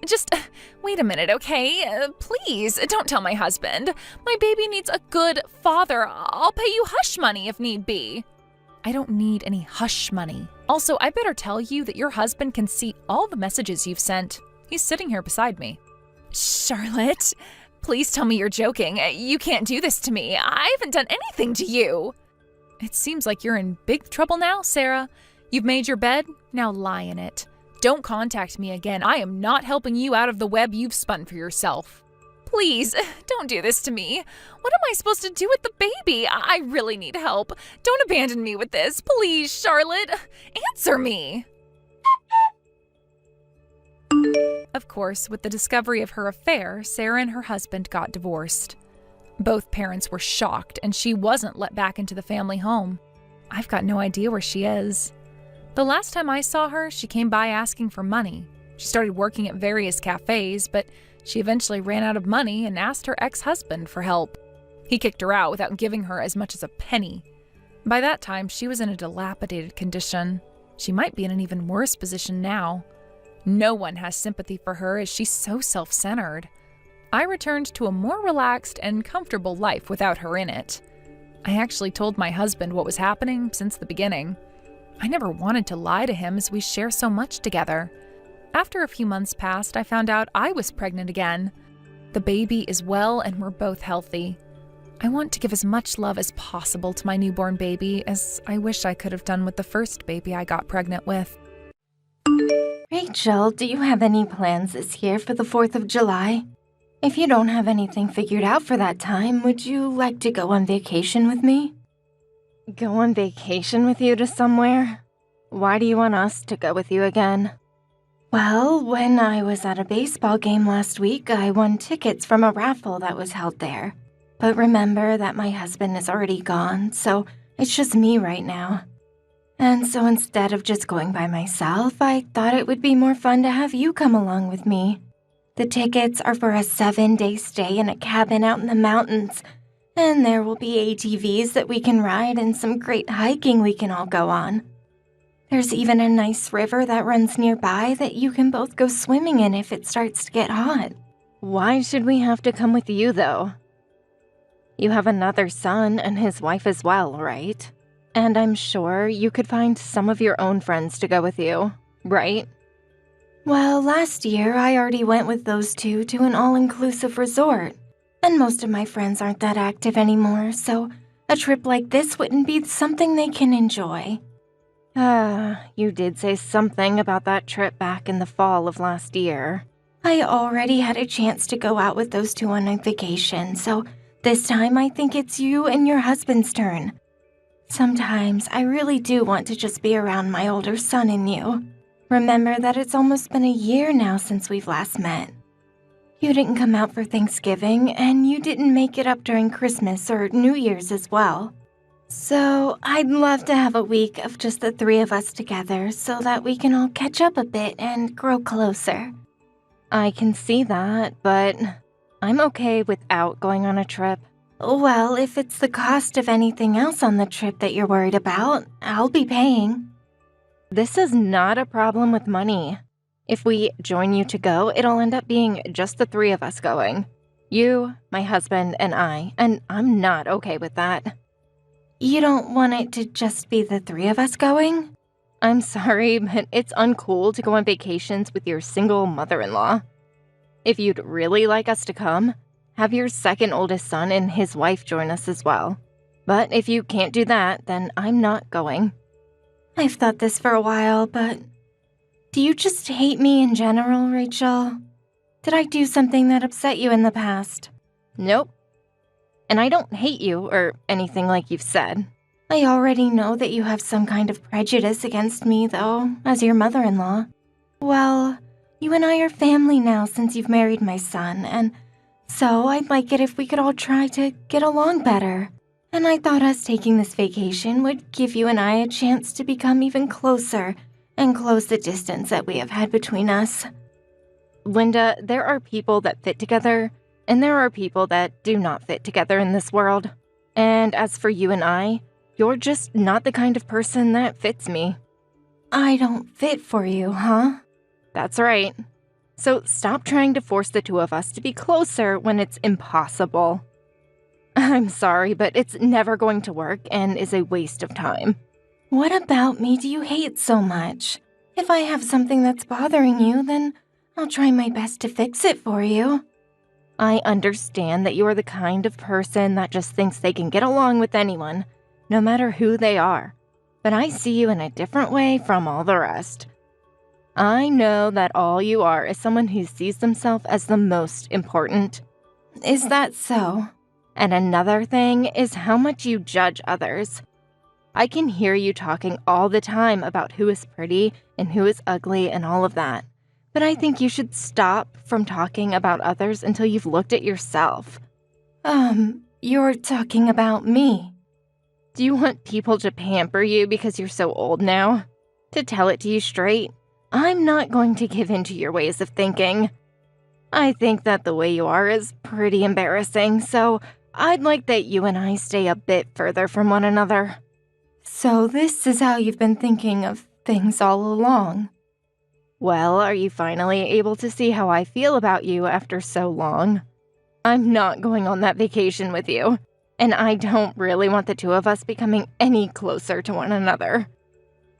Just wait a minute, okay? Please, don't tell my husband. My baby needs a good father. I'll pay you hush money if need be. I don't need any hush money. Also, I better tell you that your husband can see all the messages you've sent. He's sitting here beside me. Charlotte, please tell me you're joking. You can't do this to me. I haven't done anything to you. It seems like you're in big trouble now, Sarah. You've made your bed, now lie in it. Don't contact me again. I am not helping you out of the web you've spun for yourself. Please, don't do this to me. What am I supposed to do with the baby? I really need help. Don't abandon me with this. Please, Charlotte, answer me. Of course, with the discovery of her affair, Sarah and her husband got divorced. Both parents were shocked, and she wasn't let back into the family home. I've got no idea where she is. The last time I saw her, she came by asking for money. She started working at various cafes, but she eventually ran out of money and asked her ex-husband for help. He kicked her out without giving her as much as a penny. By that time, she was in a dilapidated condition. She might be in an even worse position now. No one has sympathy for her as she's so self-centered. I returned to a more relaxed and comfortable life without her in it. I actually told my husband what was happening since the beginning. I never wanted to lie to him as we share so much together. After a few months passed, I found out I was pregnant again. The baby is well and we're both healthy. I want to give as much love as possible to my newborn baby as I wish I could have done with the first baby I got pregnant with. Rachel, do you have any plans this year for the 4th of July? If you don't have anything figured out for that time, would you like to go on vacation with me? Go on vacation with you to somewhere? Why do you want us to go with you again? Well, when I was at a baseball game last week, I won tickets from a raffle that was held there. But remember that my husband is already gone, so it's just me right now. And so instead of just going by myself, I thought it would be more fun to have you come along with me. The tickets are for a 7-day stay in a cabin out in the mountains, and there will be ATVs that we can ride and some great hiking we can all go on. There's even a nice river that runs nearby that you can both go swimming in if it starts to get hot. Why should we have to come with you, though? You have another son and his wife as well, right? And I'm sure you could find some of your own friends to go with you, right? Well, last year I already went with those two to an all-inclusive resort, and most of my friends aren't that active anymore, so a trip like this wouldn't be something they can enjoy. You did say something about that trip back in the fall of last year. I already had a chance to go out with those two on a vacation, so this time I think it's you and your husband's turn. Sometimes I really do want to just be around my older son and you. Remember that it's almost been a year now since we've last met. You didn't come out for Thanksgiving, and you didn't make it up during Christmas or New Year's as well. So I'd love to have a week of just the three of us together so that we can all catch up a bit and grow closer. I can see that, but I'm okay without going on a trip. Well, if it's the cost of anything else on the trip that you're worried about, I'll be paying. This is not a problem with money. If we join you to go, it'll end up being just the three of us going. You, my husband, and I'm not okay with that. You don't want it to just be the three of us going? I'm sorry, but it's uncool to go on vacations with your single mother-in-law. If you'd really like us to come, have your second oldest son and his wife join us as well. But if you can't do that, then I'm not going. I've thought this for a while, but do you just hate me in general, Rachel? Did I do something that upset you in the past? Nope. And I don't hate you or anything like you've said. I already know that you have some kind of prejudice against me, though, as your mother-in-law. Well, you and I are family now since you've married my son, and so I'd like it if we could all try to get along better. And I thought us taking this vacation would give you and I a chance to become even closer and close the distance that we have had between us. Linda, there are people that fit together, and there are people that do not fit together in this world. And as for you and I, you're just not the kind of person that fits me. I don't fit for you, huh? That's right. So stop trying to force the two of us to be closer when it's impossible. I'm sorry, but it's never going to work and is a waste of time. What about me do you hate so much? If I have something that's bothering you, then I'll try my best to fix it for you. I understand that you are the kind of person that just thinks they can get along with anyone, no matter who they are. But I see you in a different way from all the rest. I know that all you are is someone who sees themselves as the most important. Is that so? And another thing is how much you judge others. I can hear you talking all the time about who is pretty and who is ugly and all of that. But I think you should stop from talking about others until you've looked at yourself. You're talking about me. Do you want people to pamper you because you're so old now? To tell it to you straight, I'm not going to give in to your ways of thinking. I think that the way you are is pretty embarrassing, so I'd like that you and I stay a bit further from one another. So this is how you've been thinking of things all along. Well, are you finally able to see how I feel about you after so long? I'm not going on that vacation with you, and I don't really want the two of us becoming any closer to one another.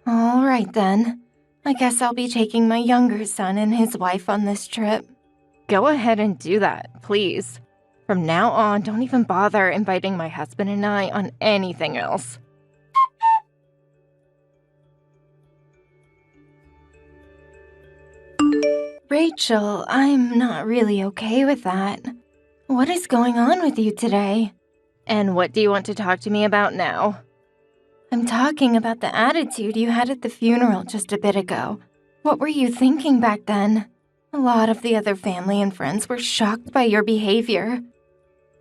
All right then. I guess I'll be taking my younger son and his wife on this trip. Go ahead and do that, please. From now on, don't even bother inviting my husband and I on anything else. Rachel, I'm not really okay with that. What is going on with you today? And what do you want to talk to me about now? I'm talking about the attitude you had at the funeral just a bit ago. What were you thinking back then? A lot of the other family and friends were shocked by your behavior.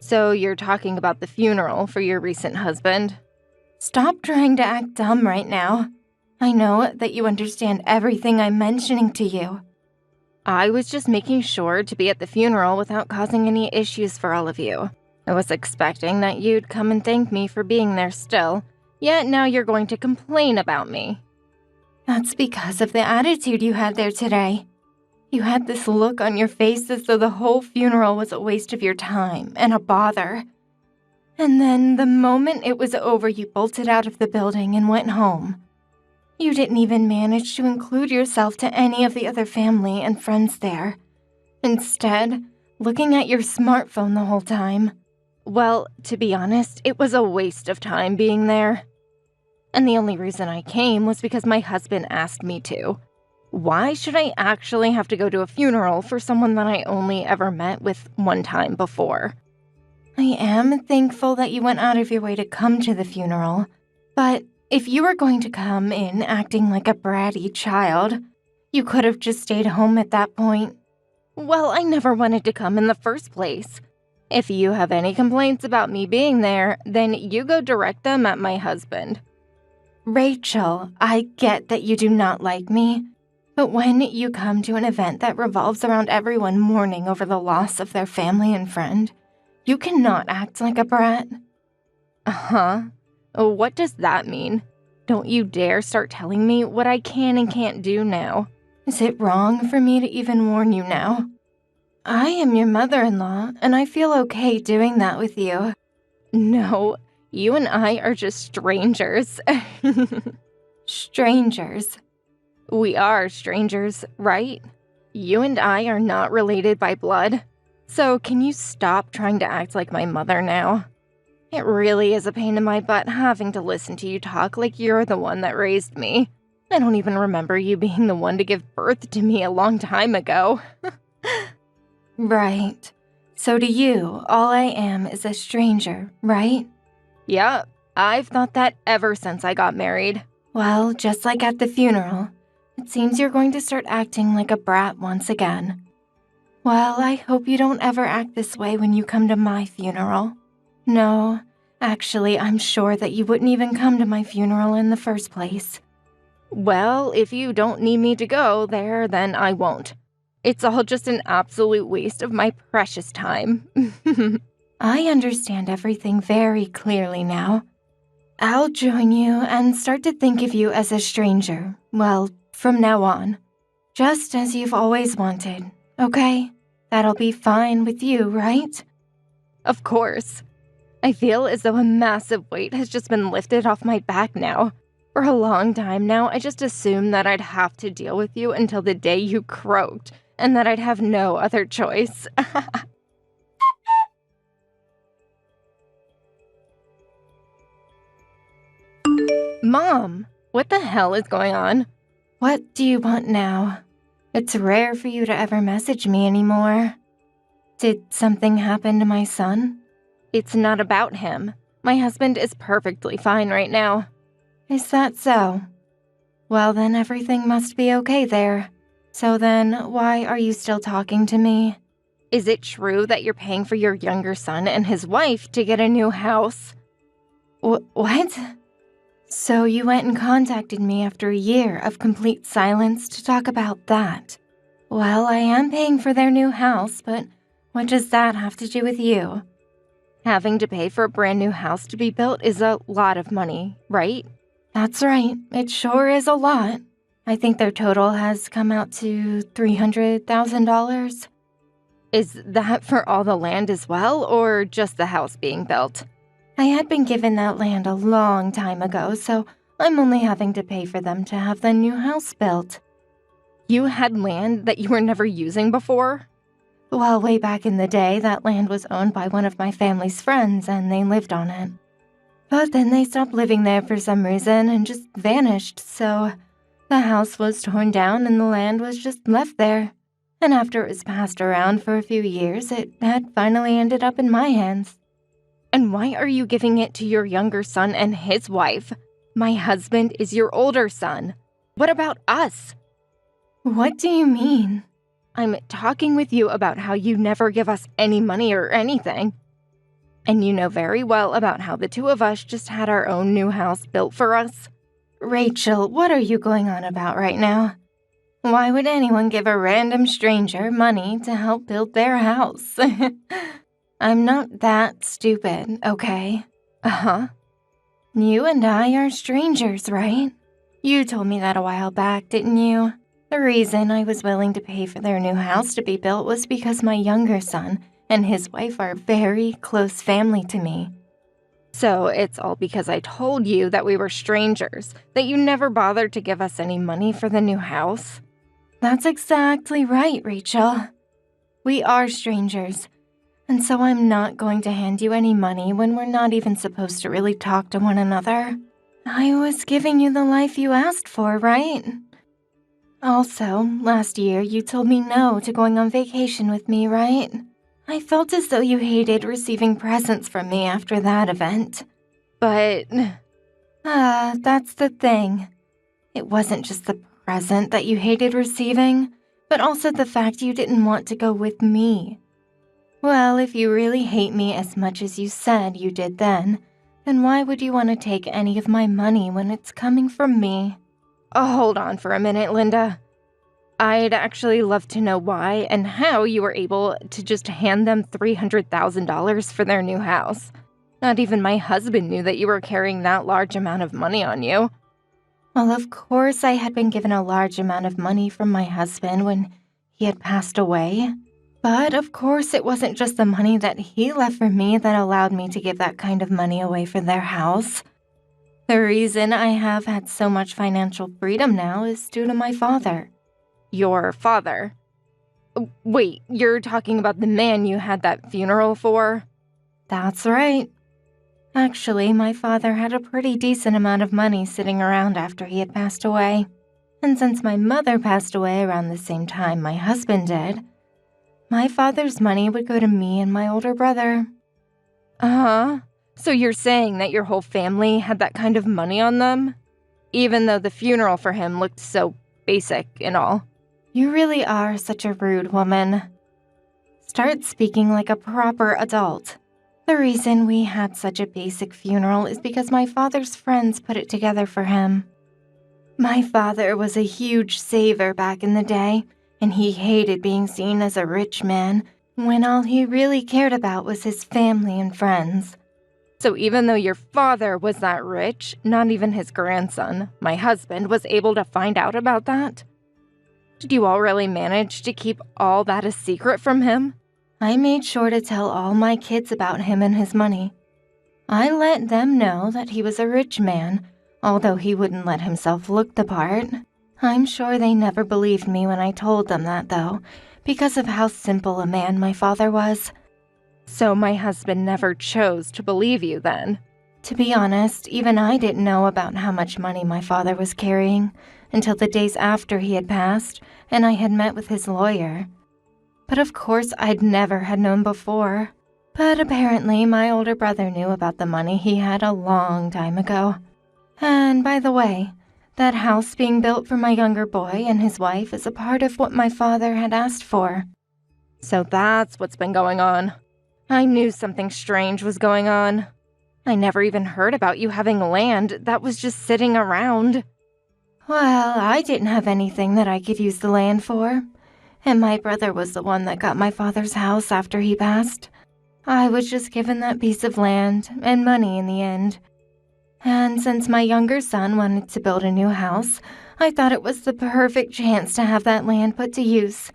So you're talking about the funeral for your recent husband? Stop trying to act dumb right now. I know that you understand everything I'm mentioning to you. I was just making sure to be at the funeral without causing any issues for all of you. I was expecting that you'd come and thank me for being there still, yet now you're going to complain about me. That's because of the attitude you had there today. You had this look on your face as though the whole funeral was a waste of your time and a bother. And then the moment it was over, you bolted out of the building and went home. You didn't even manage to include yourself to any of the other family and friends there. Instead, looking at your smartphone the whole time. Well, to be honest, it was a waste of time being there. And the only reason I came was because my husband asked me to. Why should I actually have to go to a funeral for someone that I only ever met with one time before? I am thankful that you went out of your way to come to the funeral, but if you were going to come in acting like a bratty child, you could have just stayed home at that point. Well, I never wanted to come in the first place. If you have any complaints about me being there, then you go direct them at my husband. Rachel, I get that you do not like me, but when you come to an event that revolves around everyone mourning over the loss of their family and friend, you cannot act like a brat. Uh-huh. What does that mean? Don't you dare start telling me what I can and can't do now. Is it wrong for me to even warn you now? I am your mother-in-law, and I feel okay doing that with you. No, you and I are just strangers. Strangers? We are strangers, right? You and I are not related by blood. So can you stop trying to act like my mother now? It really is a pain in my butt having to listen to you talk like you're the one that raised me. I don't even remember you being the one to give birth to me a long time ago. Right. So to you, all I am is a stranger, right? Yep. I've thought that ever since I got married. Well, just like at the funeral, it seems you're going to start acting like a brat once again. Well, I hope you don't ever act this way when you come to my funeral. No, actually, I'm sure that you wouldn't even come to my funeral in the first place. Well, if you don't need me to go there, then I won't. It's all just an absolute waste of my precious time. I understand everything very clearly now. I'll join you and start to think of you as a stranger, well, from now on. Just as you've always wanted, okay? That'll be fine with you, right? Of course. I feel as though a massive weight has just been lifted off my back now. For a long time now, I just assumed that I'd have to deal with you until the day you croaked, and that I'd have no other choice. Mom, what the hell is going on? What do you want now? It's rare for you to ever message me anymore. Did something happen to my son? It's not about him. My husband is perfectly fine right now. Is that so? Well, then everything must be okay there. So then, why are you still talking to me? Is it true that you're paying for your younger son and his wife to get a new house? What? So you went and contacted me after a year of complete silence to talk about that. Well, I am paying for their new house, but what does that have to do with you? Having to pay for a brand new house to be built is a lot of money, right? That's right. It sure is a lot. I think their total has come out to $300,000. Is that for all the land as well, or just the house being built? I had been given that land a long time ago, so I'm only having to pay for them to have the new house built. You had land that you were never using before? Well, way back in the day, that land was owned by one of my family's friends, and they lived on it. But then they stopped living there for some reason and just vanished, so the house was torn down and the land was just left there. And after it was passed around for a few years, it had finally ended up in my hands. And why are you giving it to your younger son and his wife? My husband is your older son. What about us? What do you mean? I'm talking with you about how you never give us any money or anything. And you know very well about how the two of us just had our own new house built for us. Rachel, what are you going on about right now? Why would anyone give a random stranger money to help build their house? I'm not that stupid, okay? Uh-huh. You and I are strangers, right? You told me that a while back, didn't you? The reason I was willing to pay for their new house to be built was because my younger son and his wife are very close family to me. So it's all because I told you that we were strangers, that you never bothered to give us any money for the new house? That's exactly right, Rachel. We are strangers, and so I'm not going to hand you any money when we're not even supposed to really talk to one another. I was giving you the life you asked for, right? Also, last year you told me no to going on vacation with me, right? I felt as though you hated receiving presents from me after that event. But, that's the thing. It wasn't just the present that you hated receiving, but also the fact you didn't want to go with me. Well, if you really hate me as much as you said you did then why would you want to take any of my money when it's coming from me? Oh, hold on for a minute, Linda. I'd actually love to know why and how you were able to just hand them $300,000 for their new house. Not even my husband knew that you were carrying that large amount of money on you. Well, of course I had been given a large amount of money from my husband when he had passed away. But of course it wasn't just the money that he left for me that allowed me to give that kind of money away for their house. The reason I have had so much financial freedom now is due to my father. Your father? Wait, you're talking about the man you had that funeral for? That's right. Actually, my father had a pretty decent amount of money sitting around after he had passed away. And since my mother passed away around the same time my husband did, my father's money would go to me and my older brother. Uh-huh. So you're saying that your whole family had that kind of money on them? Even though the funeral for him looked so basic and all. You really are such a rude woman. Start speaking like a proper adult. The reason we had such a basic funeral is because my father's friends put it together for him. My father was a huge saver back in the day, and he hated being seen as a rich man when all he really cared about was his family and friends. So even though your father was that rich, not even his grandson, my husband, was able to find out about that? Did you all really manage to keep all that a secret from him? I made sure to tell all my kids about him and his money. I let them know that he was a rich man, although he wouldn't let himself look the part. I'm sure they never believed me when I told them that, though, because of how simple a man my father was. So my husband never chose to believe you then? To be honest, even I didn't know about how much money my father was carrying until the days after he had passed and I had met with his lawyer. But of course, I'd never had known before. But apparently, my older brother knew about the money he had a long time ago. And by the way, that house being built for my younger boy and his wife is a part of what my father had asked for. So that's what's been going on. I knew something strange was going on. I never even heard about you having land that was just sitting around. Well, I didn't have anything that I could use the land for. And my brother was the one that got my father's house after he passed. I was just given that piece of land and money in the end. And since my younger son wanted to build a new house, I thought it was the perfect chance to have that land put to use.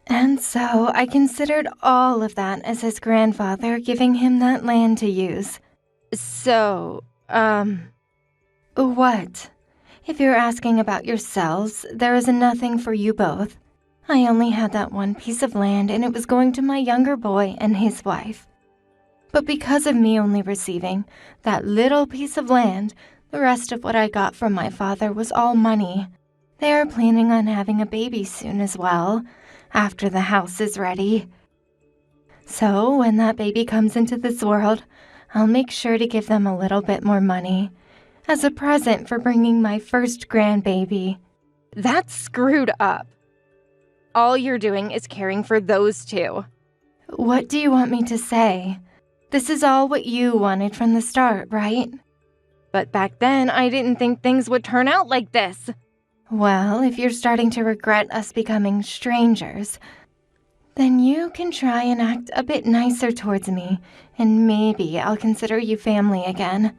And so I considered all of that as his grandfather giving him that land to use. So, What? If you're asking about yourselves, there is nothing for you both. I only had that one piece of land and it was going to my younger boy and his wife. But because of me only receiving that little piece of land, the rest of what I got from my father was all money. They are planning on having a baby soon as well, after the house is ready. So when that baby comes into this world, I'll make sure to give them a little bit more money as a present for bringing my first grandbaby. that's screwed up. All you're doing is caring for those two. What do you want me to say? This is all what you wanted from the start, right? But back then, I didn't think things would turn out like this. Well, if you're starting to regret us becoming strangers, then you can try and act a bit nicer towards me, and maybe I'll consider you family again.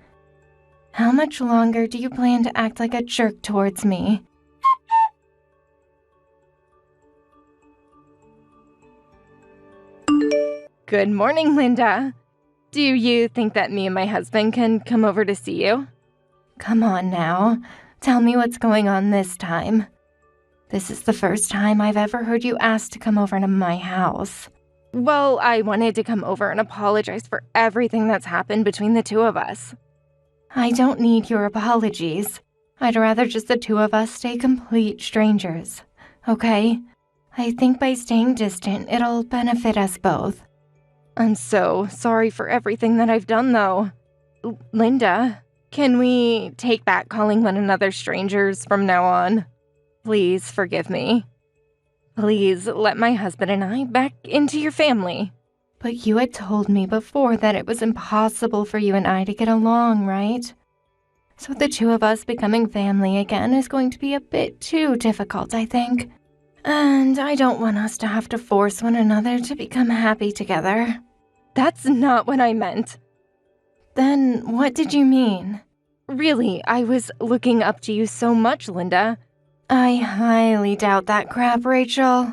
How much longer do you plan to act like a jerk towards me? Good morning, Linda. Do you think that me and my husband can come over to see you? Come on now. Tell me what's going on this time. This is the first time I've ever heard you ask to come over to my house. Well, I wanted to come over and apologize for everything that's happened between the two of us. I don't need your apologies. I'd rather just the two of us stay complete strangers, okay? I think by staying distant, it'll benefit us both. I'm so sorry for everything that I've done, though. Linda, can we take back calling one another strangers from now on? Please forgive me. Please let my husband and I back into your family. But you had told me before that it was impossible for you and I to get along, right? So the two of us becoming family again is going to be a bit too difficult, I think. And I don't want us to have to force one another to become happy together. That's not what I meant. Then what did you mean? Really, I was looking up to you so much, Linda. I highly doubt that crap, Rachel.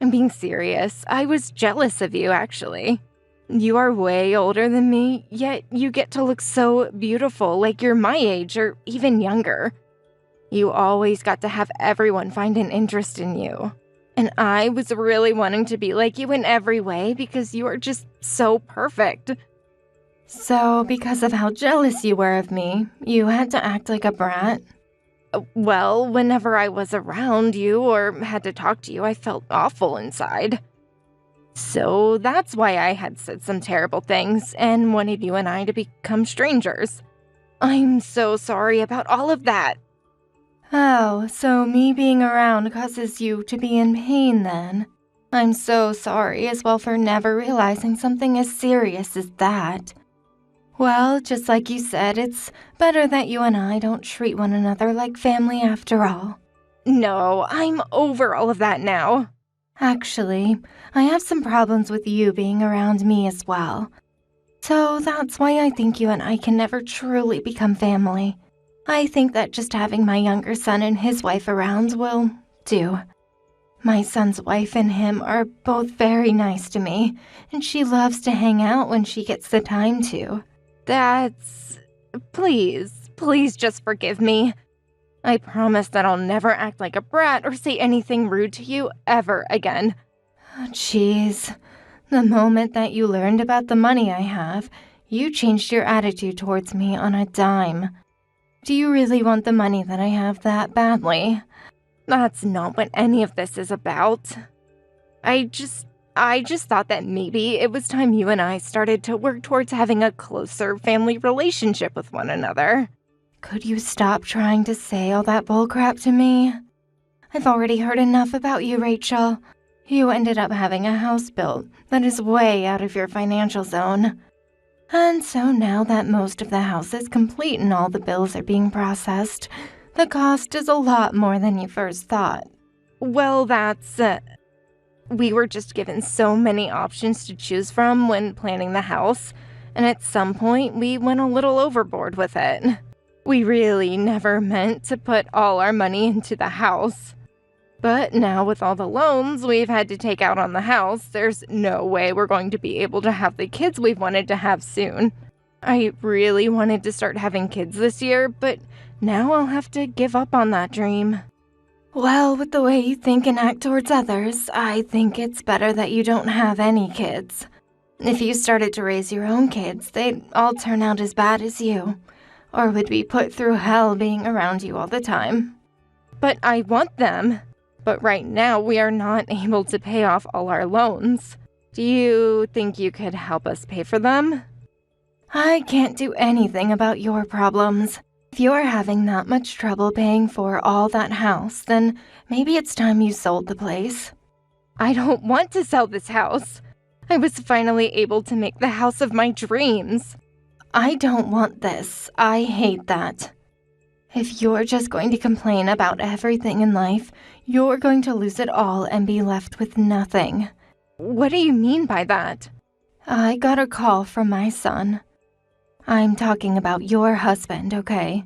I'm being serious. I was jealous of you, actually. You are way older than me, yet you get to look so beautiful, like you're my age or even younger. You always got to have everyone find an interest in you. And I was really wanting to be like you in every way because you are just so perfect. So, because of how jealous you were of me, you had to act like a brat? Well, whenever I was around you or had to talk to you, I felt awful inside. So that's why I had said some terrible things and wanted you and I to become strangers. I'm so sorry about all of that. Oh, so me being around causes you to be in pain then? I'm so sorry as well for never realizing something as serious as that. Well, just like you said, it's better that you and I don't treat one another like family after all. No, I'm over all of that now. Actually, I have some problems with you being around me as well. So that's why I think you and I can never truly become family. I think that just having my younger son and his wife around will do. My son's wife and him are both very nice to me, and she loves to hang out when she gets the time to. Please, Please just forgive me. I promise that I'll never act like a brat or say anything rude to you ever again. Jeez. The moment that you learned about the money I have, you changed your attitude towards me on a dime. Do you really want the money that I have that badly? That's not what any of this is about. I just thought that maybe it was time you and I started to work towards having a closer family relationship with one another. Could you stop trying to say all that bullcrap to me? I've already heard enough about you, Rachel. You ended up having a house built that is way out of your financial zone. And so now that most of the house is complete and all the bills are being processed, the cost is a lot more than you first thought. Well, we were just given so many options to choose from when planning the house, and at some point we went a little overboard with it. We really never meant to put all our money into the house. But now with all the loans we've had to take out on the house, there's no way we're going to be able to have the kids we've wanted to have soon. I really wanted to start having kids this year, but now I'll have to give up on that dream. Well, with the way you think and act towards others, I think it's better that you don't have any kids. If you started to raise your own kids, they'd all turn out as bad as you, or would be put through hell being around you all the time. But I want them. But right now, we are not able to pay off all our loans. Do you think you could help us pay for them? I can't do anything about your problems. If you're having that much trouble paying for all that house, then maybe it's time you sold the place. I don't want to sell this house. I was finally able to make the house of my dreams. I don't want this. I hate that. If you're just going to complain about everything in life, you're going to lose it all and be left with nothing. What do you mean by that? I got a call from my son. I'm talking about your husband, okay?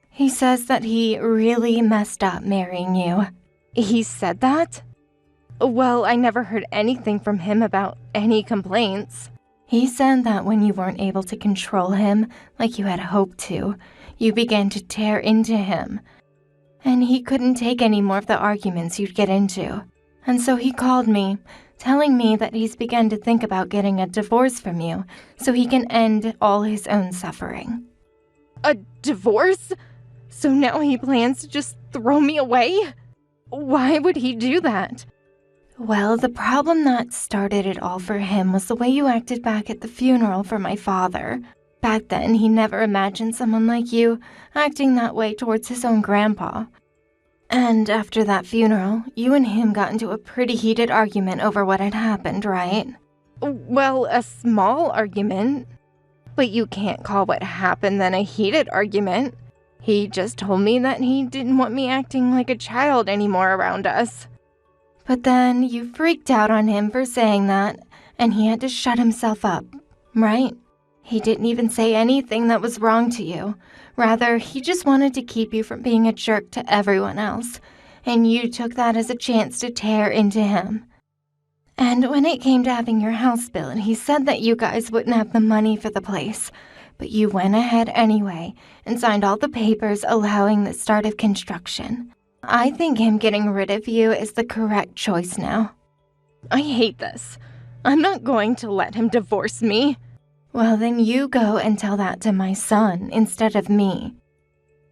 He says that he really messed up marrying you. He said that? Well, I never heard anything from him about any complaints. He said that when you weren't able to control him like you had hoped to, you began to tear into him. And he couldn't take any more of the arguments you'd get into. And so he called me, telling me that he's begun to think about getting a divorce from you so he can end all his own suffering. A divorce? So now he plans to just throw me away? Why would he do that? Well, the problem that started it all for him was the way you acted back at the funeral for my father. Back then, he never imagined someone like you acting that way towards his own grandpa. And after that funeral, you and him got into a pretty heated argument over what had happened, right? Well, a small argument. But you can't call what happened then a heated argument. He just told me that he didn't want me acting like a child anymore around us. But then you freaked out on him for saying that, and he had to shut himself up, right? He didn't even say anything that was wrong to you. Rather, he just wanted to keep you from being a jerk to everyone else, and you took that as a chance to tear into him. And when it came to having your house built, he said that you guys wouldn't have the money for the place, but you went ahead anyway and signed all the papers allowing the start of construction. I think him getting rid of you is the correct choice now. I hate this. I'm not going to let him divorce me. Well, then you go and tell that to my son instead of me.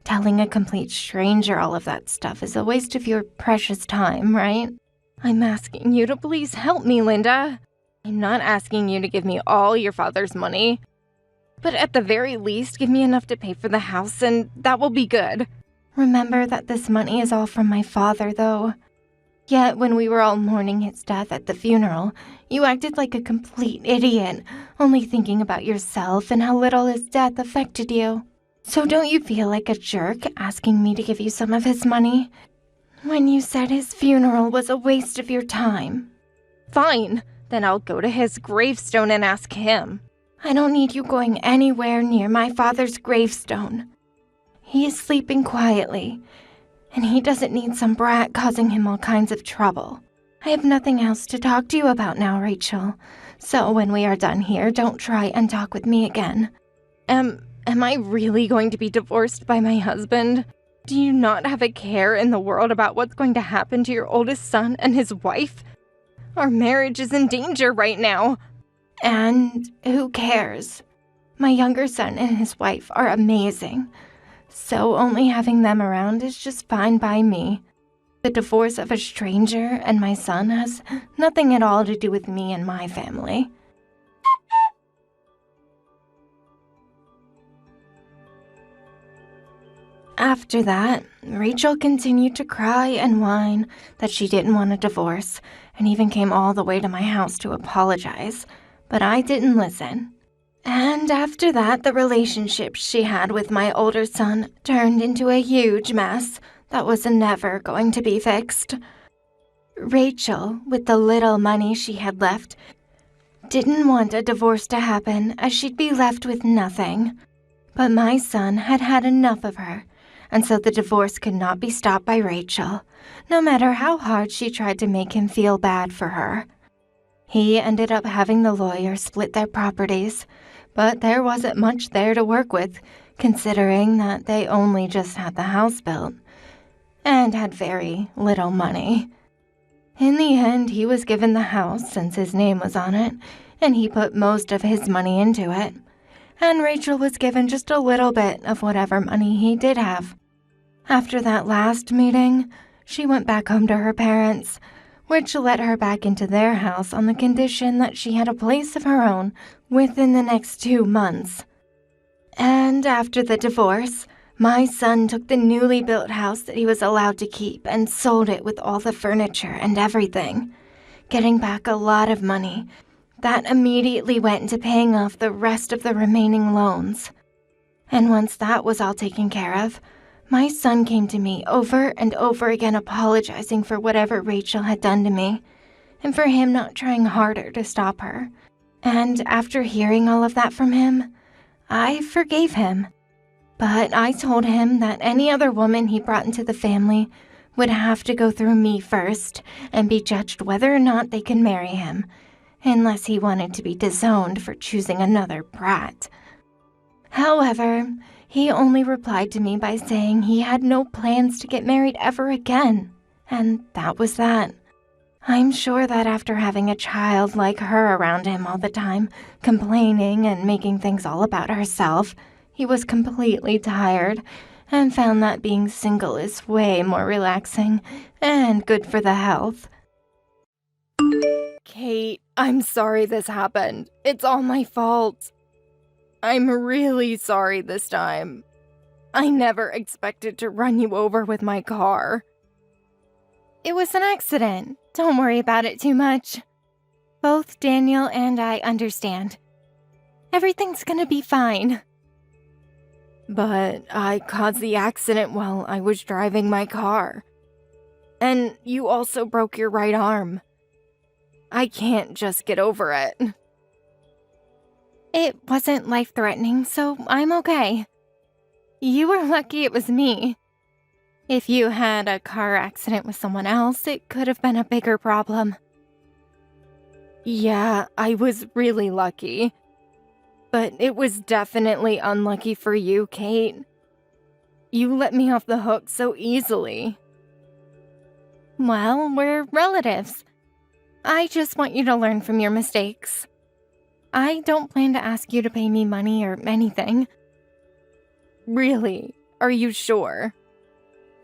Telling a complete stranger all of that stuff is a waste of your precious time, right? I'm asking you to please help me, Linda. I'm not asking you to give me all your father's money. But at the very least, give me enough to pay for the house, and that will be good. Remember that this money is all from my father, though. Yet when we were all mourning his death at the funeral, you acted like a complete idiot, only thinking about yourself and how little his death affected you. So don't you feel like a jerk asking me to give you some of his money when you said his funeral was a waste of your time? Fine, then I'll go to his gravestone and ask him. I don't need you going anywhere near my father's gravestone. He is sleeping quietly, and he doesn't need some brat causing him all kinds of trouble. I have nothing else to talk to you about now, Rachel. So when we are done here, don't try and talk with me again. Am Am I really going to be divorced by my husband? Do you not have a care in the world about what's going to happen to your oldest son and his wife? Our marriage is in danger right now. And who cares? My younger son and his wife are amazing, so only having them around is just fine by me. The divorce of a stranger and my son has nothing at all to do with me and my family. After that, Rachel continued to cry and whine that she didn't want a divorce, and even came all the way to my house to apologize, but I didn't listen. And after that, the relationship she had with my older son turned into a huge mess that was never going to be fixed. Rachel, with the little money she had left, didn't want a divorce to happen as she'd be left with nothing. But my son had had enough of her, and so the divorce could not be stopped by Rachel, no matter how hard she tried to make him feel bad for her. He ended up having the lawyer split their properties, but there wasn't much there to work with, considering that they only just had the house built and had very little money. In the end, he was given the house since his name was on it, and he put most of his money into it. And Rachel was given just a little bit of whatever money he did have. After that last meeting, she went back home to her parents, which let her back into their house on the condition that she had a place of her own within the next 2 months. And after the divorce, my son took the newly built house that he was allowed to keep and sold it with all the furniture and everything, getting back a lot of money that immediately went into paying off the rest of the remaining loans. And once that was all taken care of, my son came to me over and over again apologizing for whatever Rachel had done to me, and for him not trying harder to stop her. And after hearing all of that from him, I forgave him. But I told him that any other woman he brought into the family would have to go through me first and be judged whether or not they could marry him, unless he wanted to be disowned for choosing another brat. However, he only replied to me by saying he had no plans to get married ever again, and that was that. I'm sure that after having a child like her around him all the time, complaining and making things all about herself, he was completely tired and found that being single is way more relaxing and good for the health. Kate, I'm sorry this happened. It's all my fault. I'm really sorry this time. I never expected to run you over with my car. It was an accident. Don't worry about it too much. Both Daniel and I understand. Everything's gonna be fine. But I caused the accident while I was driving my car. And you also broke your right arm. I can't just get over it. It wasn't life-threatening, so I'm okay. You were lucky it was me. If you had a car accident with someone else, it could have been a bigger problem. Yeah, I was really lucky. But it was definitely unlucky for you, Kate. You let me off the hook so easily. Well, we're relatives. I just want you to learn from your mistakes. I don't plan to ask you to pay me money or anything. Really? Are you sure?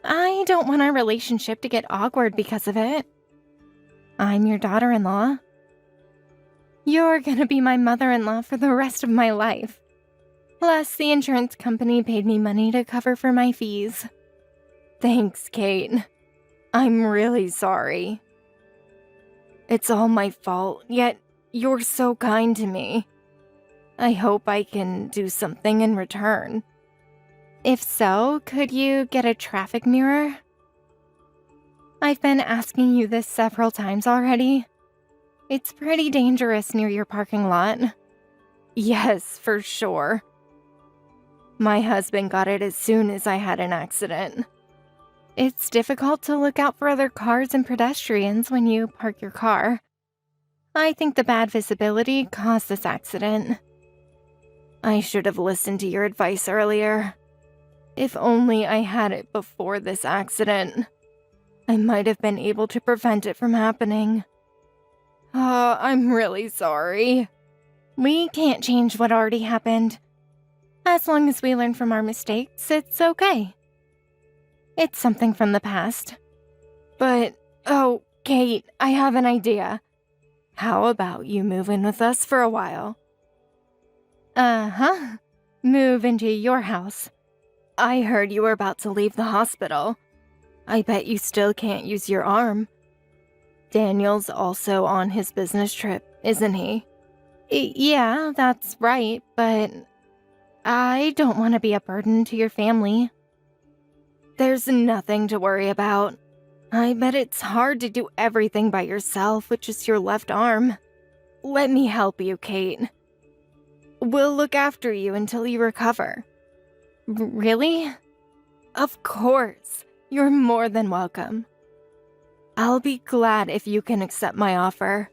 I don't want our relationship to get awkward because of it. I'm your daughter-in-law. You're gonna be my mother-in-law for the rest of my life. Plus, the insurance company paid me money to cover for my fees. Thanks, Kate. I'm really sorry. It's all my fault, yet you're so kind to me. I hope I can do something in return. If so, could you get a traffic mirror? I've been asking you this several times already. It's pretty dangerous near your parking lot. Yes, for sure. My husband got it as soon as I had an accident. It's difficult to look out for other cars and pedestrians when you park your car. I think the bad visibility caused this accident. I should have listened to your advice earlier. If only I had it before this accident, I might have been able to prevent it from happening. I'm really sorry. We can't change what already happened. As long as we learn from our mistakes, it's okay. It's something from the past. But, oh, Kate, I have an idea. How about you move in with us for a while? Uh-huh. Move into your house. I heard you were about to leave the hospital. I bet you still can't use your arm. Daniel's also on his business trip, isn't he? Yeah, that's right, but I don't want to be a burden to your family. There's nothing to worry about. I bet it's hard to do everything by yourself with just your left arm. Let me help you, Kate. We'll look after you until you recover. Really? Of course. You're more than welcome. I'll be glad if you can accept my offer.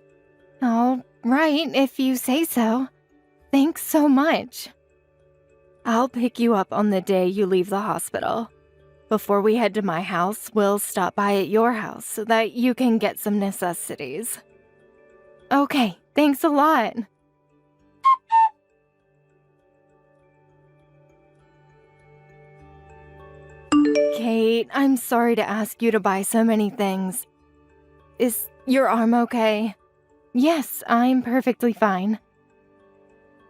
All right, if you say so. Thanks so much. I'll pick you up on the day you leave the hospital. Before we head to my house, we'll stop by at your house so that you can get some necessities. Okay, thanks a lot. Kate, I'm sorry to ask you to buy so many things. Is your arm okay? Yes, I'm perfectly fine.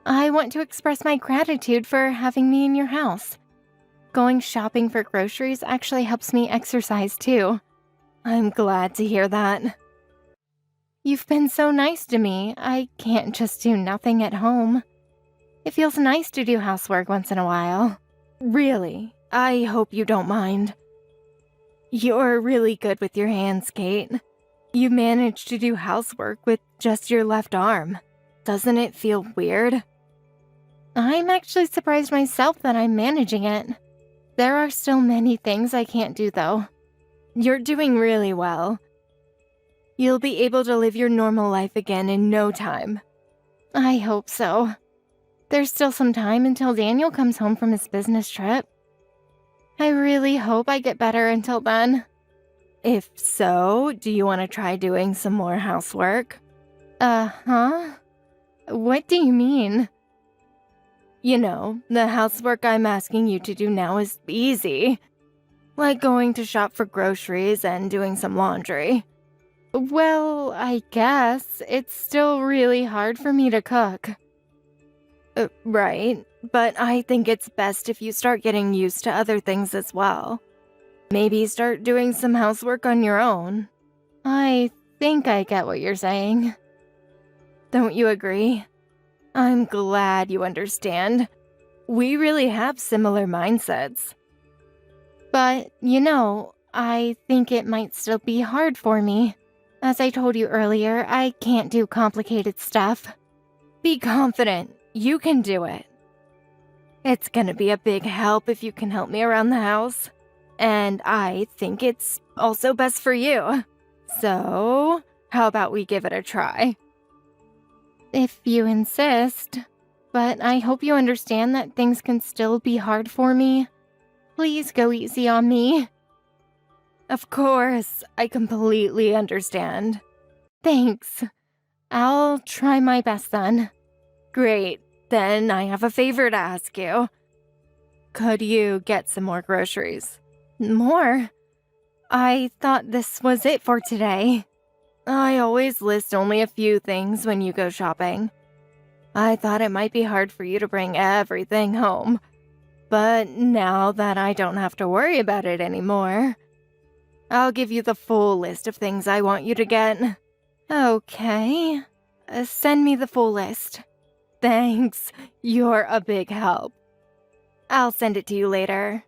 I want to express my gratitude for having me in your house. Going shopping for groceries actually helps me exercise too. I'm glad to hear that. You've been so nice to me. I can't just do nothing at home. It feels nice to do housework once in a while. Really, I hope you don't mind. You're really good with your hands, Kate. You managed to do housework with just your left arm. Doesn't it feel weird? I'm actually surprised myself that I'm managing it. There are still many things I can't do, though. You're doing really well. You'll be able to live your normal life again in no time. I hope so. There's still some time until Daniel comes home from his business trip. I really hope I get better until then. If so, do you want to try doing some more housework? Huh? What do you mean? You know, the housework I'm asking you to do now is easy. Like going to shop for groceries and doing some laundry. Well, I guess it's still really hard for me to cook. Right, but I think it's best if you start getting used to other things as well. Maybe start doing some housework on your own. I think I get what you're saying. Don't you agree? I'm glad you understand. We really have similar mindsets. But, you know, I think it might still be hard for me. As I told you earlier, I can't do complicated stuff. Be confident. You can do it. It's gonna be a big help if you can help me around the house. And I think it's also best for you. So, how about we give it a try? If you insist. But I hope you understand that things can still be hard for me. Please go easy on me. Of course, I completely understand. Thanks. I'll try my best then. Great, then I have a favor to ask you. Could you get some more groceries? More? I thought this was it for today. I always list only a few things when you go shopping. I thought it might be hard for you to bring everything home. But now that I don't have to worry about it anymore, I'll give you the full list of things I want you to get. Okay. Send me the full list. Thanks. You're a big help. I'll send it to you later.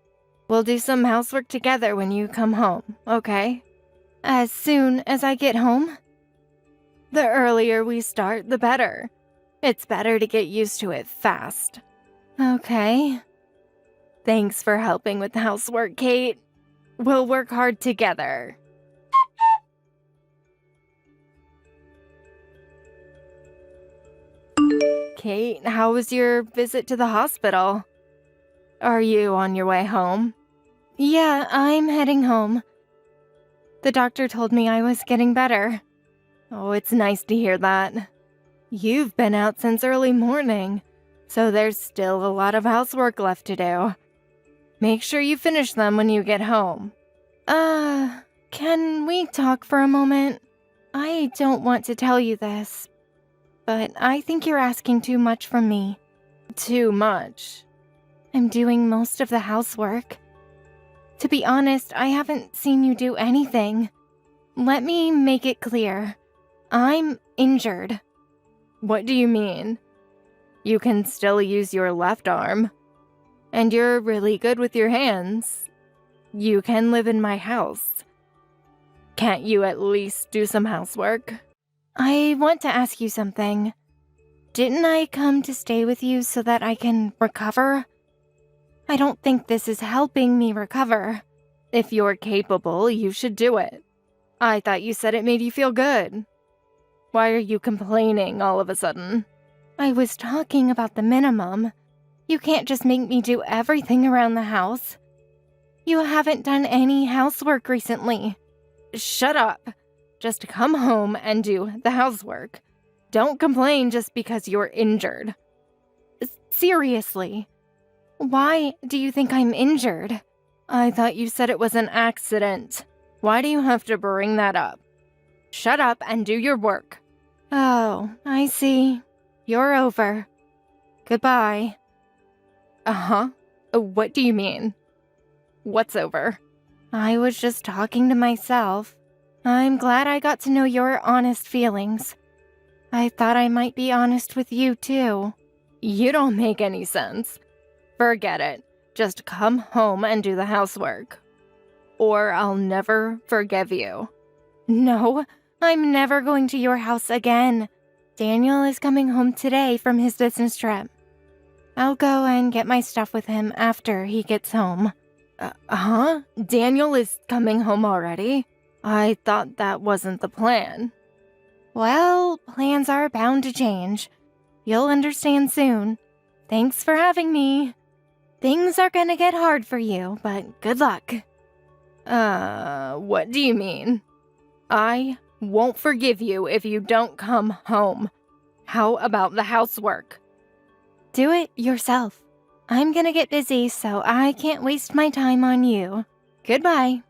We'll do some housework together when you come home, okay? As soon as I get home? The earlier we start, the better. It's better to get used to it fast. Okay. Thanks for helping with the housework, Kate. We'll work hard together. Kate, how was your visit to the hospital? Are you on your way home? Yeah, I'm heading home. The doctor told me I was getting better. Oh, it's nice to hear that. You've been out since early morning, so there's still a lot of housework left to do. Make sure you finish them when you get home. Can we talk for a moment? I don't want to tell you this, but I think you're asking too much from me. Too much? I'm doing most of the housework. To be honest, I haven't seen you do anything. Let me make it clear. I'm injured. What do you mean? You can still use your left arm. And you're really good with your hands. You can live in my house. Can't you at least do some housework? I want to ask you something. Didn't I come to stay with you so that I can recover? I don't think this is helping me recover. If you're capable, you should do it. I thought you said it made you feel good. Why are you complaining all of a sudden? I was talking about the minimum. You can't just make me do everything around the house. You haven't done any housework recently. Shut up. Just come home and do the housework. Don't complain just because you're injured. Seriously. Why do you think I'm injured? I thought you said it was an accident. Why do you have to bring that up? Shut up and do your work. Oh, I see. You're over. Goodbye. Uh-huh. What do you mean? What's over? I was just talking to myself. I'm glad I got to know your honest feelings. I thought I might be honest with you, too. You don't make any sense. Forget it. Just come home and do the housework. Or I'll never forgive you. No, I'm never going to your house again. Daniel is coming home today from his business trip. I'll go and get my stuff with him after he gets home. Daniel is coming home already? I thought that wasn't the plan. Well, plans are bound to change. You'll understand soon. Thanks for having me. Things are gonna get hard for you, but good luck. What do you mean? I won't forgive you if you don't come home. How about the housework? Do it yourself. I'm gonna get busy, so I can't waste my time on you. Goodbye.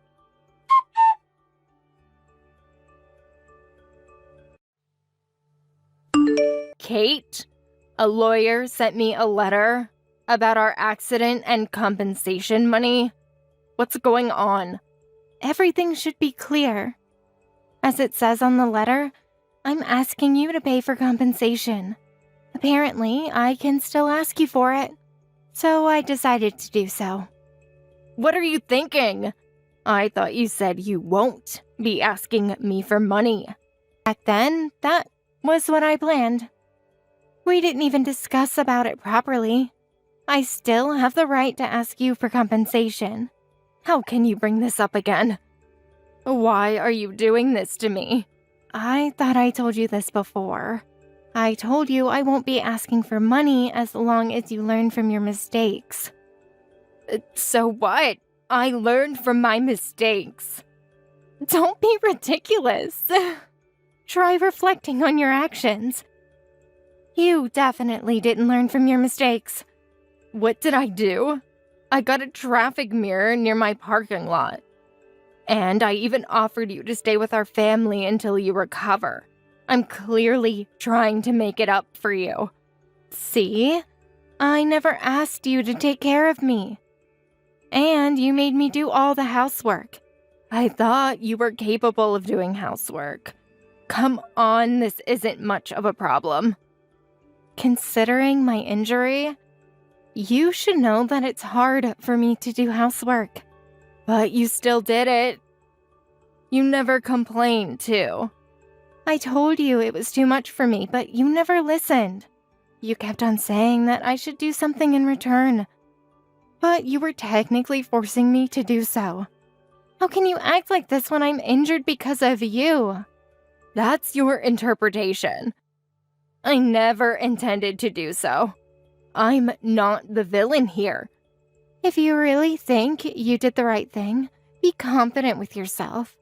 Kate, a lawyer sent me a letter about our accident and compensation money. What's going on? Everything should be clear. As it says on the letter, I'm asking you to pay for compensation. Apparently, I can still ask you for it, so I decided to do so. What are you thinking? I thought you said you won't be asking me for money. Back then, that was what I planned. We didn't even discuss about it properly. I still have the right to ask you for compensation. How can you bring this up again? Why are you doing this to me? I thought I told you this before. I told you I won't be asking for money as long as you learn from your mistakes. So what? I learned from my mistakes. Don't be ridiculous. Try reflecting on your actions. You definitely didn't learn from your mistakes. What did I do? I got a traffic mirror near my parking lot. And I even offered you to stay with our family until you recover. I'm clearly trying to make it up for you. See? I never asked you to take care of me. And you made me do all the housework. I thought you were capable of doing housework. Come on, this isn't much of a problem. Considering my injury, you should know that it's hard for me to do housework. But you still did it. You never complained, too. I told you it was too much for me, but you never listened. You kept on saying that I should do something in return. But you were technically forcing me to do so. How can you act like this when I'm injured because of you? That's your interpretation. I never intended to do so. I'm not the villain here. If you really think you did the right thing, be confident with yourself.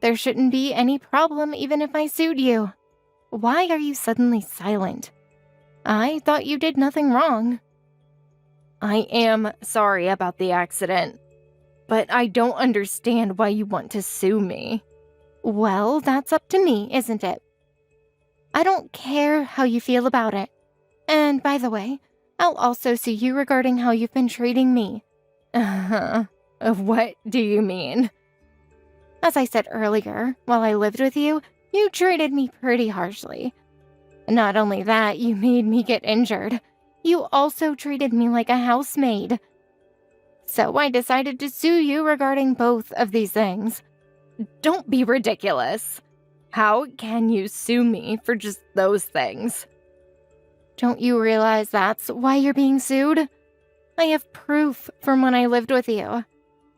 There shouldn't be any problem even if I sued you. Why are you suddenly silent? I thought you did nothing wrong. I am sorry about the accident, but I don't understand why you want to sue me. Well, that's up to me, isn't it? I don't care how you feel about it. And by the way, I'll also sue you regarding how you've been treating me. What do you mean? As I said earlier, while I lived with you, you treated me pretty harshly. Not only that, you made me get injured. You also treated me like a housemaid. So I decided to sue you regarding both of these things. Don't be ridiculous. How can you sue me for just those things? Don't you realize that's why you're being sued? I have proof from when I lived with you.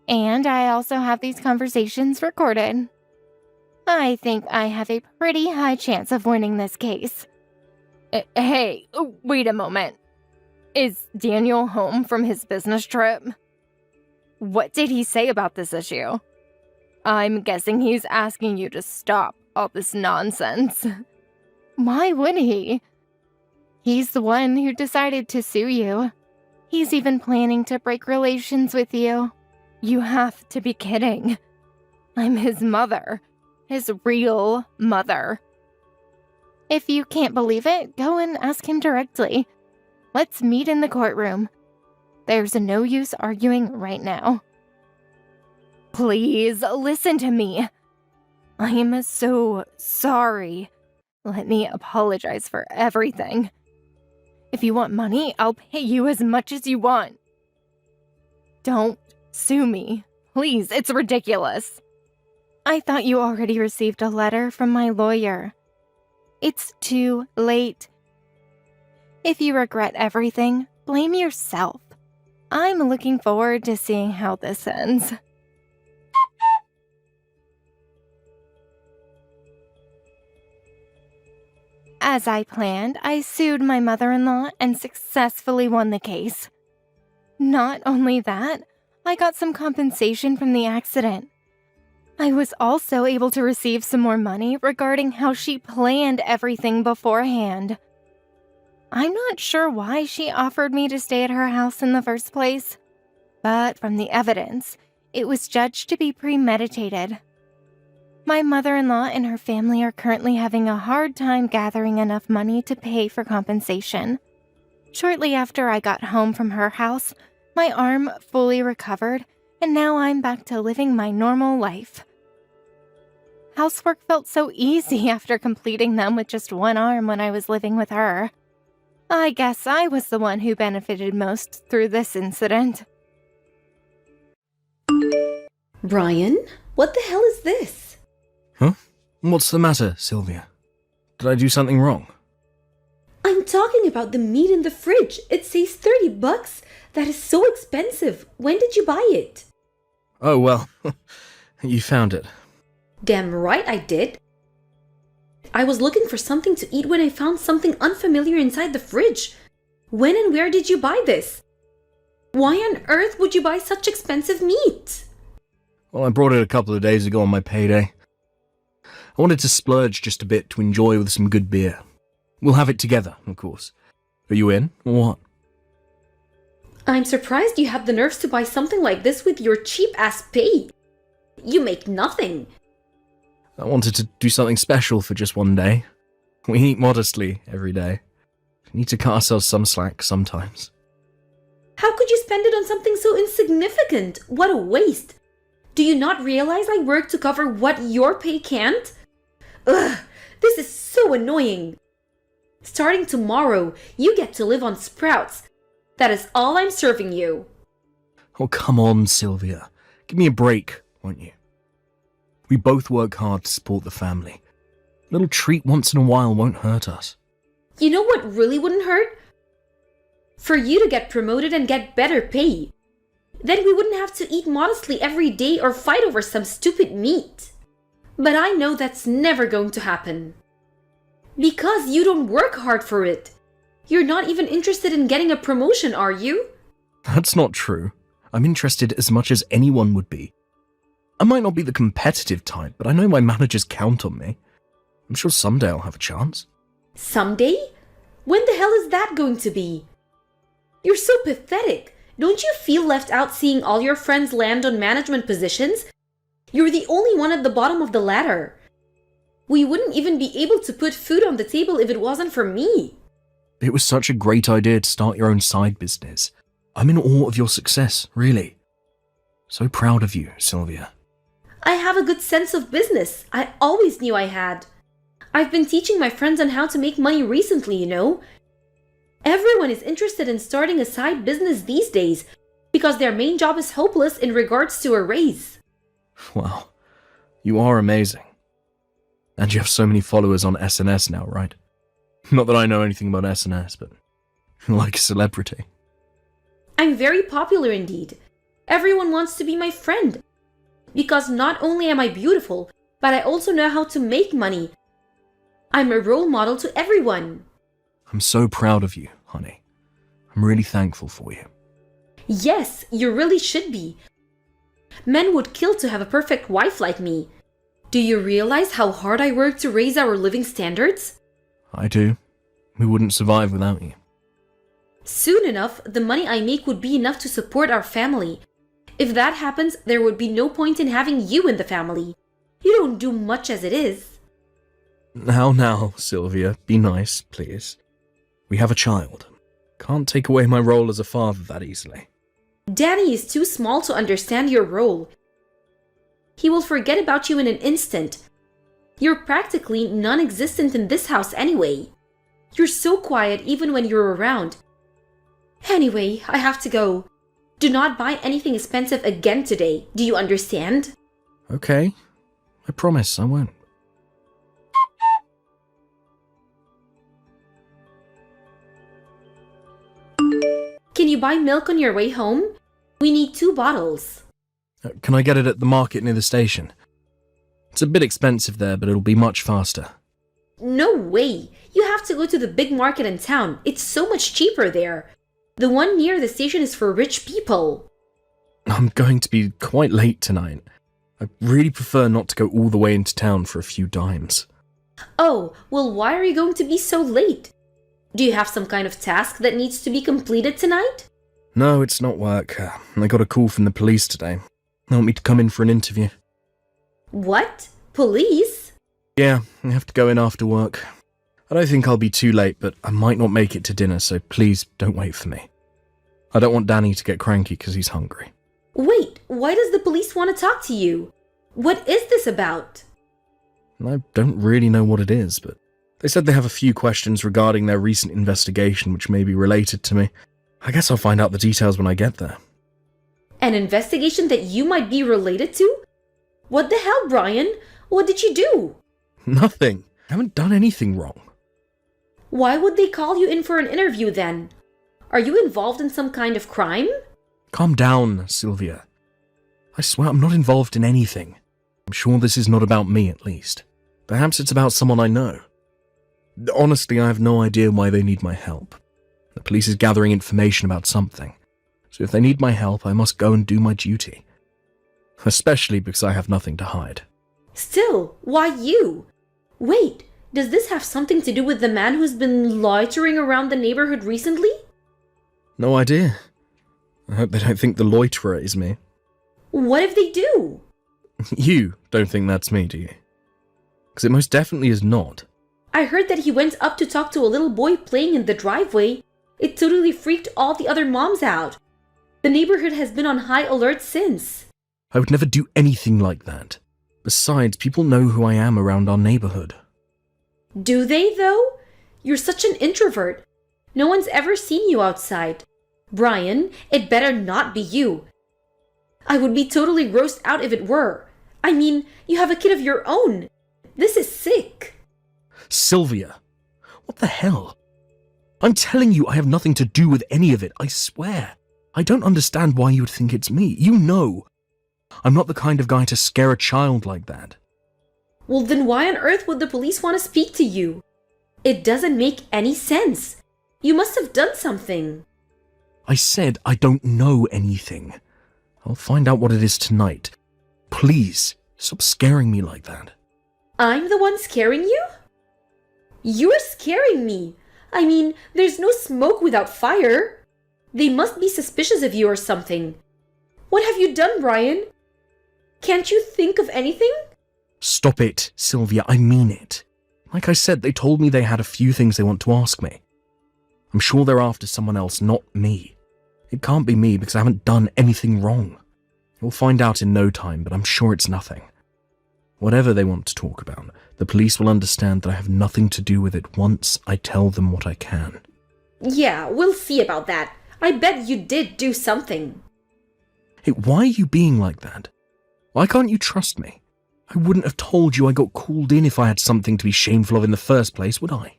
And I also have these conversations recorded. I think I have a pretty high chance of winning this case. Hey, wait a moment. Is Daniel home from his business trip? What did he say about this issue? I'm guessing he's asking you to stop all this nonsense. Why would he? He's the one who decided to sue you. He's even planning to break relations with you. You have to be kidding. I'm his mother. His real mother. If you can't believe it, go and ask him directly. Let's meet in the courtroom. There's no use arguing right now. Please, listen to me. I am so sorry. Let me apologize for everything. If you want money, I'll pay you as much as you want. Don't sue me. Please, it's ridiculous. I thought you already received a letter from my lawyer. It's too late. If you regret everything, blame yourself. I'm looking forward to seeing how this ends. As I planned, I sued my mother-in-law and successfully won the case. Not only that, I got some compensation from the accident. I was also able to receive some more money regarding how she planned everything beforehand. I'm not sure why she offered me to stay at her house in the first place, but from the evidence, it was judged to be premeditated. My mother-in-law and her family are currently having a hard time gathering enough money to pay for compensation. Shortly after I got home from her house, my arm fully recovered, and now I'm back to living my normal life. Housework felt so easy after completing them with just one arm when I was living with her. I guess I was the one who benefited most through this incident. Brian, what the hell is this? Huh? What's the matter, Sylvia? Did I do something wrong? I'm talking about the meat in the fridge. It says $30. That is so expensive. When did you buy it? Oh, well, you found it. Damn right I did. I was looking for something to eat when I found something unfamiliar inside the fridge. When and where did you buy this? Why on earth would you buy such expensive meat? Well, I brought it a couple of days ago on my payday. I wanted to splurge just a bit to enjoy with some good beer. We'll have it together, of course. Are you in, or what? I'm surprised you have the nerves to buy something like this with your cheap-ass pay. You make nothing. I wanted to do something special for just one day. We eat modestly every day. We need to cut ourselves some slack sometimes. How could you spend it on something so insignificant? What a waste. Do you not realize I work to cover what your pay can't? Ugh, this is so annoying. Starting tomorrow, you get to live on sprouts. That is all I'm serving you. Oh, come on, Sylvia. Give me a break, won't you? We both work hard to support the family. A little treat once in a while won't hurt us. You know what really wouldn't hurt? For you to get promoted and get better pay. Then we wouldn't have to eat modestly every day or fight over some stupid meat. But I know that's never going to happen. Because you don't work hard for it. You're not even interested in getting a promotion, are you? That's not true. I'm interested as much as anyone would be. I might not be the competitive type, but I know my managers count on me. I'm sure someday I'll have a chance. Someday? When the hell is that going to be? You're so pathetic. Don't you feel left out seeing all your friends land on management positions? You're the only one at the bottom of the ladder. We wouldn't even be able to put food on the table if it wasn't for me. It was such a great idea to start your own side business. I'm in awe of your success, really. So proud of you, Sylvia. I have a good sense of business. I always knew I had. I've been teaching my friends on how to make money recently, you know. Everyone is interested in starting a side business these days because their main job is hopeless in regards to a raise. Wow, you are amazing. And you have so many followers on SNS now, right? Not that I know anything about SNS, but you're like a celebrity. I'm very popular indeed. Everyone wants to be my friend. Because not only am I beautiful, but I also know how to make money. I'm a role model to everyone. I'm so proud of you, honey. I'm really thankful for you. Yes, you really should be. Men would kill to have a perfect wife like me. Do you realize how hard I work to raise our living standards? I do. We wouldn't survive without you. Soon enough, the money I make would be enough to support our family. If that happens, there would be no point in having you in the family. You don't do much as it is. Now, Sylvia, be nice, please. We have a child. Can't take away my role as a father that easily. Danny is too small to understand your role. He will forget about you in an instant. You're practically non-existent in this house anyway. You're so quiet even when you're around. Anyway, I have to go. Do not buy anything expensive again today. Do you understand? Okay. I promise I won't. Can you buy milk on your way home? We need 2 bottles. Can I get it at the market near the station? It's a bit expensive there, but it'll be much faster. No way. You have to go to the big market in town. It's so much cheaper there. The one near the station is for rich people. I'm going to be quite late tonight. I really prefer not to go all the way into town for a few dimes. Oh, well, why are you going to be so late? Do you have some kind of task that needs to be completed tonight? No, it's not work. I got a call from the police today. They want me to come in for an interview. What? Police? Yeah, I have to go in after work. I don't think I'll be too late, but I might not make it to dinner, so please don't wait for me. I don't want Danny to get cranky because he's hungry. Wait, why does the police want to talk to you? What is this about? I don't really know what it is, but they said they have a few questions regarding their recent investigation which may be related to me. I guess I'll find out the details when I get there. An investigation that you might be related to? What the hell, Brian? What did you do? Nothing. I haven't done anything wrong. Why would they call you in for an interview then? Are you involved in some kind of crime? Calm down, Sylvia. I swear I'm not involved in anything. I'm sure this is not about me, at least. Perhaps it's about someone I know. Honestly, I have no idea why they need my help. The police is gathering information about something. So if they need my help, I must go and do my duty. Especially because I have nothing to hide. Still, why you? Wait, does this have something to do with the man who's been loitering around the neighborhood recently? No idea. I hope they don't think the loiterer is me. What if they do? You don't think that's me, do you? Because it most definitely is not. I heard that he went up to talk to a little boy playing in the driveway. It totally freaked all the other moms out. The neighborhood has been on high alert since. I would never do anything like that. Besides, people know who I am around our neighborhood. Do they, though? You're such an introvert. No one's ever seen you outside. Brian, it better not be you. I would be totally grossed out if it were. I mean, you have a kid of your own. This is sick. Sylvia, what the hell? I'm telling you I have nothing to do with any of it, I swear. I don't understand why you would think it's me. You know. I'm not the kind of guy to scare a child like that. Well, then why on earth would the police want to speak to you? It doesn't make any sense. You must have done something. I said I don't know anything. I'll find out what it is tonight. Please, stop scaring me like that. I'm the one scaring you? You're scaring me. I mean, there's no smoke without fire. They must be suspicious of you or something. What have you done, Brian? Can't you think of anything? Stop it, Sylvia, I mean it. Like I said, they told me they had a few things they want to ask me. I'm sure they're after someone else, not me. It can't be me because I haven't done anything wrong. We'll find out in no time, but I'm sure it's nothing. Whatever they want to talk about, the police will understand that I have nothing to do with it once I tell them what I can. Yeah, we'll see about that. I bet you did do something. Hey, why are you being like that? Why can't you trust me? I wouldn't have told you I got called in if I had something to be shameful of in the first place, would I?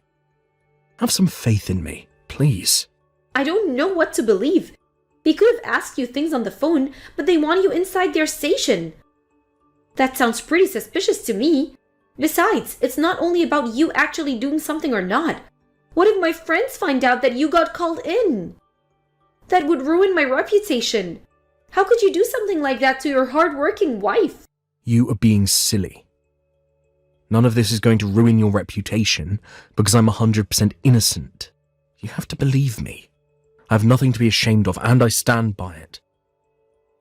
Have some faith in me, please. I don't know what to believe. They could have asked you things on the phone, but they want you inside their station. That sounds pretty suspicious to me. Besides, it's not only about you actually doing something or not. What if my friends find out that you got called in? That would ruin my reputation. How could you do something like that to your hard-working wife? You are being silly. None of this is going to ruin your reputation because I'm 100% innocent. You have to believe me. I have nothing to be ashamed of, and I stand by it.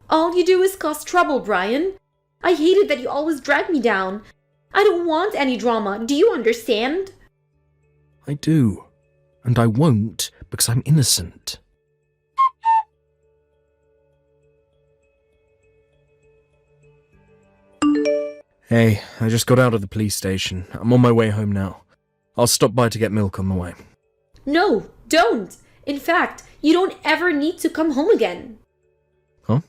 All you do is cause trouble, Brian. I hate it that you always drag me down. I don't want any drama. Do you understand? I do, and I won't because I'm innocent. Hey, I just got out of the police station. I'm on my way home now. I'll stop by to get milk on the way. No, don't. In fact, you don't ever need to come home again. Huh?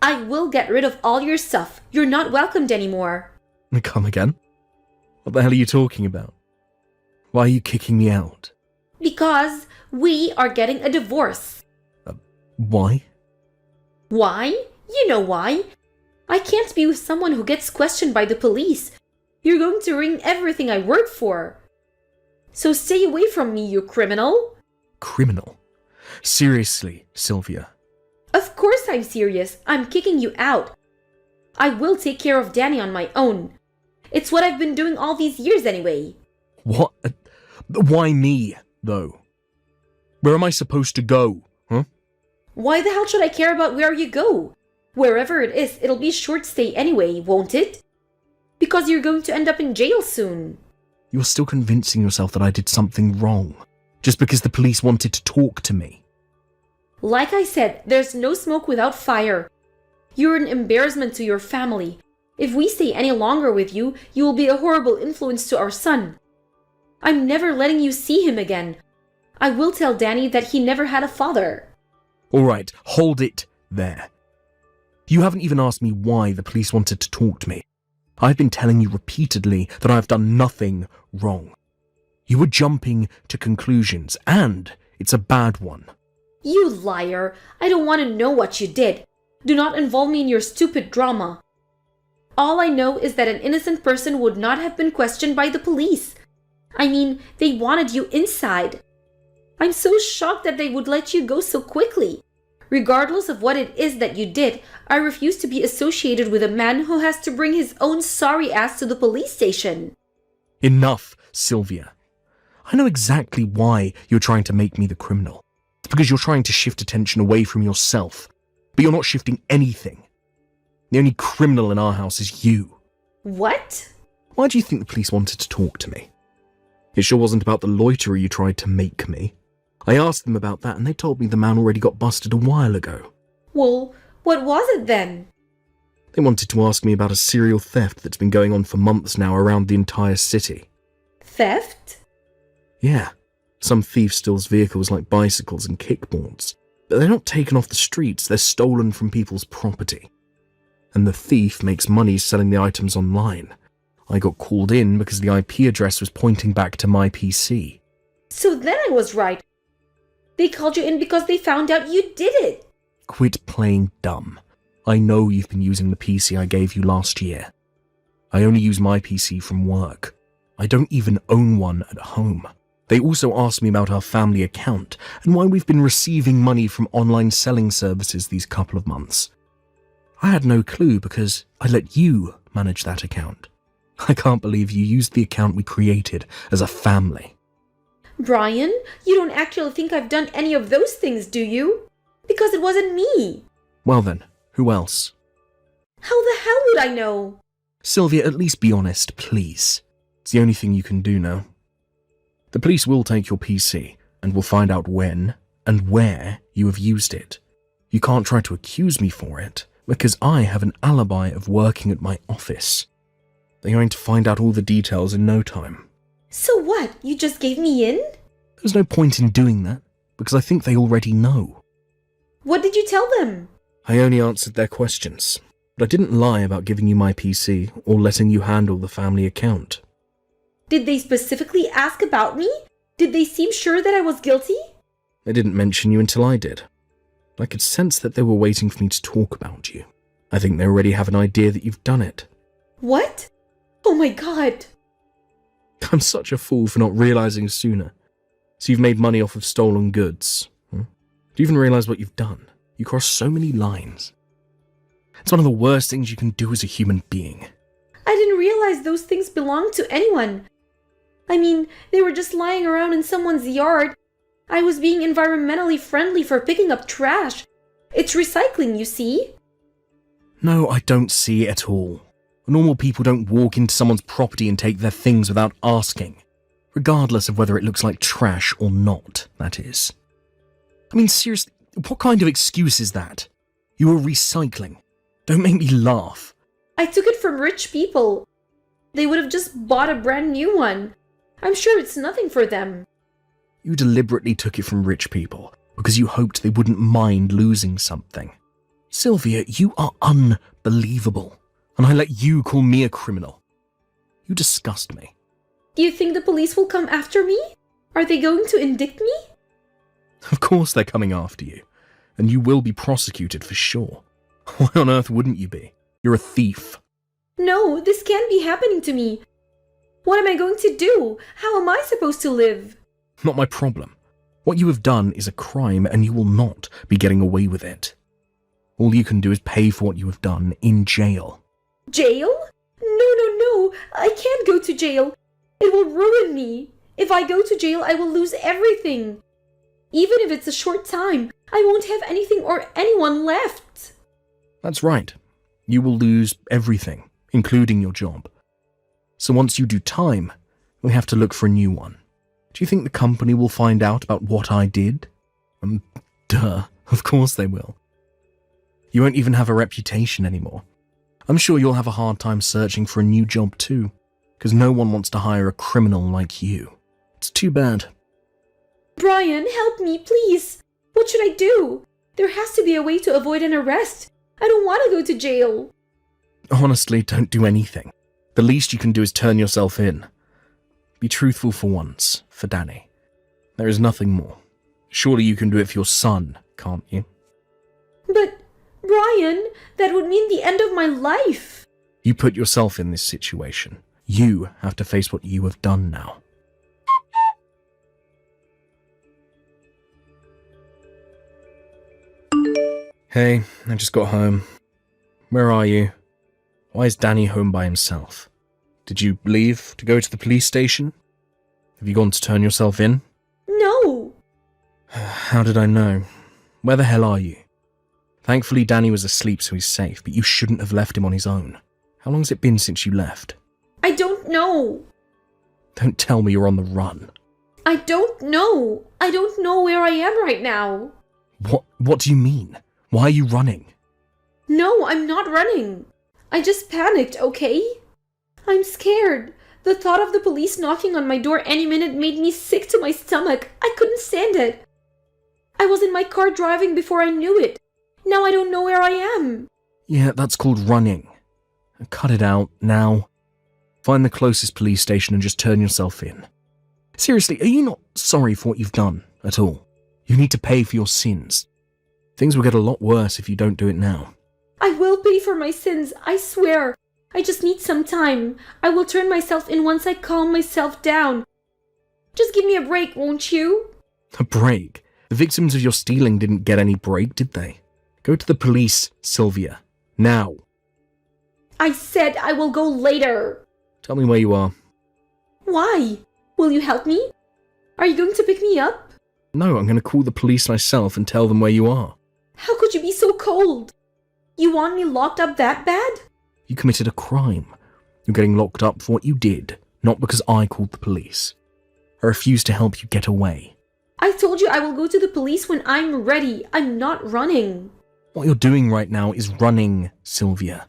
I will get rid of all your stuff. You're not welcomed anymore. Come again? What the hell are you talking about? Why are you kicking me out? Because we are getting a divorce. Why? Why? You know why. I can't be with someone who gets questioned by the police. You're going to ruin everything I work for. So stay away from me, you criminal. Criminal? Seriously, Sylvia. Of course I'm serious. I'm kicking you out. I will take care of Danny on my own. It's what I've been doing all these years anyway. What? Why me, though? Where am I supposed to go, huh? Why the hell should I care about where you go? Wherever it is, it'll be a short stay anyway, won't it? Because you're going to end up in jail soon. You're still convincing yourself that I did something wrong, just because the police wanted to talk to me. Like I said, there's no smoke without fire. You're an embarrassment to your family. If we stay any longer with you, you will be a horrible influence to our son. I'm never letting you see him again. I will tell Danny that he never had a father. All right, hold it there. You haven't even asked me why the police wanted to talk to me. I've been telling you repeatedly that I've done nothing wrong. You were jumping to conclusions, and it's a bad one. You liar! I don't want to know what you did. Do not involve me in your stupid drama. All I know is that an innocent person would not have been questioned by the police. I mean, they wanted you inside. I'm so shocked that they would let you go so quickly. Regardless of what it is that you did, I refuse to be associated with a man who has to bring his own sorry ass to the police station. Enough, Sylvia. I know exactly why you're trying to make me the criminal. It's because you're trying to shift attention away from yourself. But you're not shifting anything. The only criminal in our house is you. What? Why do you think the police wanted to talk to me? It sure wasn't about the loiterer you tried to make me. I asked them about that and they told me the man already got busted a while ago. Well, what was it then? They wanted to ask me about a serial theft that's been going on for months now around the entire city. Theft? Yeah. Some thief steals vehicles like bicycles and kickboards. But they're not taken off the streets, they're stolen from people's property. And the thief makes money selling the items online. I got called in because the IP address was pointing back to my PC. So then I was right. They called you in because they found out you did it. Quit playing dumb. I know you've been using the PC I gave you last year. I only use my PC from work. I don't even own one at home. They also asked me about our family account and why we've been receiving money from online selling services these couple of months. I had no clue because I let you manage that account. I can't believe you used the account we created as a family. Brian, you don't actually think I've done any of those things, do you? Because it wasn't me. Well then, who else? How the hell would I know? Sylvia, at least be honest, please. It's the only thing you can do now. The police will take your PC and will find out when and where you have used it. You can't try to accuse me for it because I have an alibi of working at my office. They're going to find out all the details in no time. So what? You just gave me in? There's no point in doing that because I think they already know. What did you tell them? I only answered their questions, but I didn't lie about giving you my PC or letting you handle the family account. Did they specifically ask about me? Did they seem sure that I was guilty? They didn't mention you until I did. I could sense that they were waiting for me to talk about you. I think they already have an idea that you've done it. What? Oh my god. I'm such a fool for not realizing sooner. So you've made money off of stolen goods. Do you even realize what you've done? You cross so many lines. It's one of the worst things you can do as a human being. I didn't realize those things belonged to anyone. I mean, they were just lying around in someone's yard. I was being environmentally friendly for picking up trash. It's recycling, you see? No, I don't see it at all. Normal people don't walk into someone's property and take their things without asking, regardless of whether it looks like trash or not, that is. I mean, seriously, what kind of excuse is that? You were recycling. Don't make me laugh. I took it from rich people. They would have just bought a brand new one. I'm sure it's nothing for them. You deliberately took it from rich people because you hoped they wouldn't mind losing something. Sylvia, you are unbelievable. And I let you call me a criminal. You disgust me. Do you think the police will come after me? Are they going to indict me? Of course they're coming after you. And you will be prosecuted for sure. Why on earth wouldn't you be? You're a thief. No, this can't be happening to me. What am I going to do? How am I supposed to live? Not my problem. What you have done is a crime and you will not be getting away with it. All you can do is pay for what you have done in jail. Jail? No. I can't go to jail. It will ruin me. If I go to jail, I will lose everything. Even if it's a short time, I won't have anything or anyone left. That's right. You will lose everything, including your job. So once you do time, we have to look for a new one. Do you think the company will find out about what I did? Duh, of course they will. You won't even have a reputation anymore. I'm sure you'll have a hard time searching for a new job too, because no one wants to hire a criminal like you. It's too bad. Brian, help me, please. What should I do? There has to be a way to avoid an arrest. I don't want to go to jail. Honestly, don't do anything. The least you can do is turn yourself in. Be truthful for once, for Danny. There is nothing more. Surely you can do it for your son, can't you? But, Brian, that would mean the end of my life. You put yourself in this situation. You have to face what you have done now. Hey, I just got home. Where are you? Why is Danny home by himself? Did you leave to go to the police station? Have you gone to turn yourself in? No. How did I know? Where the hell are you? Thankfully, Danny was asleep, so he's safe, but you shouldn't have left him on his own. How long's it been since you left? I don't know. Don't tell me you're on the run. I don't know. I don't know where I am right now. What do you mean? Why are you running? No, I'm not running. I just panicked, okay? I'm scared. The thought of the police knocking on my door any minute made me sick to my stomach. I couldn't stand it. I was in my car driving before I knew it. Now I don't know where I am. Yeah, that's called running. Cut it out, now. Find the closest police station and just turn yourself in. Seriously, are you not sorry for what you've done at all? You need to pay for your sins. Things will get a lot worse if you don't do it now. I will pay for my sins, I swear. I just need some time. I will turn myself in once I calm myself down. Just give me a break, won't you? A break? The victims of your stealing didn't get any break, did they? Go to the police, Sylvia. Now. I said I will go later. Tell me where you are. Why? Will you help me? Are you going to pick me up? No, I'm going to call the police myself and tell them where you are. How could you be so cold? You want me locked up that bad? You committed a crime. You're getting locked up for what you did, not because I called the police. I refuse to help you get away. I told you I will go to the police when I'm ready. I'm not running. What you're doing right now is running, Sylvia.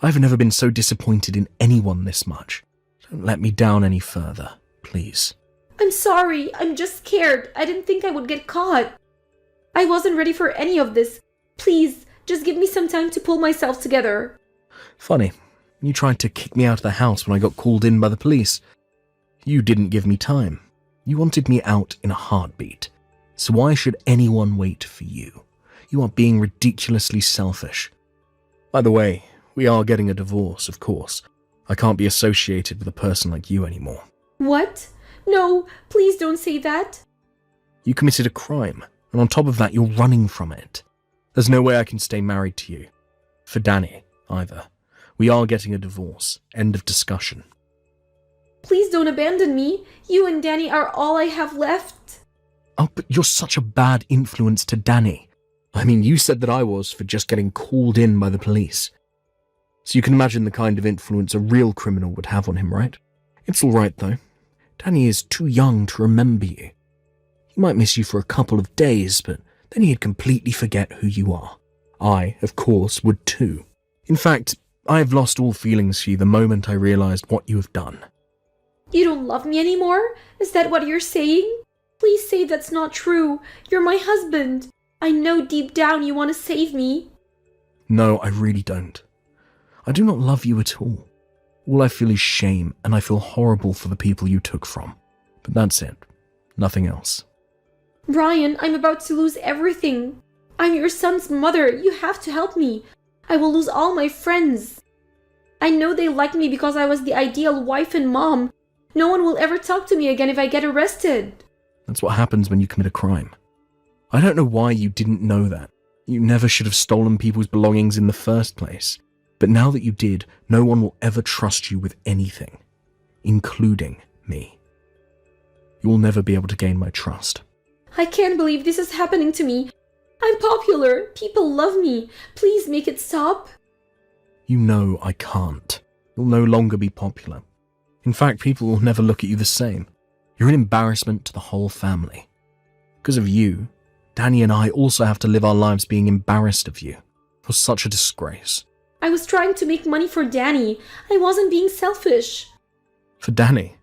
I've never been so disappointed in anyone this much. Don't let me down any further, please. I'm sorry. I'm just scared. I didn't think I would get caught. I wasn't ready for any of this. Please, just give me some time to pull myself together. Funny, you tried to kick me out of the house when I got called in by the police. You didn't give me time. You wanted me out in a heartbeat. So why should anyone wait for you? You are being ridiculously selfish. By the way, we are getting a divorce, of course. I can't be associated with a person like you anymore. What? No, please don't say that. You committed a crime, and on top of that, you're running from it. There's no way I can stay married to you. For Danny, either. We are getting a divorce. End of discussion. Please don't abandon me. You and Danny are all I have left. Oh, but you're such a bad influence to Danny. I mean, you said that I was for just getting called in by the police. So you can imagine the kind of influence a real criminal would have on him, right? It's all right, though. Danny is too young to remember you. He might miss you for a couple of days, but then he'd completely forget who you are. I, of course, would too. In fact, I have lost all feelings for you the moment I realized what you have done. You don't love me anymore? Is that what you're saying? Please say that's not true. You're my husband. I know deep down you want to save me. No, I really don't. I do not love you at all. All I feel is shame, and I feel horrible for the people you took from. But that's it. Nothing else. Brian, I'm about to lose everything. I'm your son's mother. You have to help me. I will lose all my friends. I know they like me because I was the ideal wife and mom. No one will ever talk to me again if I get arrested. That's what happens when you commit a crime. I don't know why you didn't know that. You never should have stolen people's belongings in the first place. But now that you did, no one will ever trust you with anything, including me. You will never be able to gain my trust. I can't believe this is happening to me. I'm popular. People love me. Please make it stop. You know I can't. You'll no longer be popular. In fact, people will never look at you the same. You're an embarrassment to the whole family. Because of you, Danny and I also have to live our lives being embarrassed of you. You're such a disgrace. I was trying to make money for Danny. I wasn't being selfish. For Danny?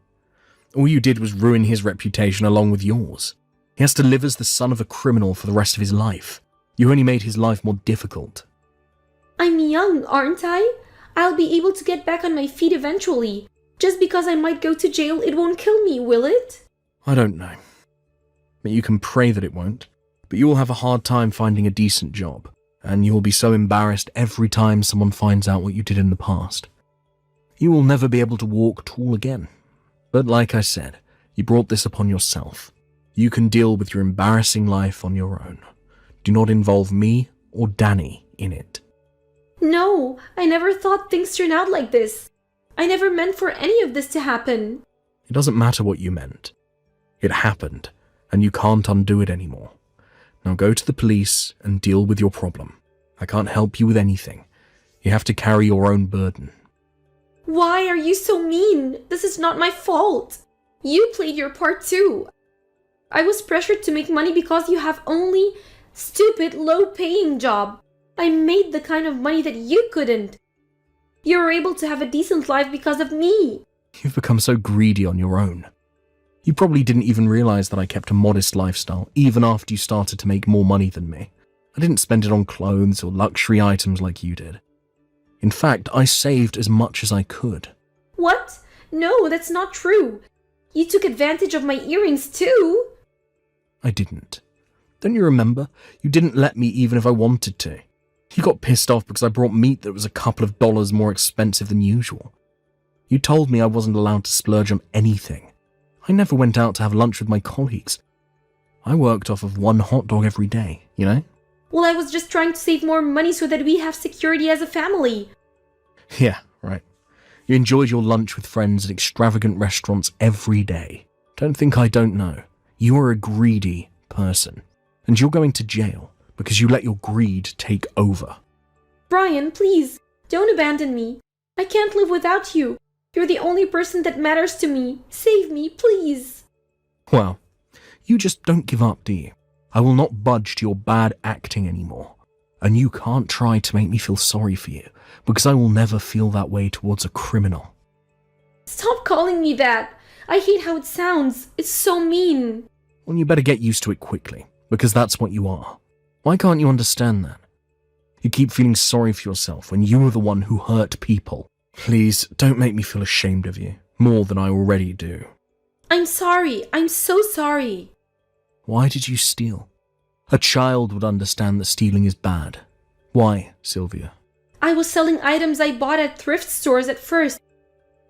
All you did was ruin his reputation along with yours. He has to live as the son of a criminal for the rest of his life. You only made his life more difficult. I'm young, aren't I? I'll be able to get back on my feet eventually. Just because I might go to jail, it won't kill me, will it? I don't know. But you can pray that it won't. But you will have a hard time finding a decent job. And you will be so embarrassed every time someone finds out what you did in the past. You will never be able to walk tall again. But like I said, you brought this upon yourself. You can deal with your embarrassing life on your own. Do not involve me or Danny in it. No, I never thought things turned out like this. I never meant for any of this to happen. It doesn't matter what you meant. It happened, and you can't undo it anymore. Now go to the police and deal with your problem. I can't help you with anything. You have to carry your own burden. Why are you so mean? This is not my fault. You played your part too. I was pressured to make money because you have only stupid, low-paying job. I made the kind of money that you couldn't. You were able to have a decent life because of me. You've become so greedy on your own. You probably didn't even realize that I kept a modest lifestyle, even after you started to make more money than me. I didn't spend it on clothes or luxury items like you did. In fact, I saved as much as I could. What? No, that's not true. You took advantage of my earrings too. I didn't. Don't you remember? You didn't let me even if I wanted to. You got pissed off because I brought meat that was a couple of dollars more expensive than usual. You told me I wasn't allowed to splurge on anything. I never went out to have lunch with my colleagues. I worked off of one hot dog every day, you know? Well, I was just trying to save more money so that we have security as a family. Yeah, right. You enjoyed your lunch with friends at extravagant restaurants every day. Don't think I don't know. You are a greedy person, and you're going to jail because you let your greed take over. Brian, please, don't abandon me. I can't live without you. You're the only person that matters to me. Save me, please. Well, you just don't give up, do you? I will not budge to your bad acting anymore. And you can't try to make me feel sorry for you, because I will never feel that way towards a criminal. Stop calling me that. I hate how it sounds. It's so mean. Well, you better get used to it quickly, because that's what you are. Why can't you understand that? You keep feeling sorry for yourself when you were the one who hurt people. Please, don't make me feel ashamed of you, more than I already do. I'm sorry. I'm so sorry. Why did you steal? A child would understand that stealing is bad. Why, Sylvia? I was selling items I bought at thrift stores at first,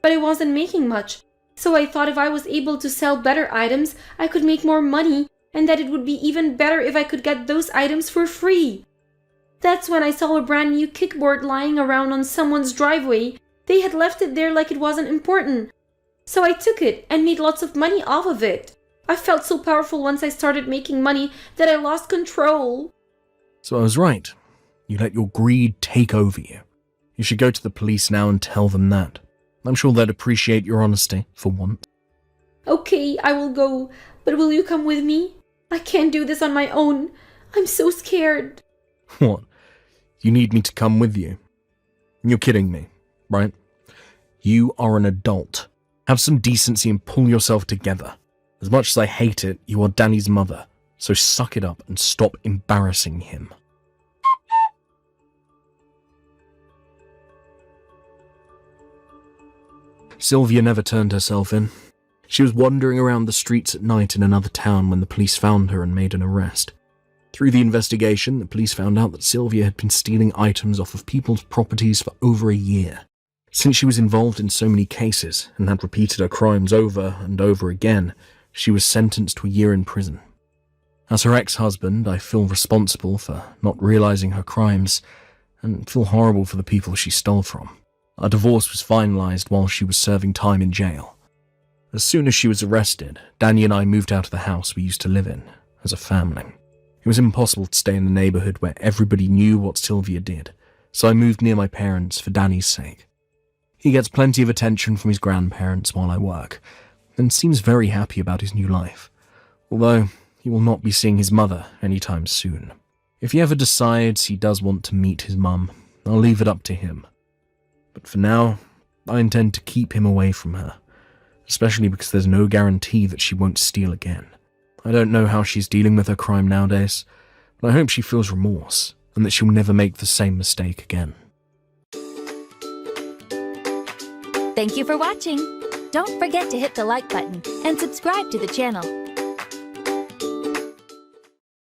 but I wasn't making much. So I thought if I was able to sell better items, I could make more money, and that it would be even better if I could get those items for free. That's when I saw a brand new kickboard lying around on someone's driveway. They had left it there like it wasn't important. So I took it and made lots of money off of it. I felt so powerful once I started making money that I lost control. So I was right. You let your greed take over you. You should go to the police now and tell them that. I'm sure they'd appreciate your honesty, for once. Okay, I will go, but will you come with me? I can't do this on my own. I'm so scared. What? You need me to come with you? You're kidding me, right? You are an adult. Have some decency and pull yourself together. As much as I hate it, you are Danny's mother, so suck it up and stop embarrassing him. Sylvia never turned herself in. She was wandering around the streets at night in another town when the police found her and made an arrest. Through the investigation, the police found out that Sylvia had been stealing items off of people's properties for over a year. Since she was involved in so many cases and had repeated her crimes over and over again, she was sentenced to a year in prison. As her ex-husband, I feel responsible for not realizing her crimes and feel horrible for the people she stole from. Our divorce was finalized while she was serving time in jail. As soon as she was arrested, Danny and I moved out of the house we used to live in, as a family. It was impossible to stay in the neighborhood where everybody knew what Sylvia did, so I moved near my parents for Danny's sake. He gets plenty of attention from his grandparents while I work, and seems very happy about his new life, although he will not be seeing his mother anytime soon. If he ever decides he does want to meet his mum, I'll leave it up to him. But for now, I intend to keep him away from her, especially because there's no guarantee that she won't steal again. I don't know how she's dealing with her crime nowadays, but I hope she feels remorse and that she'll never make the same mistake again. Thank you for watching. Don't forget to hit the like button and subscribe to the channel.